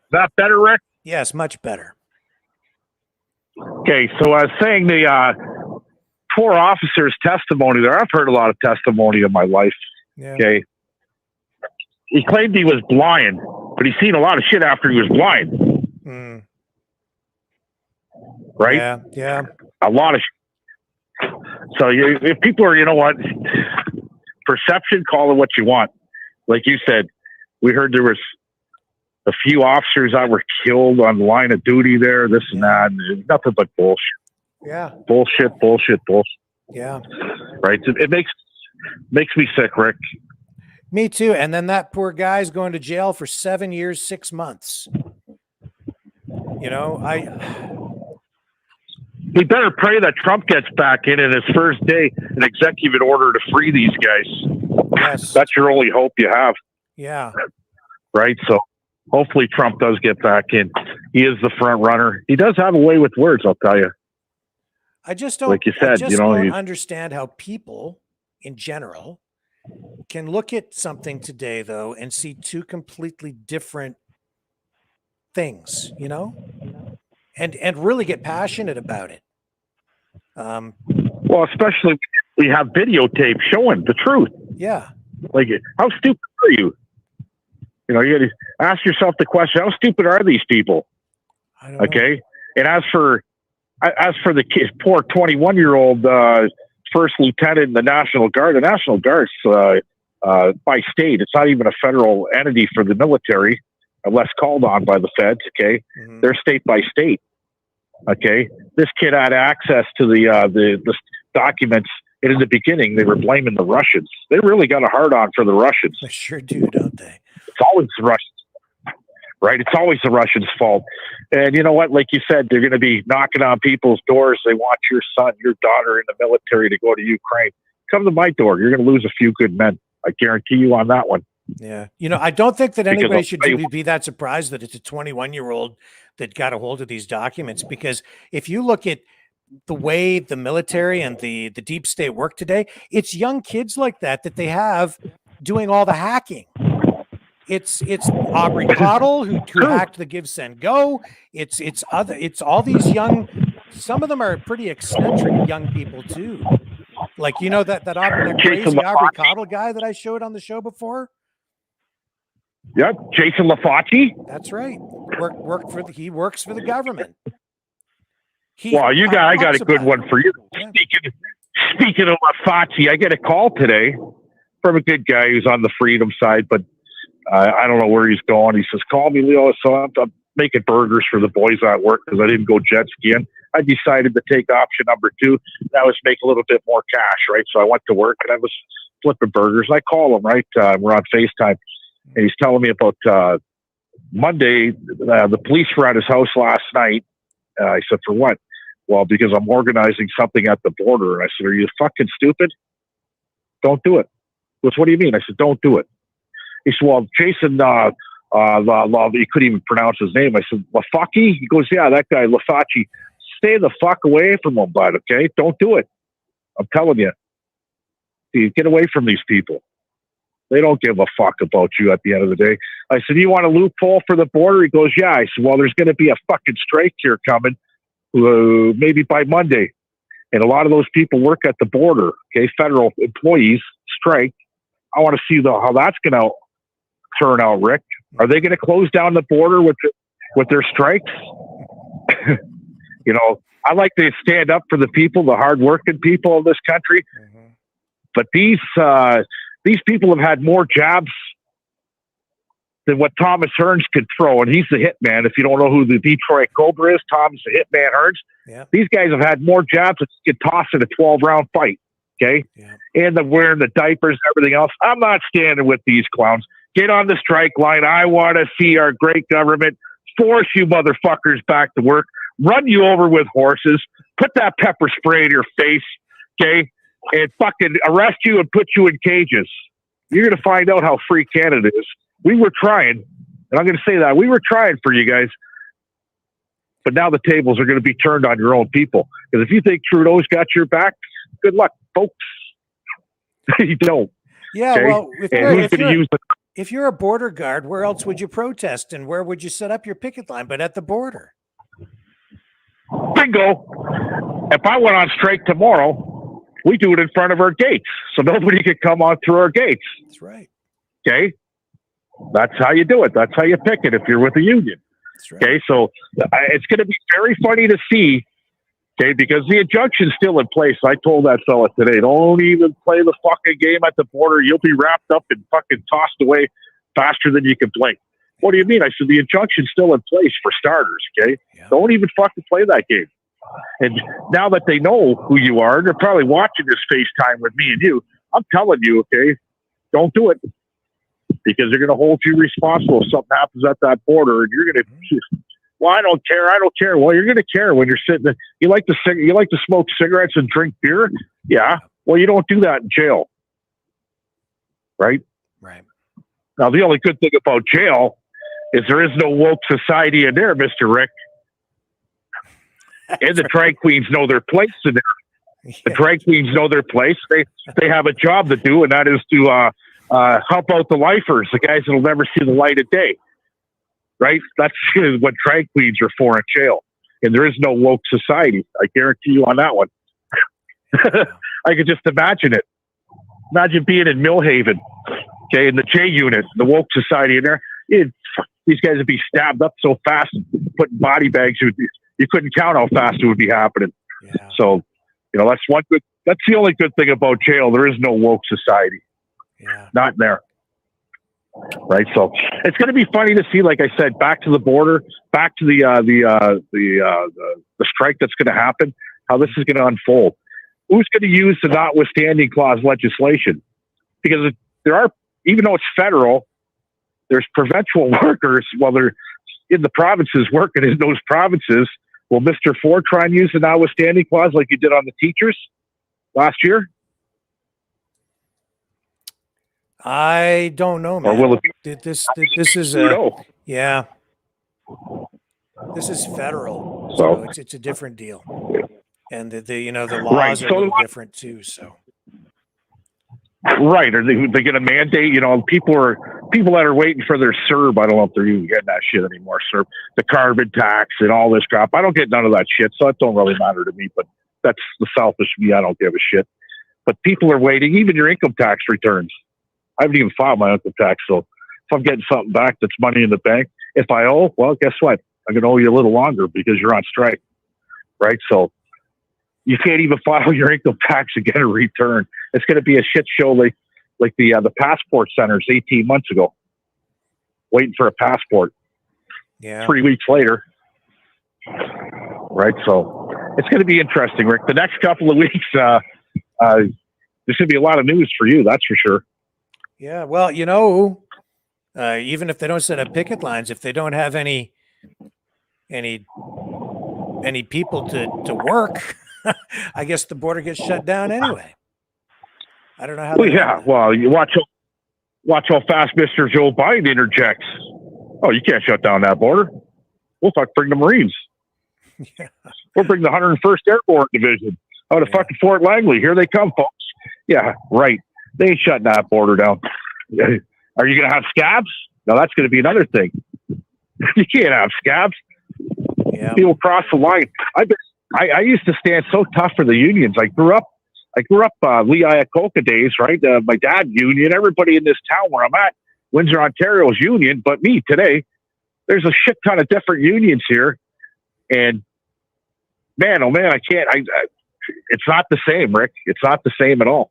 Is that better, Rick? Yes, much better. Okay, so I was saying the poor officer's testimony there. I've heard a lot of testimony in my life. Yeah. Okay. He claimed he was blind, but he's seen a lot of shit after he was blind. Mm. Right? Yeah, yeah. A lot of shit. So if people are, you know what, perception, call it what you want. Like you said, we heard there was a few officers that were killed on the line of duty there, this and that. And nothing but bullshit. Yeah. Bullshit. Yeah. Right. It makes me sick, Rick. Me too. And then that poor guy's going to jail for 7 years, 6 months. You know, we better pray that Trump gets back in his first day, an executive order to free these guys. Yes. That's your only hope you have. Yeah. Right. So hopefully Trump does get back in. He is the front runner. He does have a way with words, I'll tell you. I just don't, like you said, don't understand how people in general can look at something today, though, and see two completely different things, you know, and really get passionate about it. Well, especially we have videotape showing the truth. Yeah. Like, how stupid are you? You know, you got to ask yourself the question: how stupid are these people? I don't know. And as for the kid, poor 21-year-old first lieutenant in the National Guard, by state, it's not even a federal entity for the military, unless called on by the feds. Okay, they're state by state. Okay, this kid had access to the documents, and in the beginning they were blaming the Russians. They really got a hard on for the Russians. They sure do, don't they? It's always the Russians. Right? It's always the Russians' fault. And you know what? Like you said, they're going to be knocking on people's doors. They want your son, your daughter in the military to go to Ukraine. Come to my door. You're going to lose a few good men. I guarantee you on that one. Yeah. You know, I don't think that anybody should be that surprised that it's a 21-year-old that got a hold of these documents, because if you look at the way the military and the deep state work today, it's young kids like that they have doing all the hacking. It's Aubrey Cottle who hacked the Give Send Go. It's all these young. Some of them are pretty eccentric young people too. Like, you know, that crazy Aubrey Cottle guy that I showed on the show before. Yep, Jason LaFauci. That's right. He works for the government. I got a good one for you. Yeah. Speaking of Fauci, I get a call today from a good guy who's on the freedom side, but I don't know where he's going. He says, call me, Leo. So I'm making burgers for the boys at work because I didn't go jet skiing. I decided to take option number 2. That was make a little bit more cash, right? So I went to work and I was flipping burgers. I call him, right? We're on FaceTime. And he's telling me about Monday, the police were at his house last night. I said, for what? Well, because I'm organizing something at the border. And I said, are you fucking stupid? Don't do it. He goes, what do you mean? I said, don't do it. He said, well, Jason, he couldn't even pronounce his name. I said, Lafaki? He goes, yeah, that guy, Lafaci. Stay the fuck away from him, bud, okay? Don't do it. I'm telling you. Get away from these people. They don't give a fuck about you at the end of the day. I said, you want a loophole for the border? He goes, yeah. I said, well, there's going to be a fucking strike here coming, maybe by Monday. And a lot of those people work at the border, okay? Federal employees strike. I want to see how that's going to turn out, Rick. Are they going to close down the border with their strikes? You know, I like to stand up for the people, the hardworking people of this country. Mm-hmm. But these people have had more jabs than what Thomas Hearns could throw, and he's the hitman. If you don't know who the Detroit Cobra is, Thomas the Hitman Hearns. Yeah. These guys have had more jabs that get tossed in a 12-round fight. Okay, yeah. And they're wearing the diapers and everything else. I'm not standing with these clowns. Get on the strike line. I want to see our great government force you motherfuckers back to work, run you over with horses, put that pepper spray in your face, okay, and fucking arrest you and put you in cages. You're going to find out how free Canada is. We were trying, and I'm going to say that. We were trying for you guys, but now the tables are going to be turned on your own people. Because if you think Trudeau's got your back, good luck, folks. You don't. Yeah, okay? well, if you're a border guard, where else would you protest, and where would you set up your picket line but at the border? Bingo. If I went on strike tomorrow, we do it in front of our gates, so nobody could come on through our gates. That's right. Okay? That's how you do it. That's how you pick it if you're with the union. That's right. Okay, so it's going to be very funny to see, okay, because the injunction's still in place. I told that fella today, don't even play the fucking game at the border. You'll be wrapped up and fucking tossed away faster than you can blink. What do you mean? I said, the injunction's still in place for starters, okay? Yeah. Don't even fucking play that game. And now that they know who you are, they're probably watching this FaceTime with me and you. I'm telling you, okay, don't do it. Because they're going to hold you responsible if something happens at that border, and you're going to. Well, I don't care. I don't care. Well, you're going to care when you're sitting. You like to smoke cigarettes and drink beer. Yeah. Well, you don't do that in jail, right? Right. Now, the only good thing about jail is there is no woke society in there, Mr. Rick. And the drag queens know their place in there. Yeah. The drag queens know their place. They have a job to do, and that is to help out the lifers, the guys that'll never see the light of day. Right? That's what drag queens are for in jail. And there is no woke society. I guarantee you on that one. I could just imagine it. Imagine being in Millhaven, okay, in the J unit, the woke society in there. These guys would be stabbed up so fast, put in body bags. You couldn't count how fast it would be happening. Yeah. So, that's the only good thing about jail. There is no woke society. Yeah. Not there. Right. So it's going to be funny to see, like I said, back to the border, back to the strike that's going to happen, how this is going to unfold. Who's going to use the notwithstanding clause legislation? Because there are, even though it's federal, there's provincial workers, while they're in the provinces working in those provinces. Will Mr. Ford try and use the notwithstanding clause like you did on the teachers last year? I don't know, man. Or will it be this is yeah. This is federal, so it's a different deal, and the laws are a little different too. So, right? Are they going to mandate? People that are waiting for their CERB. I don't know if they're even getting that shit anymore. CERB, the carbon tax, and all this crap. I don't get none of that shit, so it don't really matter to me. But that's the selfish me. I don't give a shit. But people are waiting. Even your income tax returns. I haven't even filed my income tax, so if I'm getting something back that's money in the bank, if I owe, well, guess what? I'm going to owe you a little longer because you're on strike, right? So you can't even file your income tax and get a return. It's going to be a shit show like the passport centers 18 months ago, waiting for a passport. Yeah. 3 weeks later. Right. So it's going to be interesting, Rick. The next couple of weeks, there's going to be a lot of news for you. That's for sure. Yeah. Well, even if they don't set up picket lines, if they don't have any people to work, I guess the border gets shut down anyway. I don't know how. Well, yeah. Well, you watch how fast Mr. Joe Biden interjects. Oh, you can't shut down that border. We'll bring the Marines. Yeah. We'll bring the 101st Airborne Division out of fucking Fort Langley. Here they come, folks. Yeah, right. They ain't shutting that border down. Are you going to have scabs? No, that's going to be another thing. You can't have scabs. Yeah. People cross the line. I used to stand so tough for the unions. I grew up Lee Iacocca days, right? My dad union. Everybody in this town where I'm at, Windsor, Ontario's union. But me today, there's a shit ton of different unions here, and man, oh man, I can't. It's not the same, Rick. It's not the same at all.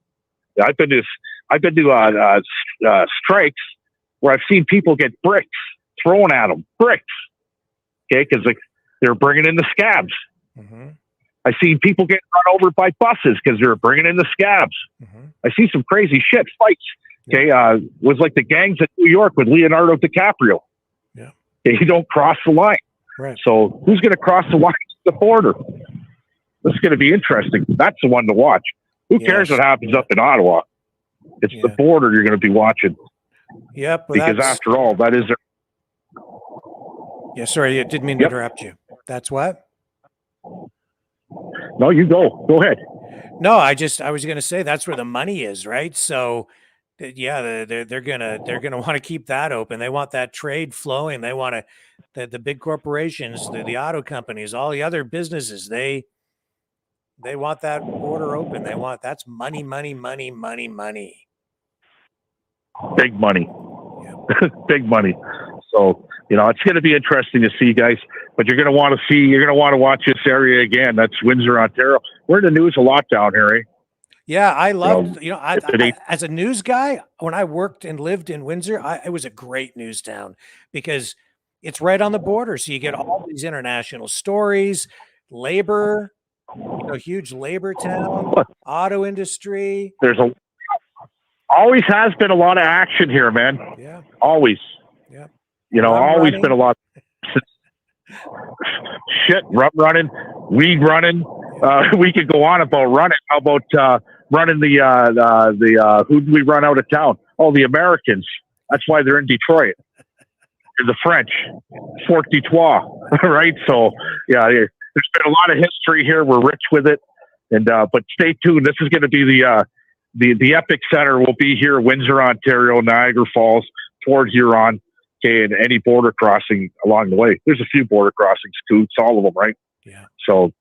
I've been to strikes where I've seen people get bricks thrown at them, bricks. Okay, because they're bringing in the scabs. Mm-hmm. I seen people get run over by buses because they're bringing in the scabs. Mm-hmm. I see some crazy shit fights. Okay, was like the gangs in New York with Leonardo DiCaprio. Yeah, okay, you don't cross the line. Right. So who's going to cross the line to the border? This is going to be interesting. That's the one to watch. Who cares what happens up in Ottawa? It's the border you're going to be watching. Yep. Because after all, that is. Yeah. Sorry, I didn't mean to interrupt you. That's what. No, you go. Go ahead. No, I was going to say that's where the money is, right? So, yeah, they're gonna want to keep that open. They want that trade flowing. They want the big corporations, the auto companies, all the other businesses. They want that border open. That's money, money, money, money, money. Big money. Yeah. Big money. So, it's going to be interesting to see, guys. But you're going to want to watch this area again. That's Windsor, Ontario. We're in the news a lot down here, eh? Yeah, I loved, I as a news guy, when I worked and lived in Windsor, it was a great news town because it's right on the border. So you get all these international stories, labor, huge labor town, auto industry. There's always has been a lot of action here, man. Yeah. Always. Yeah. Always been a lot of shit, rum running, weed running. We could go on about running. How about running the who did we run out of town? Oh, the Americans. That's why they're in Detroit. They're the French. Fort Detroit, right? So, yeah, there's been a lot of history here. We're rich with it. And but stay tuned. This is going to be the epic center will be here, Windsor, Ontario, Niagara Falls, Port Huron, okay, and any border crossing along the way. There's a few border crossings, Scoots, all of them, right? Yeah. So,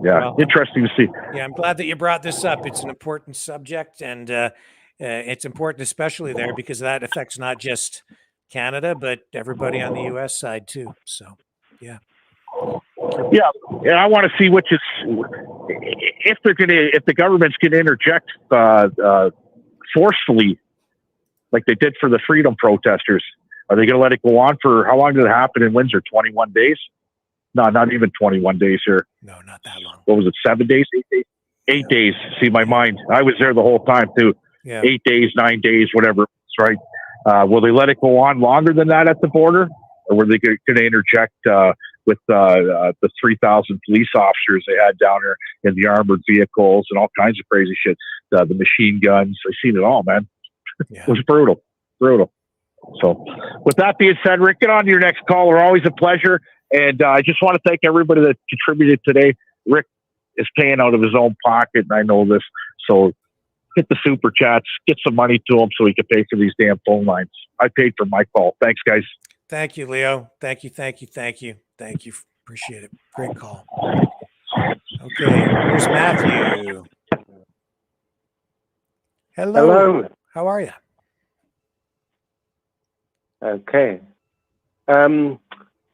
yeah, well, interesting to see. Yeah, I'm glad that you brought this up. It's an important subject, and it's important especially there because that affects not just Canada, but everybody on the U.S. side too. So, yeah. Yeah, I want to see if the government's going to interject forcefully, like they did for the freedom protesters. Are they going to let it go on for how long did it happen in Windsor? 21 days? No, not even 21 days here. No, not that long. What was it? 7 days? 8 days? 8 days. See, my mind. I was there the whole time too. Yeah. 8 days, 9 days, whatever. Right? Will they let it go on longer than that at the border, or were they going to interject with the 3,000 police officers they had down there in the armored vehicles and all kinds of crazy shit? The machine guns. I've seen it all, man. Yeah. It was brutal. So, with that being said, Rick, get on to your next caller. Always a pleasure. And I just want to thank everybody that contributed today. Rick is paying out of his own pocket, and I know this. So hit the super chats, get some money to him so he can pay for these damn phone lines. I paid for my call. Thanks, guys. Thank you, Leo. Thank you. Appreciate it. Great call. Okay, here's Matthew. Hello. How are you? Okay.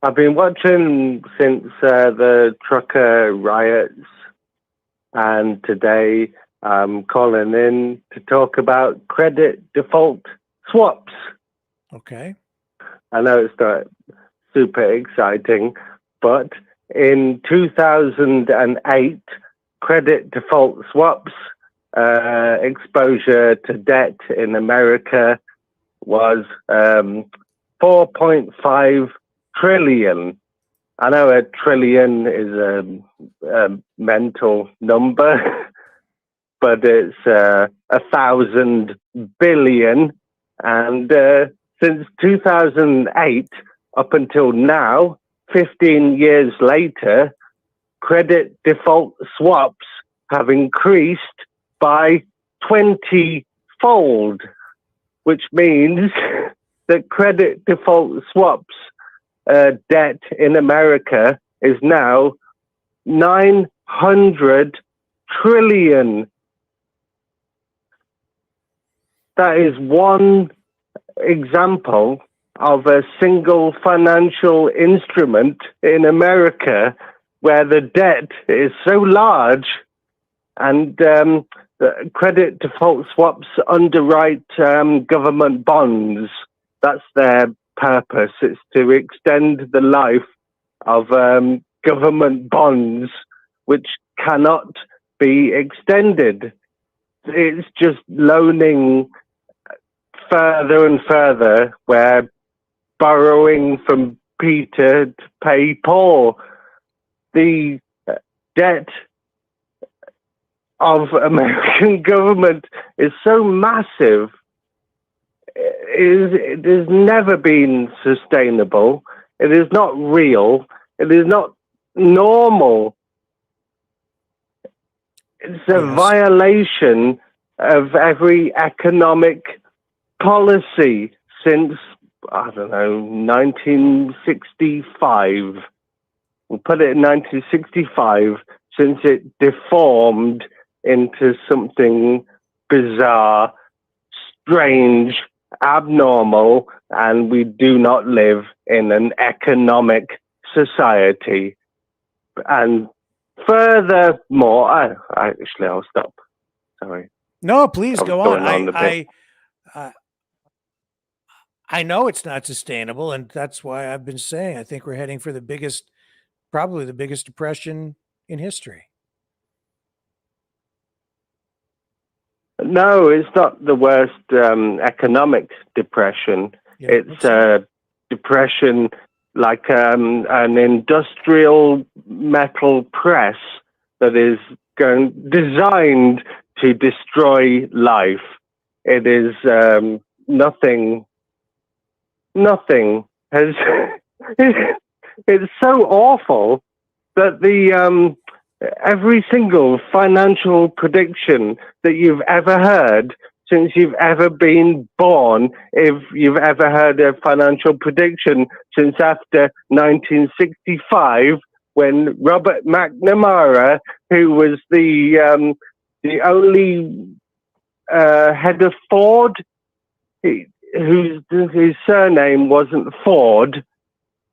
I've been watching since the trucker riots and today I'm calling in to talk about credit default swaps. Okay. I know it's not super exciting, but in 2008, credit default swaps exposure to debt in America was 4.5 trillion. I know a trillion is a mental number, but it's 1,000 billion. And since 2008 up until now, 15 years later, credit default swaps have increased by 20-fold, which means that credit default swaps debt in America is now 900 trillion. That is one example of a single financial instrument in America where the debt is so large, and the credit default swaps underwrite government bonds. That's their purpose. It's to extend the life of government bonds, which cannot be extended. It's just loaning further and further, where borrowing from Peter to pay Paul. The debt of American government is so massive. It has never been sustainable. It is not real. It is not normal. It's a violation of every economic policy since, I don't know, 1965. We'll put it in 1965, since it deformed into something bizarre, strange, abnormal, and we do not live in an economic society. And furthermore, I'll stop. Sorry. No, please go on. I know it's not sustainable, and that's why I've been saying I think we're heading for probably the biggest depression in history. No, it's not the worst economic depression. Yeah, it's a depression like an industrial metal press that is designed to destroy life. It is nothing has. It's so awful that every single financial prediction that you've ever heard since you've ever been born, if you've ever heard a financial prediction since after 1965, when Robert McNamara, who was the only head of Ford, his surname wasn't Ford,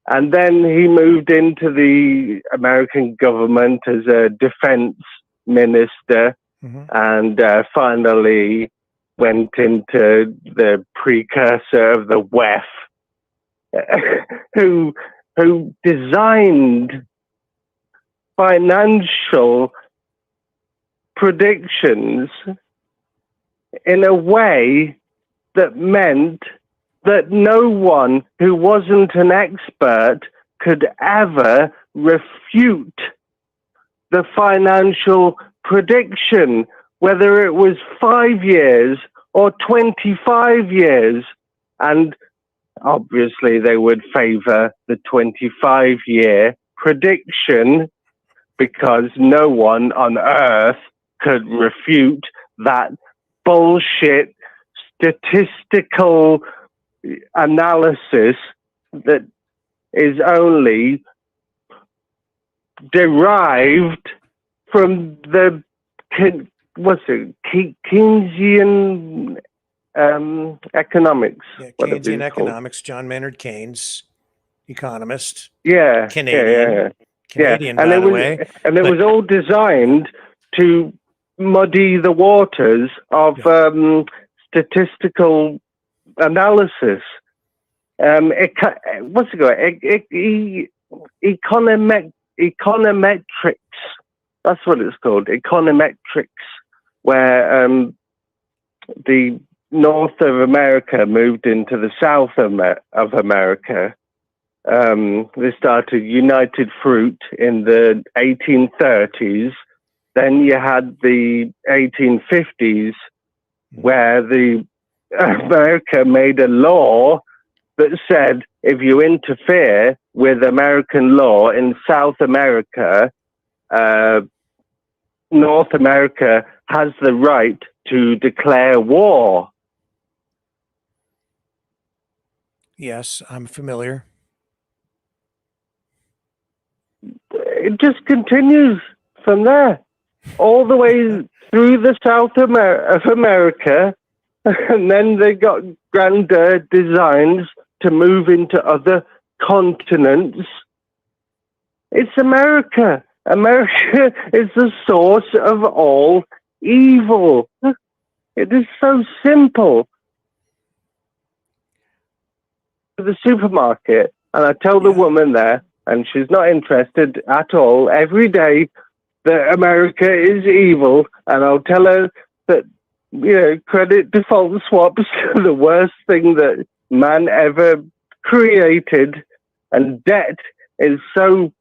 and then he moved into the American government as a defense minister, and finally went into the precursor of the WEF, who designed financial predictions in a way that meant that no one who wasn't an expert could ever refute the financial prediction, whether it was 5 years or 25 years. And obviously they would favor the 25-year prediction because no one on earth could refute that bullshit statistical analysis that is only derived from the Keynesian economics. Yeah, Keynesian economics. John Maynard Keynes, economist. Yeah, Canadian, and by the way. And it was all designed to muddy the waters of statistical analysis. What's it called? Econometrics. That's what it's called. Econometrics, where the North of America moved into the South of America. They started United Fruit in the 1830s. Then you had the 1850s, where America made a law that said if you interfere with American law in South America, North America has the right to declare war. Yes, I'm familiar. It just continues from there, all the way through the South of America, and then they got grander designs to move into other continents. It's America. America is the source of all evil. It is so simple. To the supermarket, and I tell the woman there, and she's not interested at all, every day that America is evil, and I'll tell her that, credit default swaps are the worst thing that man ever created, and debt is so...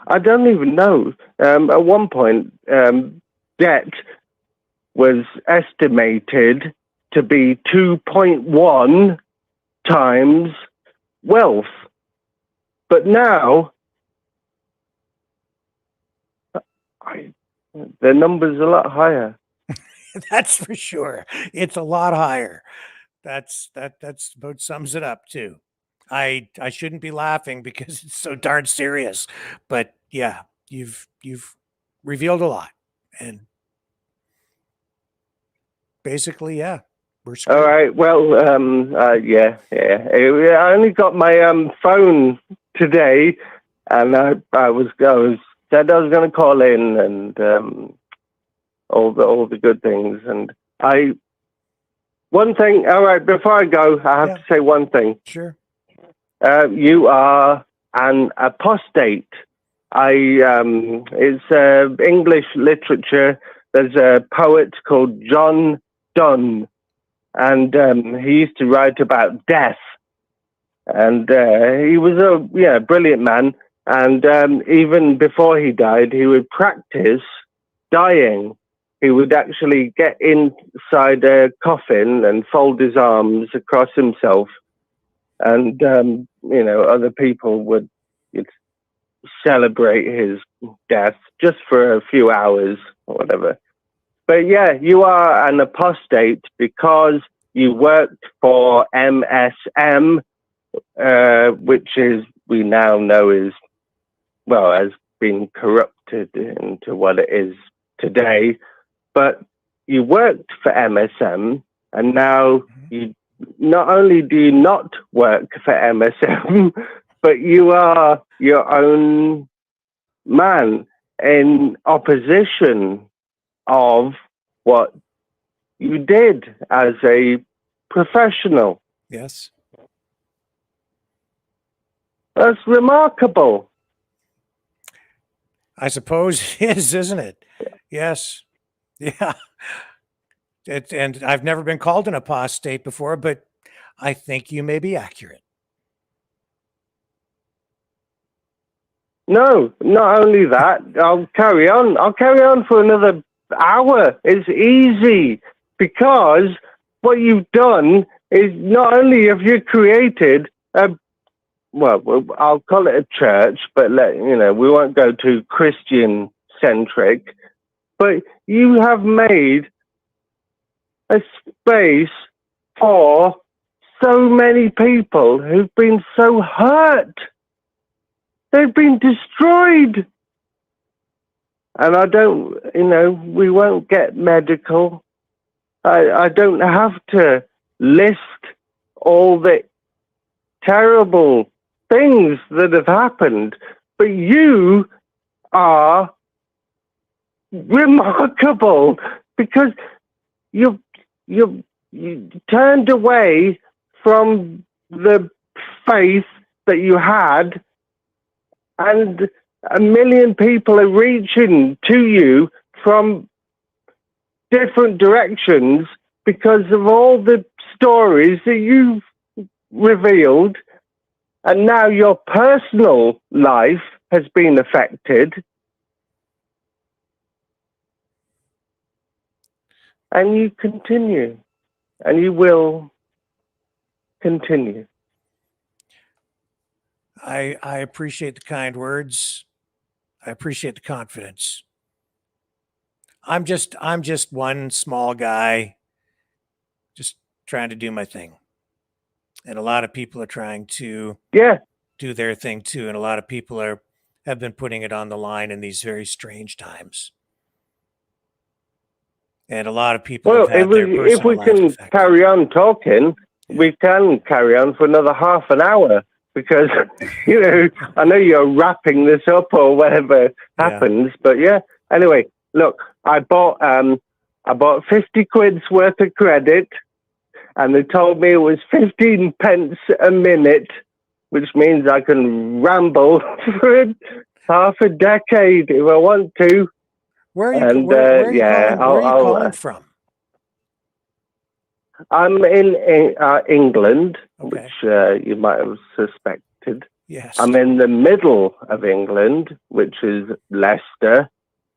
I don't even know. At one point, debt was estimated to be 2.1 times wealth. But now, the number's a lot higher. That's for sure. It's a lot higher. That's about sums it up too. I shouldn't be laughing because it's so darn serious, but yeah, you've revealed a lot, and basically, yeah, we're screwed. All right. Well, yeah. I only got my phone today, and I said I was going to call in, and all the good things. And one thing. All right. Before I go, I have to say one thing. Sure. You are an apostate. It's English literature. There's a poet called John Donne, and he used to write about death. And he was a brilliant man. And even before he died, he would practice dying. He would actually get inside a coffin and fold his arms across himself. And, other people would celebrate his death just for a few hours or whatever. But yeah, you are an apostate because you worked for MSM, which we now know has been corrupted into what it is today. But you worked for MSM, and now you not only do you not work for MSM, but you are your own man in opposition of what you did as a professional. Yes. That's remarkable. I suppose it is, isn't it? Yes. Yeah. And I've never been called an apostate before, but I think you may be accurate. No, not only that, I'll carry on. I'll carry on for another hour. It's easy because what you've done is not only have you created I'll call it a church, but we won't go too Christian centric, but you have made a space for so many people who've been so hurt. They've been destroyed. And we won't get medical. I don't have to list all the terrible things that have happened, but you are remarkable, because you turned away from the faith that you had, and 1 million people are reaching to you from different directions because of all the stories that you've revealed, and now your personal life has been affected, and you continue, and you will continue. I appreciate the kind words. I appreciate the confidence. I'm just one small guy, just trying to do my thing. And a lot of people are trying to do their thing too. And a lot of people have been putting it on the line in these very strange times. And a lot of people have had their personal if we lives can affected. carry on talking, we can carry on for another half an hour, because, I know you're wrapping this up or whatever happens, but anyway, look, I bought 50 quid's worth of credit, and they told me it was 15 pence a minute, which means I can ramble for half a decade if I want to. Where are you, where are you calling from? I'm in England, which you might have suspected. Yes. I'm in the middle of England, which is Leicester,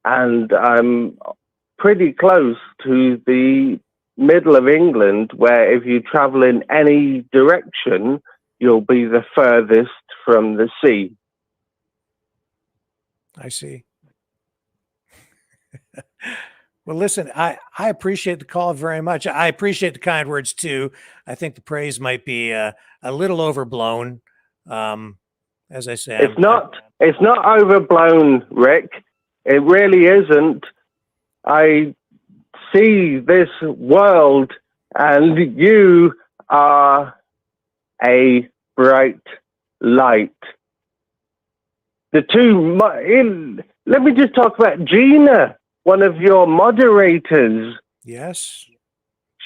and I'm pretty close to the middle of England, where if you travel in any direction, you'll be the furthest from the sea. I see. Well, listen, I appreciate the call very much. I appreciate the kind words too. I think the praise might be a little overblown. As I say, it's not overblown, Rick. It really isn't. I see this world, and you are a bright light. Let me just talk about Gina, one of your moderators. Yes.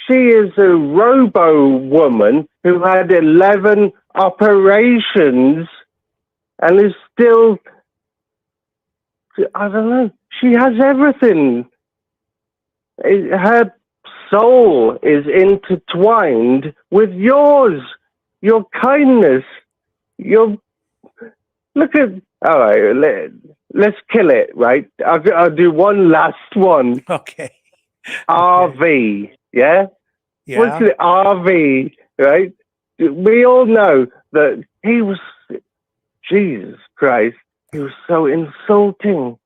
She is a robo-woman who had 11 operations and is still, I don't know, she has everything. Her soul is intertwined with yours, your kindness, look at, all right, let's kill it, right? I'll do one last one. Okay. RV, yeah? Yeah. What's the RV, right? We all know that he was, Jesus Christ, he was so insulting.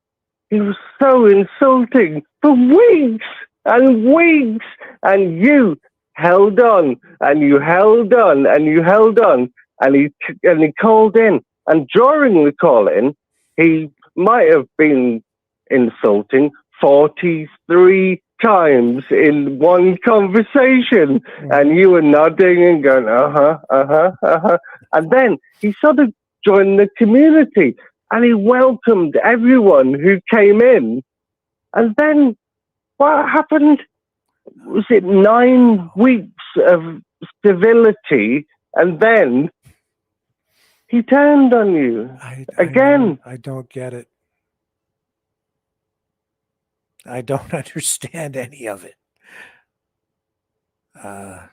He was so insulting for weeks and weeks, and you held on, and you held on, and you held on, and he called in. And during the call-in, he might have been insulting 43 times in one conversation. And you were nodding and going, And then he sort of joined the community, and he welcomed everyone who came in. And then what happened? Was it 9 weeks of civility, and then he turned on you again? I don't get it. I don't understand any of it. I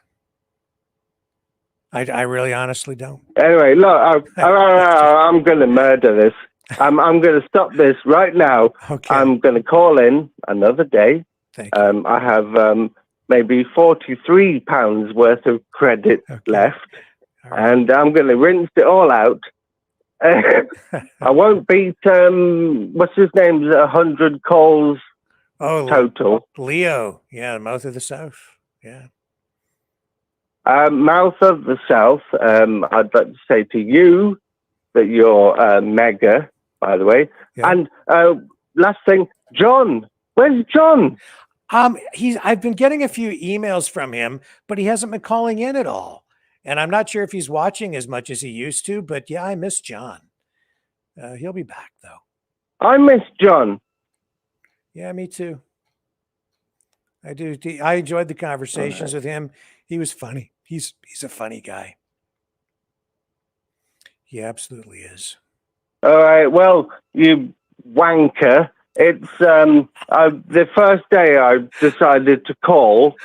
really honestly don't. Anyway, look, I'm going to murder this. I'm going to stop this right now. Okay. I'm going to call in another day. Thank you. I have maybe £43 worth of credit left, and I'm going to rinse it all out. I won't beat what's his name? 100 calls total. Leo, yeah, Mouth of the South, yeah. Mouth of the South. I'd like to say to you that you're mega, by the way. Yeah. And last thing, John. Where's John? I've been getting a few emails from him, but he hasn't been calling in at all. And I'm not sure if he's watching as much as he used to, but yeah, I miss John. He'll be back though. I miss John. Yeah, me too. I do. I enjoyed the conversations with him. He was funny. He's a funny guy. He absolutely is. All right. Well, you wanker. It's the first day I decided to call.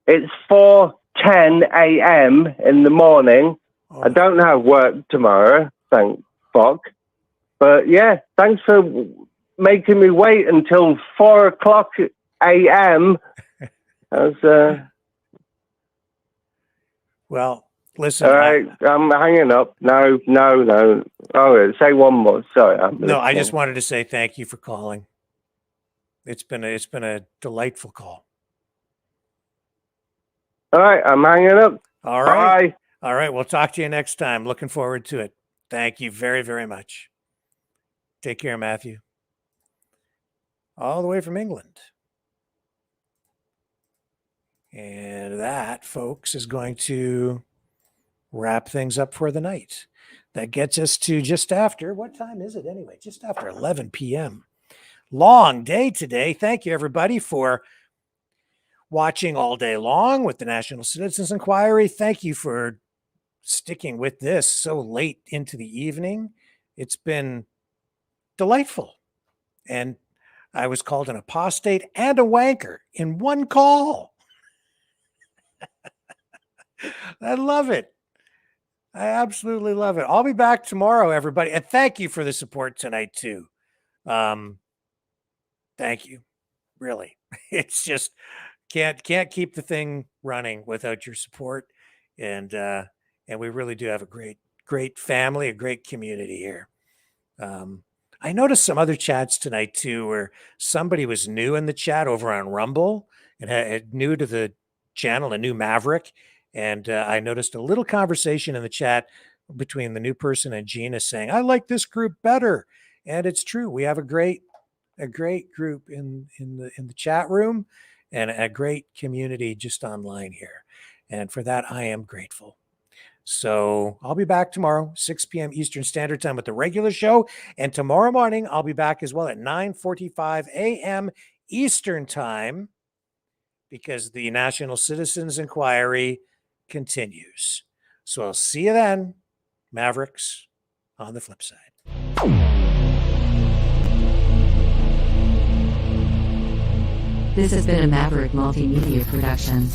It's 4:10 a.m. in the morning. Oh. I don't have work tomorrow, thank fuck. But yeah, thanks for making me wait until 4 o'clock a.m. Well, listen. All right, I'm hanging up. No. Oh, say one more. Sorry. I just wanted to say thank you for calling. It's been a delightful call. All right, I'm hanging up. All right. Bye. All right, we'll talk to you next time. Looking forward to it. Thank you very, very much. Take care, Matthew. All the way from England. And that, folks, is going to wrap things up for the night. That gets us to just after, what time is it anyway? Just after 11 p.m. Long day today. Thank you, everybody, for watching all day long with the National Citizens Inquiry. Thank you for sticking with this so late into the evening. It's been delightful. And I was called an apostate and a wanker in one call. I love it. I absolutely love it. I'll be back tomorrow, everybody. And thank you for the support tonight, too. Thank you. Really. It's just can't keep the thing running without your support. And we really do have a great family, a great community here. I noticed some other chats tonight, too, where somebody was new in the chat over on Rumble and had new to the channel, a new Maverick. And I noticed a little conversation in the chat between the new person and Gina saying, I like this group better. And it's true. We have a great group in the chat room and a great community just online here. And for that, I am grateful. So I'll be back tomorrow, 6 p.m. Eastern Standard Time with the regular show. And tomorrow morning, I'll be back as well at 9:45 a.m. Eastern Time because the National Citizens Inquiry continues. So I'll see you then, Mavericks, on the flip side. This has been a Maverick Multimedia production.